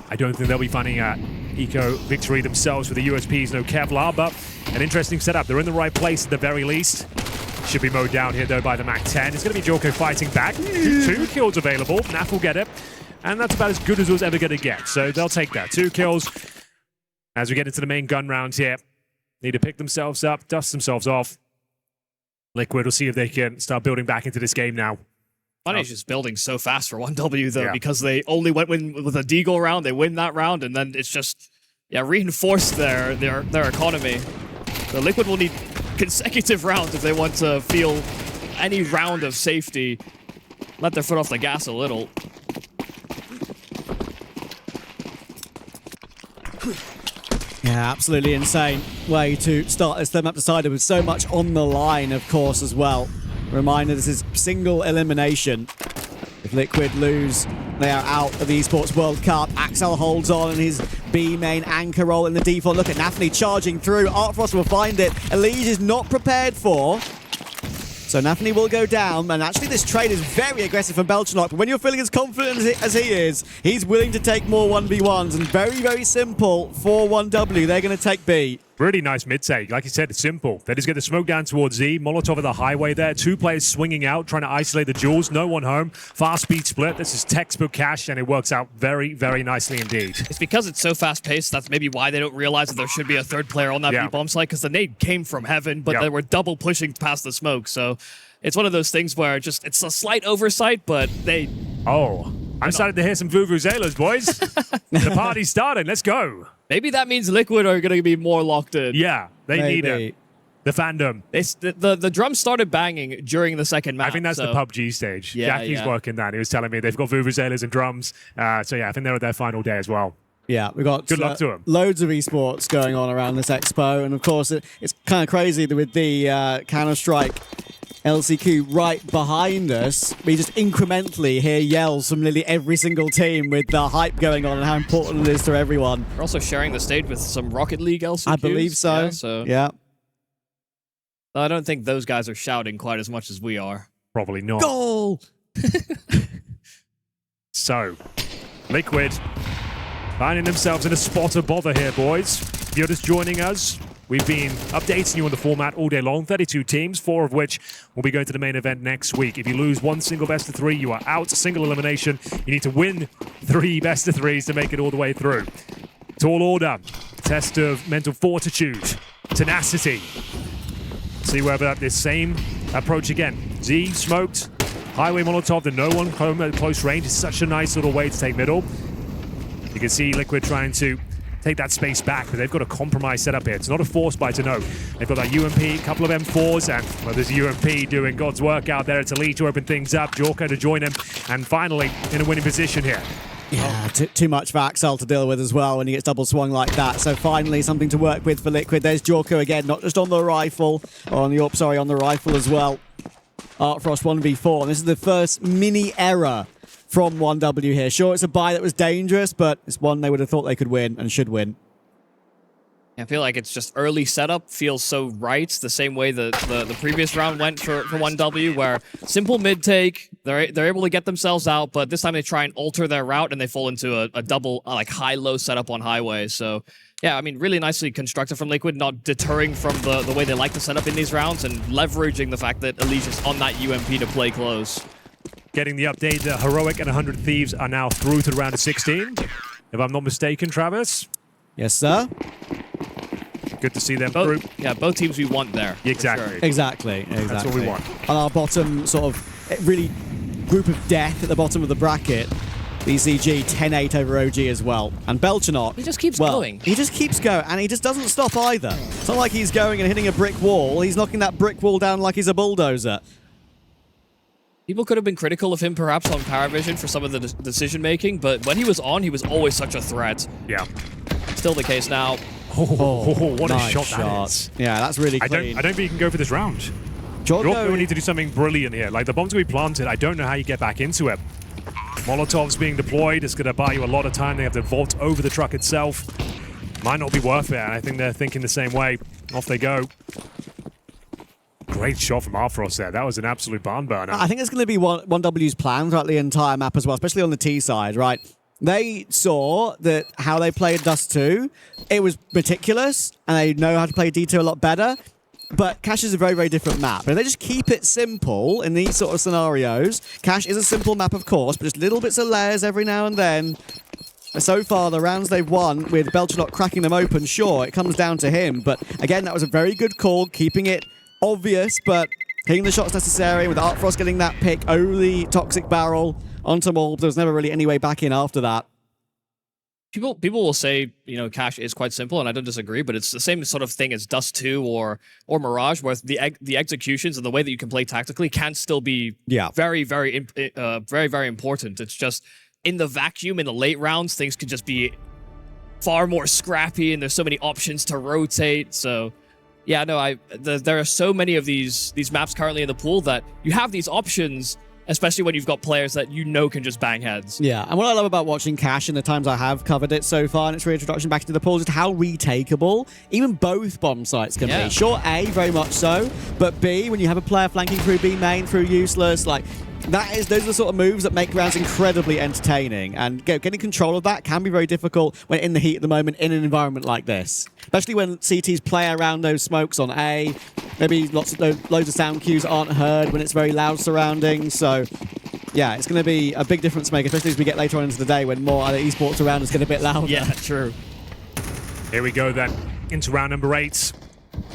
I don't think they'll be finding a eco victory themselves with the USPs, no Kevlar, but an interesting setup. They're in the right place at the very least. Should be mowed down here, though, by the MAC-10. It's going to be Jorko fighting back. Two kills available. Naf will get it. And that's about as good as it was ever going to get. So they'll take that. 2 kills. As we get into the main gun round here, need to pick themselves up, dust themselves off. Liquid will see if they can start building back into this game now. Funny, just building so fast for 1W, though, because they only went with a Deagle round. They win that round, and then it's just, reinforced their economy. The Liquid will need consecutive rounds if they want to feel any round of safety. Let their foot off the gas a little. Yeah, absolutely insane way to start this them up decider with so much on the line, of course, as well. Reminder, this is single elimination. If Liquid lose, they are out of the Esports World Cup. Axel holds on in his B main anchor role in the default. Look at Nafny charging through. Artfrost will find it. Elige is not prepared for. So Nafny will go down, and actually this trade is very aggressive from Belchenok, but when you're feeling as confident as he is, he's willing to take more 1v1s, and very, very simple for 1W. They're going to take B. Really nice mid-take. Like you said, it's simple. They just get the smoke down towards Z. Molotov at the highway there. 2 players swinging out, trying to isolate the jewels. No one home. Fast speed split. This is textbook cash, and it works out very, very nicely indeed. It's because it's so fast-paced. That's maybe why they don't realize that there should be a third player on that B-bomb site, because the nade came from heaven, but they were double pushing past the smoke. So it's one of those things where it's a slight oversight, but they... Oh, I'm starting to hear some vuvuzelas, boys. The party's starting. Let's go. Maybe that means Liquid are going to be more locked in. Yeah, they need it. The fandom. The drums started banging during the second match. I think that's the PUBG stage. Yeah, Jackie's working that. He was telling me they've got vuvuzelas and drums. So yeah, I think they're at their final day as well. Yeah, we've got good luck to them. Loads of esports going on around this expo, and of course it's kind of crazy with the Counter-Strike LCQ right behind us. We just incrementally hear yells from nearly every single team with the hype going on and how important it is to everyone. We're also sharing the stage with some Rocket League LCQs. I believe so. Yeah. I don't think those guys are shouting quite as much as we are. Probably not. Goal! So, Liquid finding themselves in a spot of bother here, boys. If you're just joining us, we've been updating you on the format all day long. 32 teams, 4 of which will be going to the main event next week. If you lose one single best of 3, you are out. Single elimination. You need to win 3 best of 3s to make it all the way through. Tall order. Test of mental fortitude. Tenacity. See whether this same approach again. Z smoked. Highway Molotov to no one home at close range. It's such a nice little way to take middle. You can see Liquid trying to take that space back, but they've got a compromise set up here. It's not a force buy to know. They've got that UMP, a couple of M4s, and well, there's UMP doing God's work out there. It's Elite to open things up, Jorko to join him, and finally in a winning position here. Yeah, too much for Axel to deal with as well when he gets double swung like that. So finally something to work with for Liquid. There's Jorko again, not just on the rifle, or on the AWP, sorry, on the rifle as well. Artfrost 1v4, and this is the first mini error from 1W here. Sure, it's a buy that was dangerous, but it's one they would have thought they could win and should win. I feel like it's just early setup feels so right, the same way that the previous round went for 1W, where simple mid take, they're able to get themselves out, but this time they try and alter their route and they fall into a double like high-low setup on highway. So yeah, I mean, really nicely constructed from Liquid, not deterring from the way they like to set up in these rounds and leveraging the fact that Elise is on that UMP to play close. Getting the update, the Heroic and 100 Thieves are now through to the round of 16. If I'm not mistaken, Travis? Yes, sir. Good to see them through. Yeah, both teams we want there. Exactly. Sure. Exactly. That's what we want. On our bottom sort of really group of death at the bottom of the bracket, BCG 10-8 over OG as well. And Belchenok, he just keeps going. He just keeps going, and he just doesn't stop either. It's not like he's going and hitting a brick wall. He's knocking that brick wall down like he's a bulldozer. People could have been critical of him perhaps on Paravision for some of the decision making, but when he was on, he was always such a threat. Yeah. Still the case now. Oh, what nice a shot that is. Yeah, that's really clean. I don't think you can go for this round. Jorko We need to do something brilliant here. Like, the bomb's going to be planted. I don't know how you get back into it. Molotov's being deployed. It's going to buy you a lot of time. They have to vault over the truck itself. Might not be worth it, and I think they're thinking the same way. Off they go. Great shot from Arthros there. That was an absolute barn burner. I think it's going to be 1W's plan throughout the entire map as well, especially on the T side, right? They saw that how they played Dust 2, it was meticulous, and they know how to play D2 a lot better. But Cash is a very, very different map. And if they just keep it simple in these sort of scenarios, Cash is a simple map, of course, but just little bits of layers every now and then. So far, the rounds they've won with Belchanok cracking them open, sure, it comes down to him. But again, that was a very good call, keeping it obvious, but hitting the shots necessary with Artfrost getting that pick over the toxic barrel onto Morb. There was never really any way back in after that. People will say, you know, Cash is quite simple, and I don't disagree, but it's the same sort of thing as Dust 2 or Mirage, where the executions and the way that you can play tactically can still be very, very important. It's just in the vacuum, in the late rounds, things could just be far more scrappy, and there's so many options to rotate. So, yeah, no, there are so many of these maps currently in the pool that you have these options, especially when you've got players that you know can just bang heads. Yeah, and what I love about watching Cash in the times I have covered it so far in its reintroduction back into the pool is just how retakeable even both bomb sites can be. Sure, A, very much so, but B, when you have a player flanking through B main, through useless, like, those are the sort of moves that make rounds incredibly entertaining, and getting control of that can be very difficult when in the heat at the moment in an environment like this. Especially when CTs play around those smokes on A, maybe loads of sound cues aren't heard when it's very loud surroundings, so yeah, it's going to be a big difference maker, especially as we get later on into the day when more other esports around us get a bit louder. Yeah, true. Here we go then, into round number 8.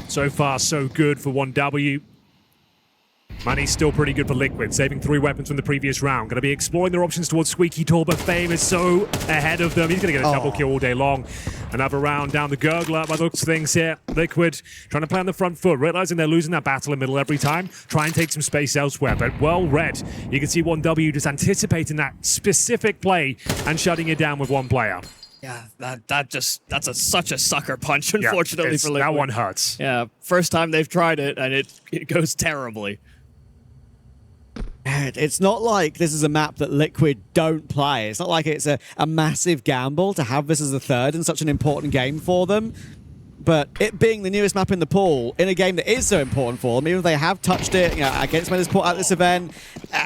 So far, so good for 1W. Money's still pretty good for Liquid, saving 3 weapons from the previous round. Going to be exploring their options towards Squeaky Door, but Fame is so ahead of them. He's going to get a double kill all day long. Another round down the gurgler by the looks of things here. Liquid trying to play on the front foot, realizing they're losing that battle in the middle every time. Try and take some space elsewhere, but well read. You can see 1W just anticipating that specific play and shutting it down with one player. Yeah, that's such a sucker punch, unfortunately, for Liquid. That one hurts. Yeah, first time they've tried it, and it goes terribly. It's not like this is a map that Liquid don't play. It's not like it's a massive gamble to have this as the third in such an important game for them. But it being the newest map in the pool, in a game that is so important for them, even if they have touched it, you know, against Medisport at this event,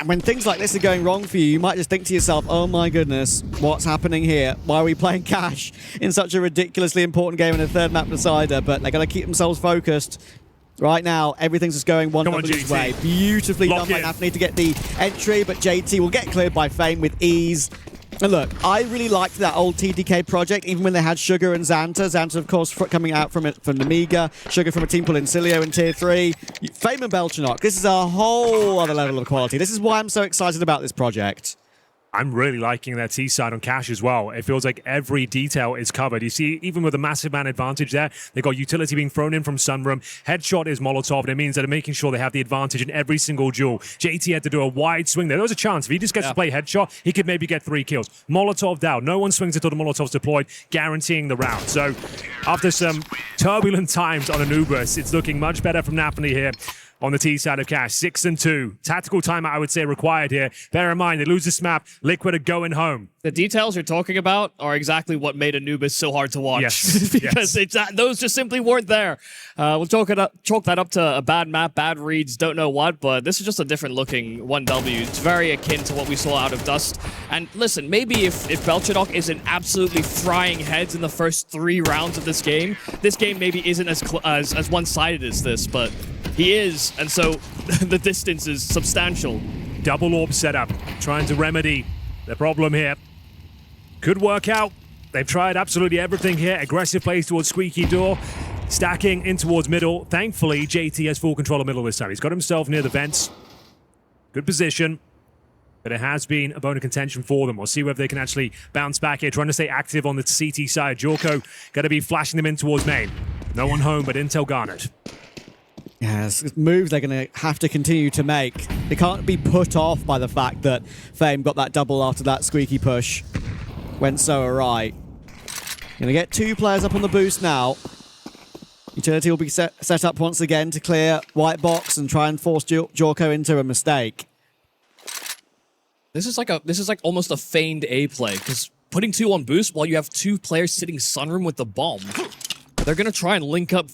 when things like this are going wrong for you, you might just think to yourself, oh my goodness, what's happening here? Why are we playing Cash in such a ridiculously important game in a third map decider? But they got to keep themselves focused. Right now, everything's just going 1W's way. Beautifully done by Anthony to get the entry, but JT will get cleared by Fame with ease. And look, I really liked that old TDK project, even when they had Sugar and Xanta. Xanta, of course, coming out from Amiga. Sugar from a team called Incilio in Tier 3. Fame and Belchanok. This is a whole other level of quality. This is why I'm so excited about this project. I'm really liking their T side on Cash as well. It feels like every detail is covered. You see, even with a massive man advantage there, they've got utility being thrown in from Sunroom. Headshot is Molotov, and it means that they're making sure they have the advantage in every single duel. JT had to do a wide swing there. There was a chance. If he just gets to play Headshot, he could maybe get 3 kills. Molotov down. No one swings until the Molotov's deployed, guaranteeing the round. So, after some turbulent times on Anubis, it's looking much better from Napoli here. On the T side of Cash, 6-2. Tactical timeout, I would say, required here. Bear in mind, they lose this map. Liquid are going home. The details you're talking about are exactly what made Anubis so hard to watch. Yes. Because those just simply weren't there. We'll chalk that up to a bad map, bad reads, don't know what, but this is just a different looking 1W. It's very akin to what we saw out of Dust. And listen, maybe if Belchanok isn't absolutely frying heads in the first 3 rounds of this game maybe isn't as one-sided as this, but he is, and so the distance is substantial. Double orb setup, trying to remedy the problem here. Could work out. They've tried absolutely everything here. Aggressive plays towards Squeaky Door. Stacking in towards middle. Thankfully, JT has full control of middle this time. He's got himself near the vents. Good position. But it has been a bone of contention for them. We'll see whether they can actually bounce back here. Trying to stay active on the CT side. Jorko going to be flashing them in towards main. No one home, but intel garnered. Yes, it's moves they're going to have to continue to make. They can't be put off by the fact that Fame got that double after that squeaky push. Went so awry. Going to get 2 players up on the boost now. Utility will be set up once again to clear white box and try and force Jorko into a mistake. This is like almost a feigned A play, because putting 2 on boost while you have 2 players sitting sunroom with the bomb. They're going to try and link up,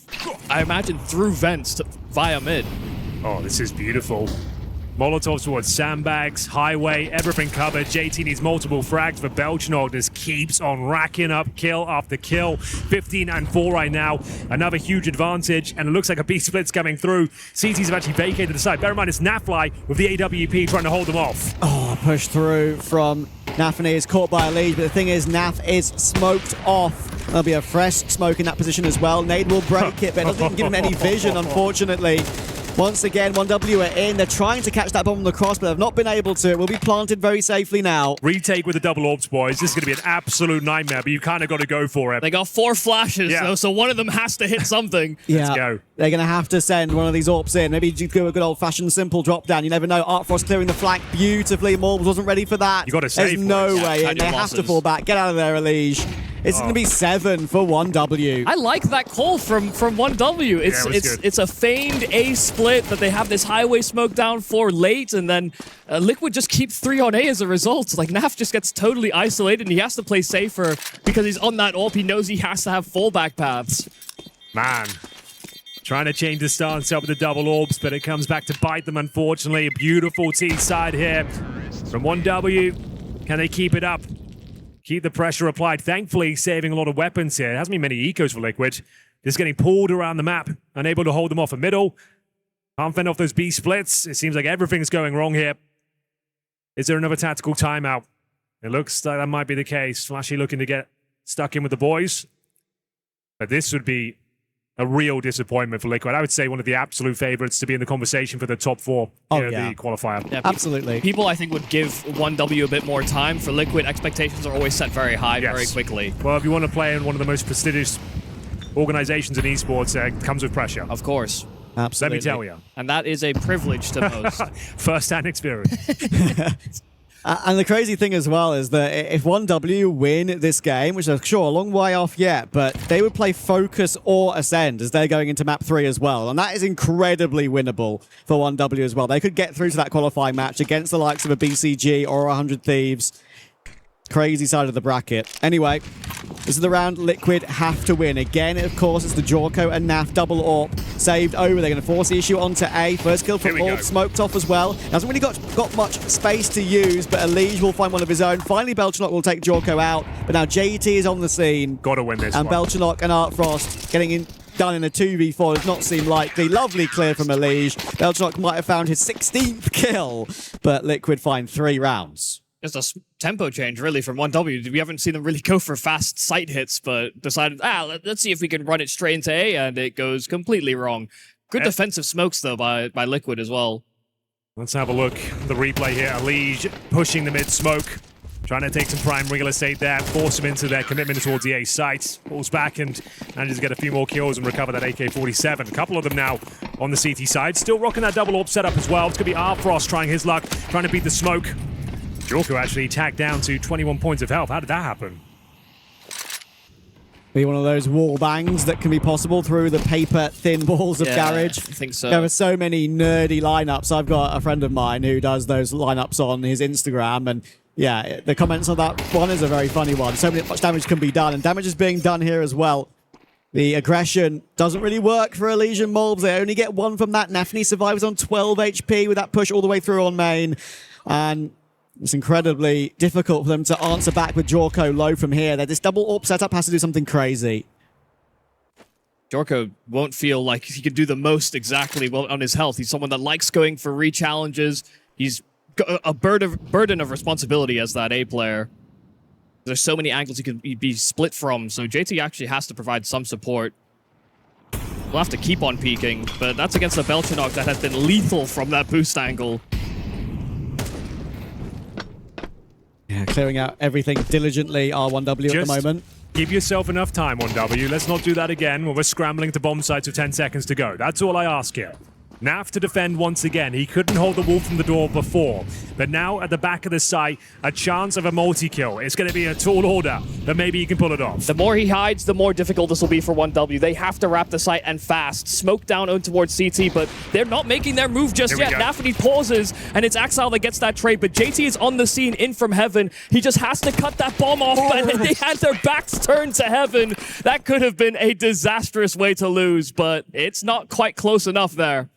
I imagine, through vents via mid. Oh, this is beautiful. Molotovs towards sandbags, highway, everything covered. JT needs multiple frags, but Belchnog just keeps on racking up kill after kill. 15-4 right now. Another huge advantage, and it looks like a B split's coming through. CTs have actually vacated the side. Bear in mind, it's Nafly with the AWP trying to hold them off. Oh, push through from Nafany is caught by a lead, but the thing is, Naf is smoked off. There'll be a fresh smoke in that position as well. Nade will break it, but it doesn't even give him any vision, unfortunately. Once again, 1W are in. They're trying to catch that bomb on the cross, but they've not been able to. It will be planted very safely now. Retake with the double orbs, boys. This is going to be an absolute nightmare, but you kind of got to go for it. They got 4 flashes, though, so one of them has to hit something. Yeah, let's go. They're going to have to send one of these AWPs in. Maybe do a good old-fashioned simple drop down. You never know. Artfrost clearing the flank beautifully. Marbles wasn't ready for that. You got to save. There's no way in. Cut They your have to losses. fall back. Get out of there, Elige. It's going to be 7 for 1W. I like that call from 1W. It's a feigned A split that they have this highway smoke down for late, and then Liquid just keep 3 on A as a result. Like, Naf just gets totally isolated, and he has to play safer because he's on that AWP. He knows he has to have fallback paths. Man. Trying to change the stance up with the double orbs, but it comes back to bite them, unfortunately. A beautiful T side here from 1W. Can they keep it up? Keep the pressure applied. Thankfully, saving a lot of weapons here. There hasn't been many ecos for Liquid. Just getting pulled around the map, unable to hold them off a middle. Can't fend off those B splits. It seems like everything's going wrong here. Is there another tactical timeout? It looks like that might be the case. Flashy looking to get stuck in with the boys. But this would be a real disappointment for Liquid. I would say one of the absolute favorites to be in the conversation for the top 4 in the qualifier. Yeah, Absolutely. People, I think, would give 1W a bit more time. For Liquid, expectations are always set very high very quickly. Well, if you want to play in one of the most prestigious organizations in esports, it comes with pressure. Of course. Absolutely. Let me tell you. And that is a privilege to most. First-hand experience. And the crazy thing as well is that if 1W win this game, which is sure a long way off yet, but they would play Focus or Ascend as they're going into map 3 as well. And that is incredibly winnable for 1W as well. They could get through to that qualifying match against the likes of a BCG or 100 Thieves. Crazy side of the bracket. Anyway, this is the round Liquid have to win. Again, of course, it's the Jorko and Naf double AWP saved over. They're going to force the issue onto A. First kill from AWP, smoked off as well. Hasn't really got much space to use, but Elige will find one of his own. Finally, Belchnog will take Jorko out, but now JT is on the scene. Got to win this and one. Belchnog and Artfrost getting done in a 2v4 does not seem likely. Lovely clear from Elige. Belchnog might have found his 16th kill, but Liquid find 3 rounds. Just a tempo change, really, from 1W. We haven't seen them really go for fast sight hits, but decided, let's see if we can run it straight into A, and it goes completely wrong. Good defensive smokes, though, by Liquid as well. Let's have a look at the replay here. Elige pushing the mid-smoke, trying to take some prime real estate there, force them into their commitment towards the A site. Falls back and manages to get a few more kills and recover that AK-47. A couple of them now on the CT side. Still rocking that double AWP setup as well. It's going to be Artfrost trying his luck, trying to beat the smoke. Jorko actually tagged down to 21 points of health. How did that happen? Be one of those wall bangs that can be possible through the paper thin walls of Garage. I think so. There are so many nerdy lineups. I've got a friend of mine who does those lineups on his Instagram, and yeah, the comments on that one is a very funny one. So much damage can be done, and damage is being done here as well. The aggression doesn't really work for Elige and Mulbs. They only get 1 from that. Nafany survives on 12 HP with that push all the way through on main, and it's incredibly difficult for them to answer back with Jorko low from here. This double AWP setup has to do something crazy. Jorko won't feel like he could do the most exactly well on his health. He's someone that likes going for re-challenges. He's got a burden of responsibility as that A player. There's so many angles he could be split from, so JT actually has to provide some support. We'll have to keep on peeking, but that's against the Belchnog that has been lethal from that boost angle. Yeah, clearing out everything diligently, R1W at the moment. Give yourself enough time on W. Let's not do that again when we're scrambling to bomb sites with 10 seconds to go. That's all I ask here. Naf to defend once again. He couldn't hold the wall from the door before. But now at the back of the site, a chance of a multi-kill. It's going to be a tall order, but maybe he can pull it off. The more he hides, the more difficult this will be for 1W. They have to wrap the site and fast. Smoke down in towards CT, but they're not making their move just yet. Nafany pauses, and it's Axile that gets that trade, but JT is on the scene in from heaven. He just has to cut that bomb off, but they had their backs turned to heaven. That could have been a disastrous way to lose, but it's not quite close enough there.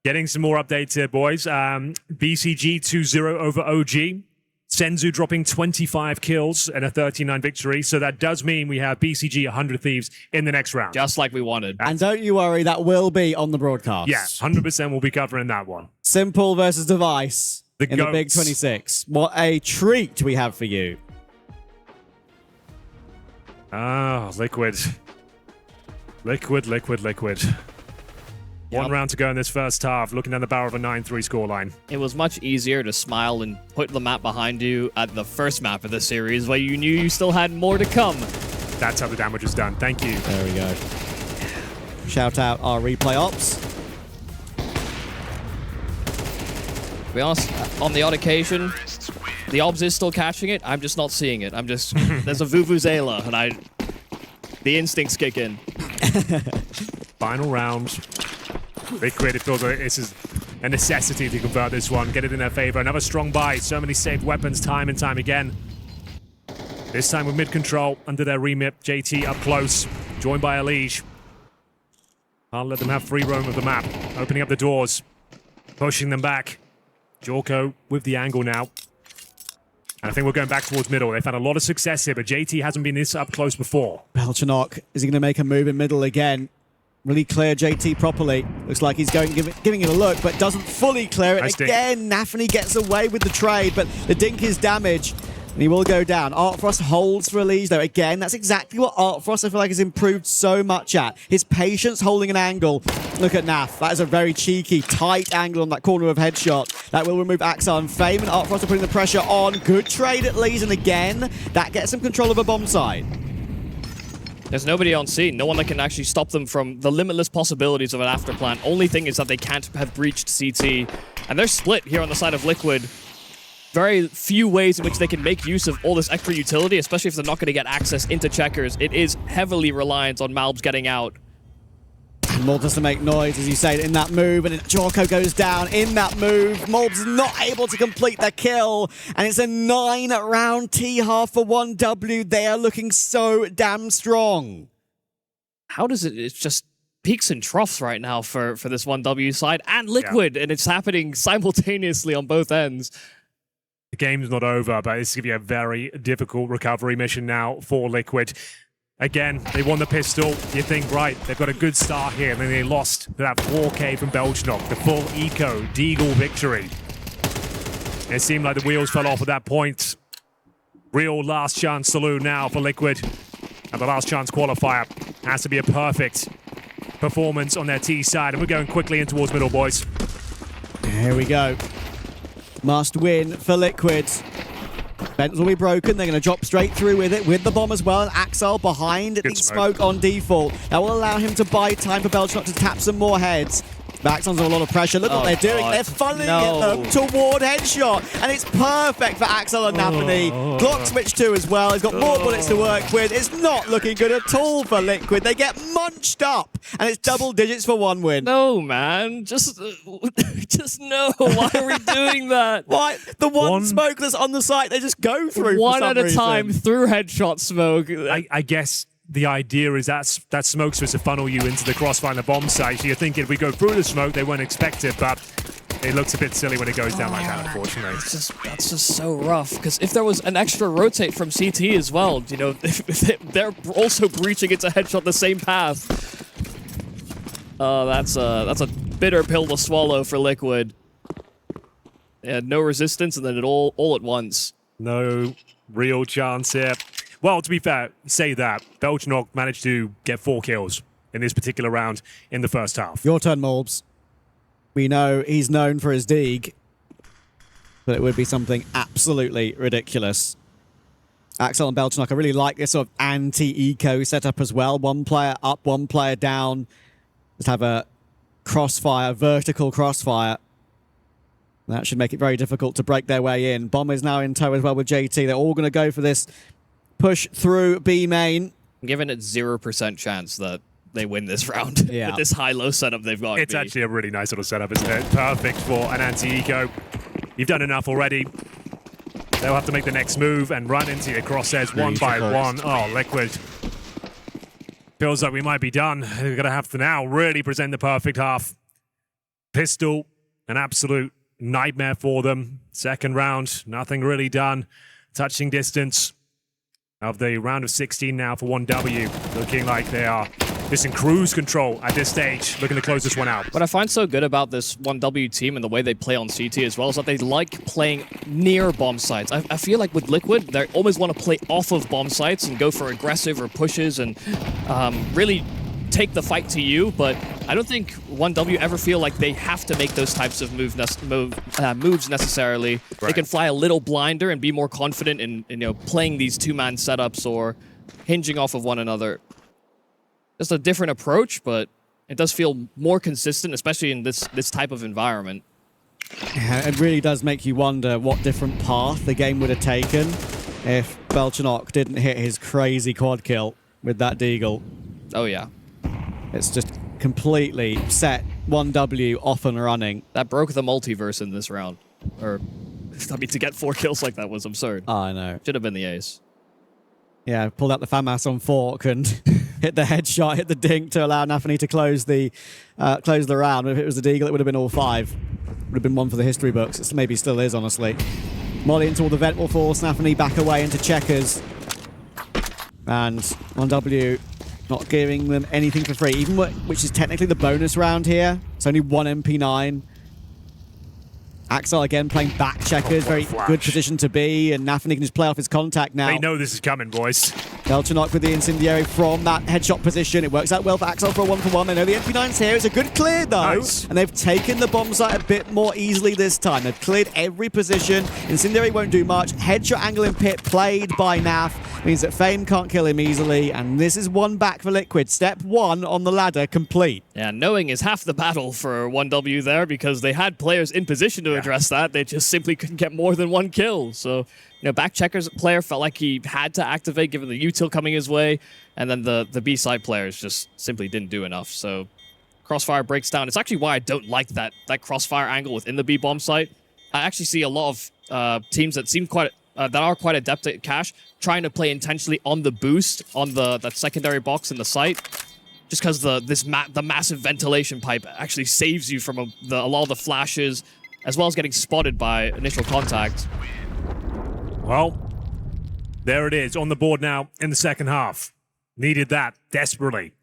Getting some more updates here, boys. BCG 2-0 over OG. Senzu dropping 25 kills and a 39 victory. So that does mean we have BCG 100 Thieves in the next round. Just like we wanted. And don't you worry, that will be on the broadcast. Yeah, 100% we'll be covering that one. Simple versus Device in the Big 26. What a treat we have for you. Ah, Liquid. Liquid. One round to go in this first half, looking down the barrel of a 9-3 scoreline. It was much easier to smile and put the map behind you at the first map of the series, where you knew you still had more to come. That's how the damage is done. Thank you. There we go. Shout out our replay ops. To be honest, on the odd occasion, the obs is still catching it. I'm just not seeing it. I'm just... there's a Vuvuzela, and the instincts kick in. Final round. Liquid, it feels like this is a necessity to convert this one, get it in their favor. Another strong buy, so many saved weapons time and time again. This time with mid-control, under their remit. JT up close, joined by Elige. I'll let them have free roam of the map, opening up the doors, pushing them back. Jorko with the angle now. And I think we're going back towards middle. They've had a lot of success here, but JT hasn't been this up close before. Belchanok, is he going to make a move in middle again? Really clear JT properly. Looks like he's giving it a look, but doesn't fully clear it. Again, Nafany gets away with the trade, but the dink is damaged, and he will go down. Artfrost holds for Elige, though. Again, that's exactly what Artfrost, I feel like, has improved so much at. His patience holding an angle. Look at Naf. That is a very cheeky, tight angle on that corner of headshot. That will remove Axel and Fame, and Artfrost are putting the pressure on. Good trade at Elige, and again, that gets some control of a bomb site. There's nobody on scene. No one that can actually stop them from the limitless possibilities of an afterplan. Only thing is that they can't have breached CT. And they're split here on the side of Liquid. Very few ways in which they can make use of all this extra utility, especially if they're not going to get access into checkers. It is heavily reliant on Malbs getting out. Malbs has to make noise, as you say, in that move, and Jorko goes down in that move. Malbs is not able to complete the kill, and it's a 9-round T-half for 1W. They are looking so damn strong. How does it... It's just peaks and troughs right now for this 1W side, and Liquid, and it's happening simultaneously on both ends. The game's not over, but it's going to be a very difficult recovery mission now for Liquid. Again, they won the pistol. You think, right, they've got a good start here, and then they lost that 4K from Belchanok, the full eco Deagle victory. It seemed like the wheels fell off at that point. Real last chance saloon now for Liquid. And the last chance qualifier has to be a perfect performance on their T side. And we're going quickly in towards middle, boys. Here we go. Must win for Liquid. Vents will be broken. They're going to drop straight through with it, with the bomb as well. And Axel behind the smoke on default. That will allow him to buy time for Belchanok to tap some more heads. Baxon's under a lot of pressure. Look what they're doing. They're funneling it toward headshot. And it's perfect for Axel and Nafany. Glock switch 2 as well. He's got more bullets to work with. It's not looking good at all for Liquid. They get munched up. And it's double digits for one win. No, man. Just no. Why are we doing that? Why? The one smoke that's on the site, they just go through one at a time through headshot smoke. I guess the idea is that smoke's supposed to funnel you into the crossfire and the bomb site. So you're thinking if we go through the smoke, they won't expect it, but it looks a bit silly when it goes down like that, unfortunately. That's just so rough, because if there was an extra rotate from CT as well, you know, if they're also breaching into headshot the same path. That's a bitter pill to swallow for Liquid. They had no resistance, and then it all at once. No real chance here. Well, to be fair, say that. Belchanok managed to get 4 kills in this particular round in the first half. Your turn, Malbs. We know he's known for his dig, but it would be something absolutely ridiculous. Axel and Belchenok, I really like this sort of anti-eco setup as well. One player up, one player down. Just have a crossfire, vertical crossfire. That should make it very difficult to break their way in. Bomb is now in tow as well with JT. They're all going to go for this push through B main. Given it 0% chance that they win this round with this high-low setup they've got. It's actually a really nice little setup, isn't it? Perfect for an anti-eco. You've done enough already. They'll have to make the next move and run into your crosshairs one by one. Oh, Liquid. Feels like we might be done. We're going to have to now really present the perfect half. Pistol, an absolute nightmare for them. Second round, nothing really done. Touching distance of the round of 16 now for 1W. Looking like they are just in cruise control at this stage, looking to close this one out. What I find so good about this 1W team and the way they play on CT as well is that they like playing near bomb sites. I feel like with Liquid, they always want to play off of bomb sites and go for aggressive or pushes and really take the fight to you, but I don't think 1W ever feel like they have to make those types of moves necessarily. Right. They can fly a little blinder and be more confident in playing these two-man setups or hinging off of one another. Just a different approach, but it does feel more consistent, especially in this type of environment. Yeah, it really does make you wonder what different path the game would have taken if Belchenok didn't hit his crazy quad kill with that deagle. Oh yeah. It's just completely set 1W off and running. That broke the multiverse in this round. Or, I mean, to get 4 kills like that was absurd. Oh, I know. Should have been the ace. Yeah, pulled out the FAMAS on Fork and hit the headshot, hit the dink to allow Nafany to close the round. If it was the deagle, it would have been all 5. Would have been one for the history books. It maybe still is, honestly. Molly into all the vent will force Nafany back away into checkers. And 1W not giving them anything for free, even which is technically the bonus round here. It's only 1 MP9. Axel again playing back checkers, very good position to be, and Nafany can just play off his contact now. They know this is coming, boys. Belchenok with the incendiary from that headshot position. It works out well for Axel for a 1-for-1. They know the MP9's here. It's a good clear, though. Nice. And they've taken the bomb site a bit more easily this time. They've cleared every position. Incendiary won't do much. Headshot angle in pit played by Naf. Means that Fame can't kill him easily. And this is one back for Liquid. Step 1 on the ladder complete. Yeah, knowing is half the battle for 1W there because they had players in position to address that. They just simply couldn't get more than 1 kill. So, back checkers player felt like he had to activate given the util coming his way. And then the B-side players just simply didn't do enough. So, Crossfire breaks down. It's actually why I don't like that Crossfire angle within the B-bomb site. I actually see a lot of teams that seem that are quite adept at cash trying to play intentionally on the boost on that secondary box in the site. Just because the massive ventilation pipe actually saves you from a lot of the flashes, as well as getting spotted by initial contact. Well, there it is on the board now in the second half. Needed that desperately.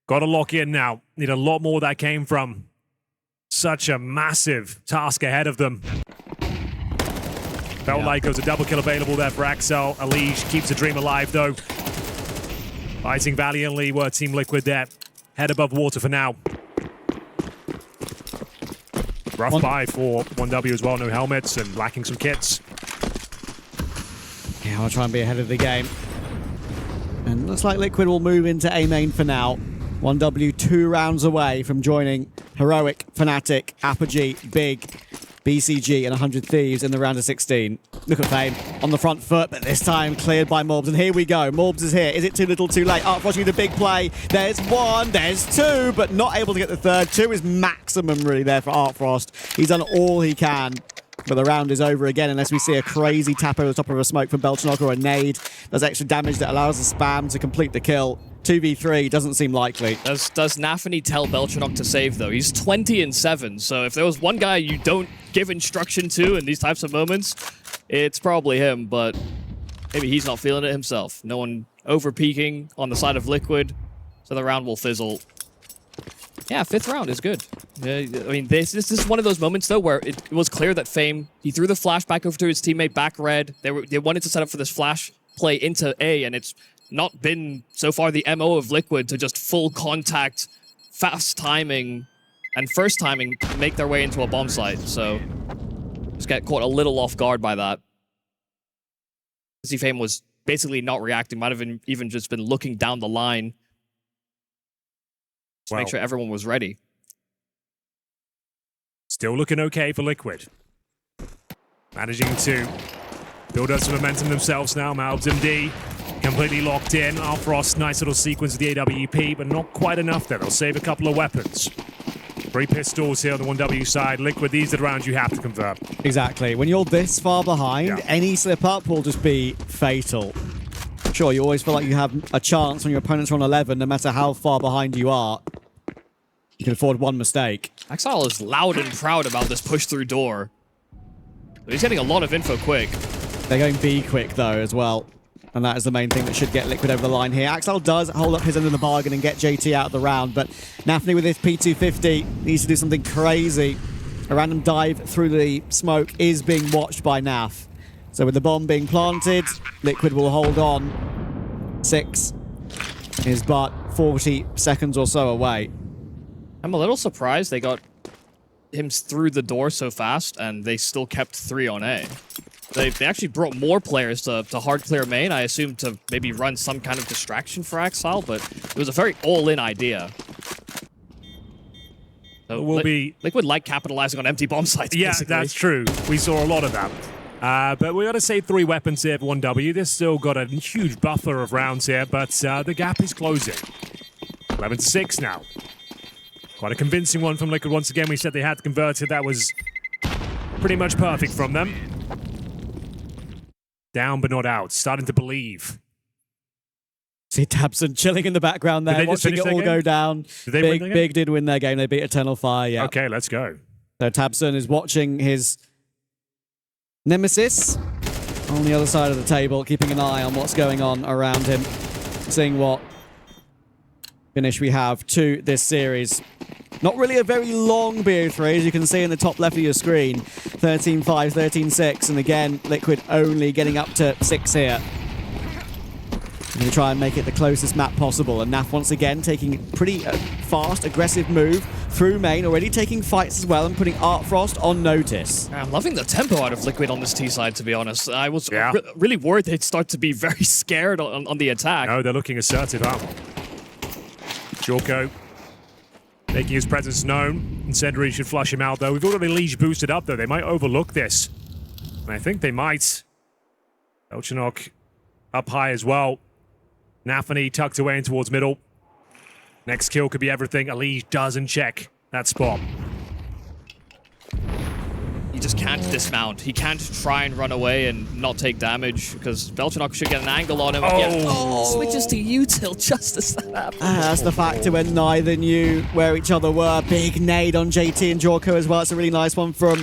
Got to lock in now. Need a lot more that came from such a massive task ahead of them. Felt like there was a double kill available there for Axel. Alige keeps the dream alive, though. Fighting valiantly were Team Liquid there. Head above water for now. Rough buy for 1W as well. No helmets and lacking some kits. Yeah, I'll try and be ahead of the game. And looks like Liquid will move into A main for now. 1W 2 rounds away from joining Heroic, Fnatic, Apogee, Big, BCG, and 100 Thieves in the round of 16. Look at Fame on the front foot, but this time cleared by Morbs. And here we go. Morbs is here. Is it too little, too late? Artfrost need a big play. There's 1, there's 2, but not able to get the third. 2 is maximum really there for Artfrost. He's done all he can. But the round is over again unless we see a crazy tap over the top of a smoke from Belchenok or a nade. Does extra damage that allows the spam to complete the kill. 2v3 doesn't seem likely. Does Nafany tell Belchenok to save, though? He's 20-7, so if there was one guy you don't give instruction to in these types of moments, it's probably him, but maybe he's not feeling it himself. No one over-peaking on the side of Liquid, so the round will fizzle. Yeah, 5th round is good. I mean, this is one of those moments, though, where it was clear that Fame, he threw the flash back over to his teammate back red. They wanted to set up for this flash play into A, and it's not been, so far, the MO of Liquid to just full contact, fast timing, and first timing make their way into a bomb site. So, just get caught a little off guard by that. See, Fame was basically not reacting. Might have even just been looking down the line to make sure everyone was ready. Still looking okay for Liquid. Managing to build up some momentum themselves now. Malbs MD completely locked in. Alfrost, nice little sequence of the AWP, but not quite enough there. They'll save a couple of weapons. 3 pistols here on the 1W side. Liquid, these are the rounds you have to convert. Exactly. When you're this far behind, any slip up will just be fatal. Sure, you always feel like you have a chance when your opponents are on 11, no matter how far behind you are. You can afford one mistake. Exile is loud and proud about this push-through door. But he's getting a lot of info quick. They're going B quick, though, as well. And that is the main thing that should get Liquid over the line here. Axel does hold up his end of the bargain and get JT out of the round, but Nafny with his P250 needs to do something crazy. A random dive through the smoke is being watched by Naf. So with the bomb being planted, Liquid will hold on. 6 is but 40 seconds or so away. I'm a little surprised they got him through the door so fast, and they still kept 3 on A. They actually brought more players to hard clear main, I assume, to maybe run some kind of distraction for Axile, but it was a very all-in idea. So Liquid like capitalizing on empty bomb sites, Yeah, basically. that's true. We saw a lot of that. But we got to save 3 weapons here for 1W. They've still got a huge buffer of rounds here, but the gap is closing. 11-6 now. Quite a convincing one from Liquid once again. We said they had converted. That was pretty much perfect from them. Down but not out. Starting to believe. See Tabson chilling in the background there, watching it all go down. Big did win their game. They beat Eternal Fire, yeah. Okay, let's go. So Tabson is watching his nemesis on the other side of the table, keeping an eye on what's going on around him, seeing what finish we have to this series. Not really a very long BO3, as you can see in the top left of your screen. 13-5, 13-6, and again, Liquid only getting up to 6 here. I'm going to try and make it the closest map possible, and Naf once again taking a pretty fast, aggressive move through main, already taking fights as well and putting Artfrost on notice. I'm loving the tempo out of Liquid on this T side, to be honest. I was really worried they'd start to be very scared on the attack. No, they're looking assertive, aren't they? Jorko making his presence known. Incendiary should flush him out, though. We've already Liege boosted up, though. They might overlook this. And I think they might. Elchinok up high as well. Nafany tucked away in towards middle. Next kill could be everything. Liege doesn't check that spot. He just can't dismount. He can't try and run away and not take damage, because Belchinok should get an angle on him. Switches to util just as that happens. That's the factor when neither knew where each other were. Big nade on JT and Jorko as well. It's a really nice one from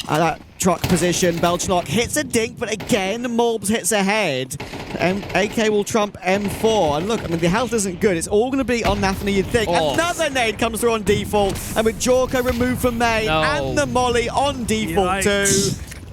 that truck position. Belchinok hits a dink, but again, Morbs hits ahead. AK will trump M4. And look, I mean, the health isn't good. It's all going to be on Nafany, you'd think. Another nade comes through on default. And with Jorko removed from main and the molly on default too.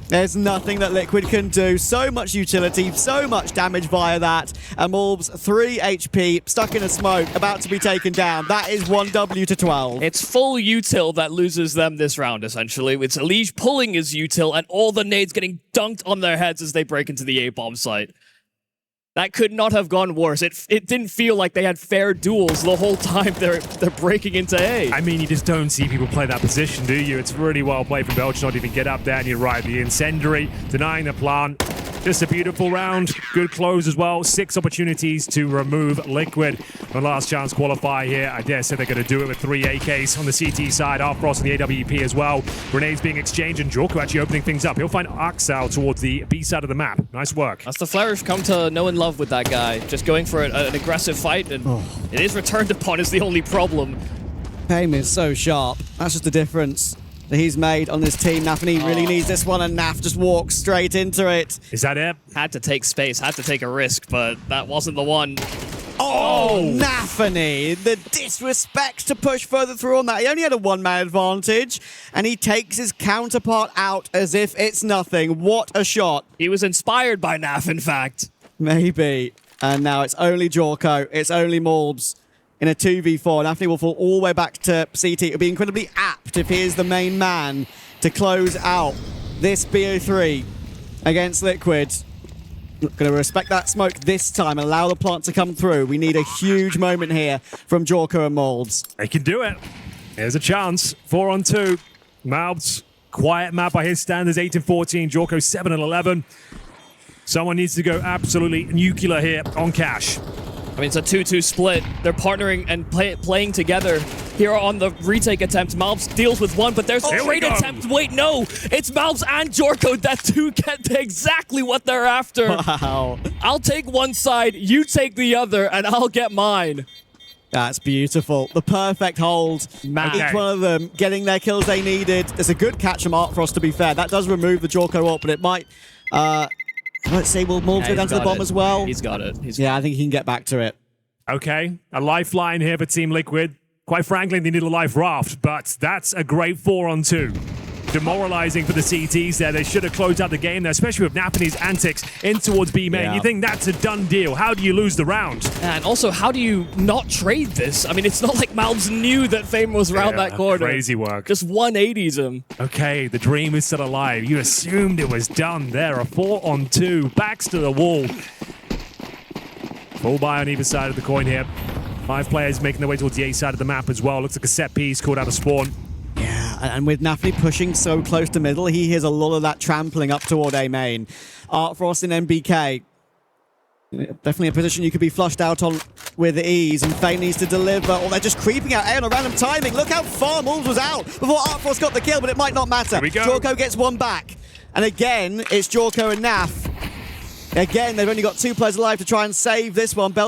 There's nothing that Liquid can do. So much utility, so much damage via that. And Morbs, 3 HP, stuck in a smoke, about to be taken down. That is 1W to 12. It's full util that loses them this round, essentially. It's Liege pulling his util and all the nades getting dunked on their heads as they break into the A-bomb site. That could not have gone worse. It didn't feel like they had fair duels the whole time they're breaking into A. I mean, you just don't see people play that position, do you? It's really well played from Belch not even get up there, and you're right. The Incendiary denying the plant. Just a beautiful round. Good close as well. 6 opportunities to remove Liquid. The last chance qualifier here. I dare say they're going to do it with 3 AKs on the CT side. Artfrost on the AWP as well. Grenades being exchanged, and Jorko actually opening things up. He'll find Axel towards the B side of the map. Nice work. That's the Flourish come to know and love with that guy. Just going for an aggressive fight, and it is returned upon is the only problem. Aim is so sharp. That's just the difference that he's made on this team. Nafany really needs this one, and Naf just walks straight into it. Is that it? Had to take space, had to take a risk, but that wasn't the one. Nafany, the disrespect to push further through on that. He only had a 1-man advantage, and he takes his counterpart out as if it's nothing. What a shot. He was inspired by Naf, in fact. Maybe. And now it's only Jorko, it's only Morbs in a 2v4. Nafany will fall all the way back to CT. It would be incredibly apt if he is the main man to close out this BO3 against Liquid. Going to respect that smoke this time, allow the plant to come through. We need a huge moment here from Jorko and Molds. They can do it. Here's a chance. 4-on-2. Malbs, quiet map by his standards, 8-14. Jorko 7-11. Someone needs to go absolutely nuclear here on Cash. I mean, it's a 2-2 split. They're partnering and playing together here on the retake attempt. Malbs deals with one, but there's a trade attempt. Wait, no! It's Malbs and Jorko that two get exactly what they're after. Wow. I'll take one side, you take the other, and I'll get mine. That's beautiful. The perfect hold. Man. Each one of them getting their kills they needed. It's a good catch from Artfrost, to be fair. That does remove the Jorko ult, but it might... let's see, will Molds go down to the bomb as well? He's got it. I think he can get back to it. Okay, a lifeline here for Team Liquid. Quite frankly, they need a life raft, but that's a great 4-on-2. Demoralizing for the CTs there. They should have closed out the game there, especially with Napanee's antics in towards B main. Yeah. You think that's a done deal. How do you lose the round? And also, how do you not trade this? I mean, it's not like Malbs knew that Fame was around that corner. Crazy work. Just 180s him. Okay, the dream is still alive. You assumed it was done there. A 4-on-2. Backs to the wall. Full buy on either side of the coin here. 5 players making their way towards the A side of the map as well. Looks like a set piece called out of spawn. Yeah, and with Nafli pushing so close to middle, he hears a lot of that trampling up toward A main. Artfrost and MBK. Definitely a position you could be flushed out on with ease, and Fane needs to deliver. Or they're just creeping out A on a random timing. Look how far Molds was out before Artfrost got the kill, but it might not matter. Here we go. Jorko gets one back. And again, it's Jorko and Naf. Again, they've only got 2 players alive to try and save this one.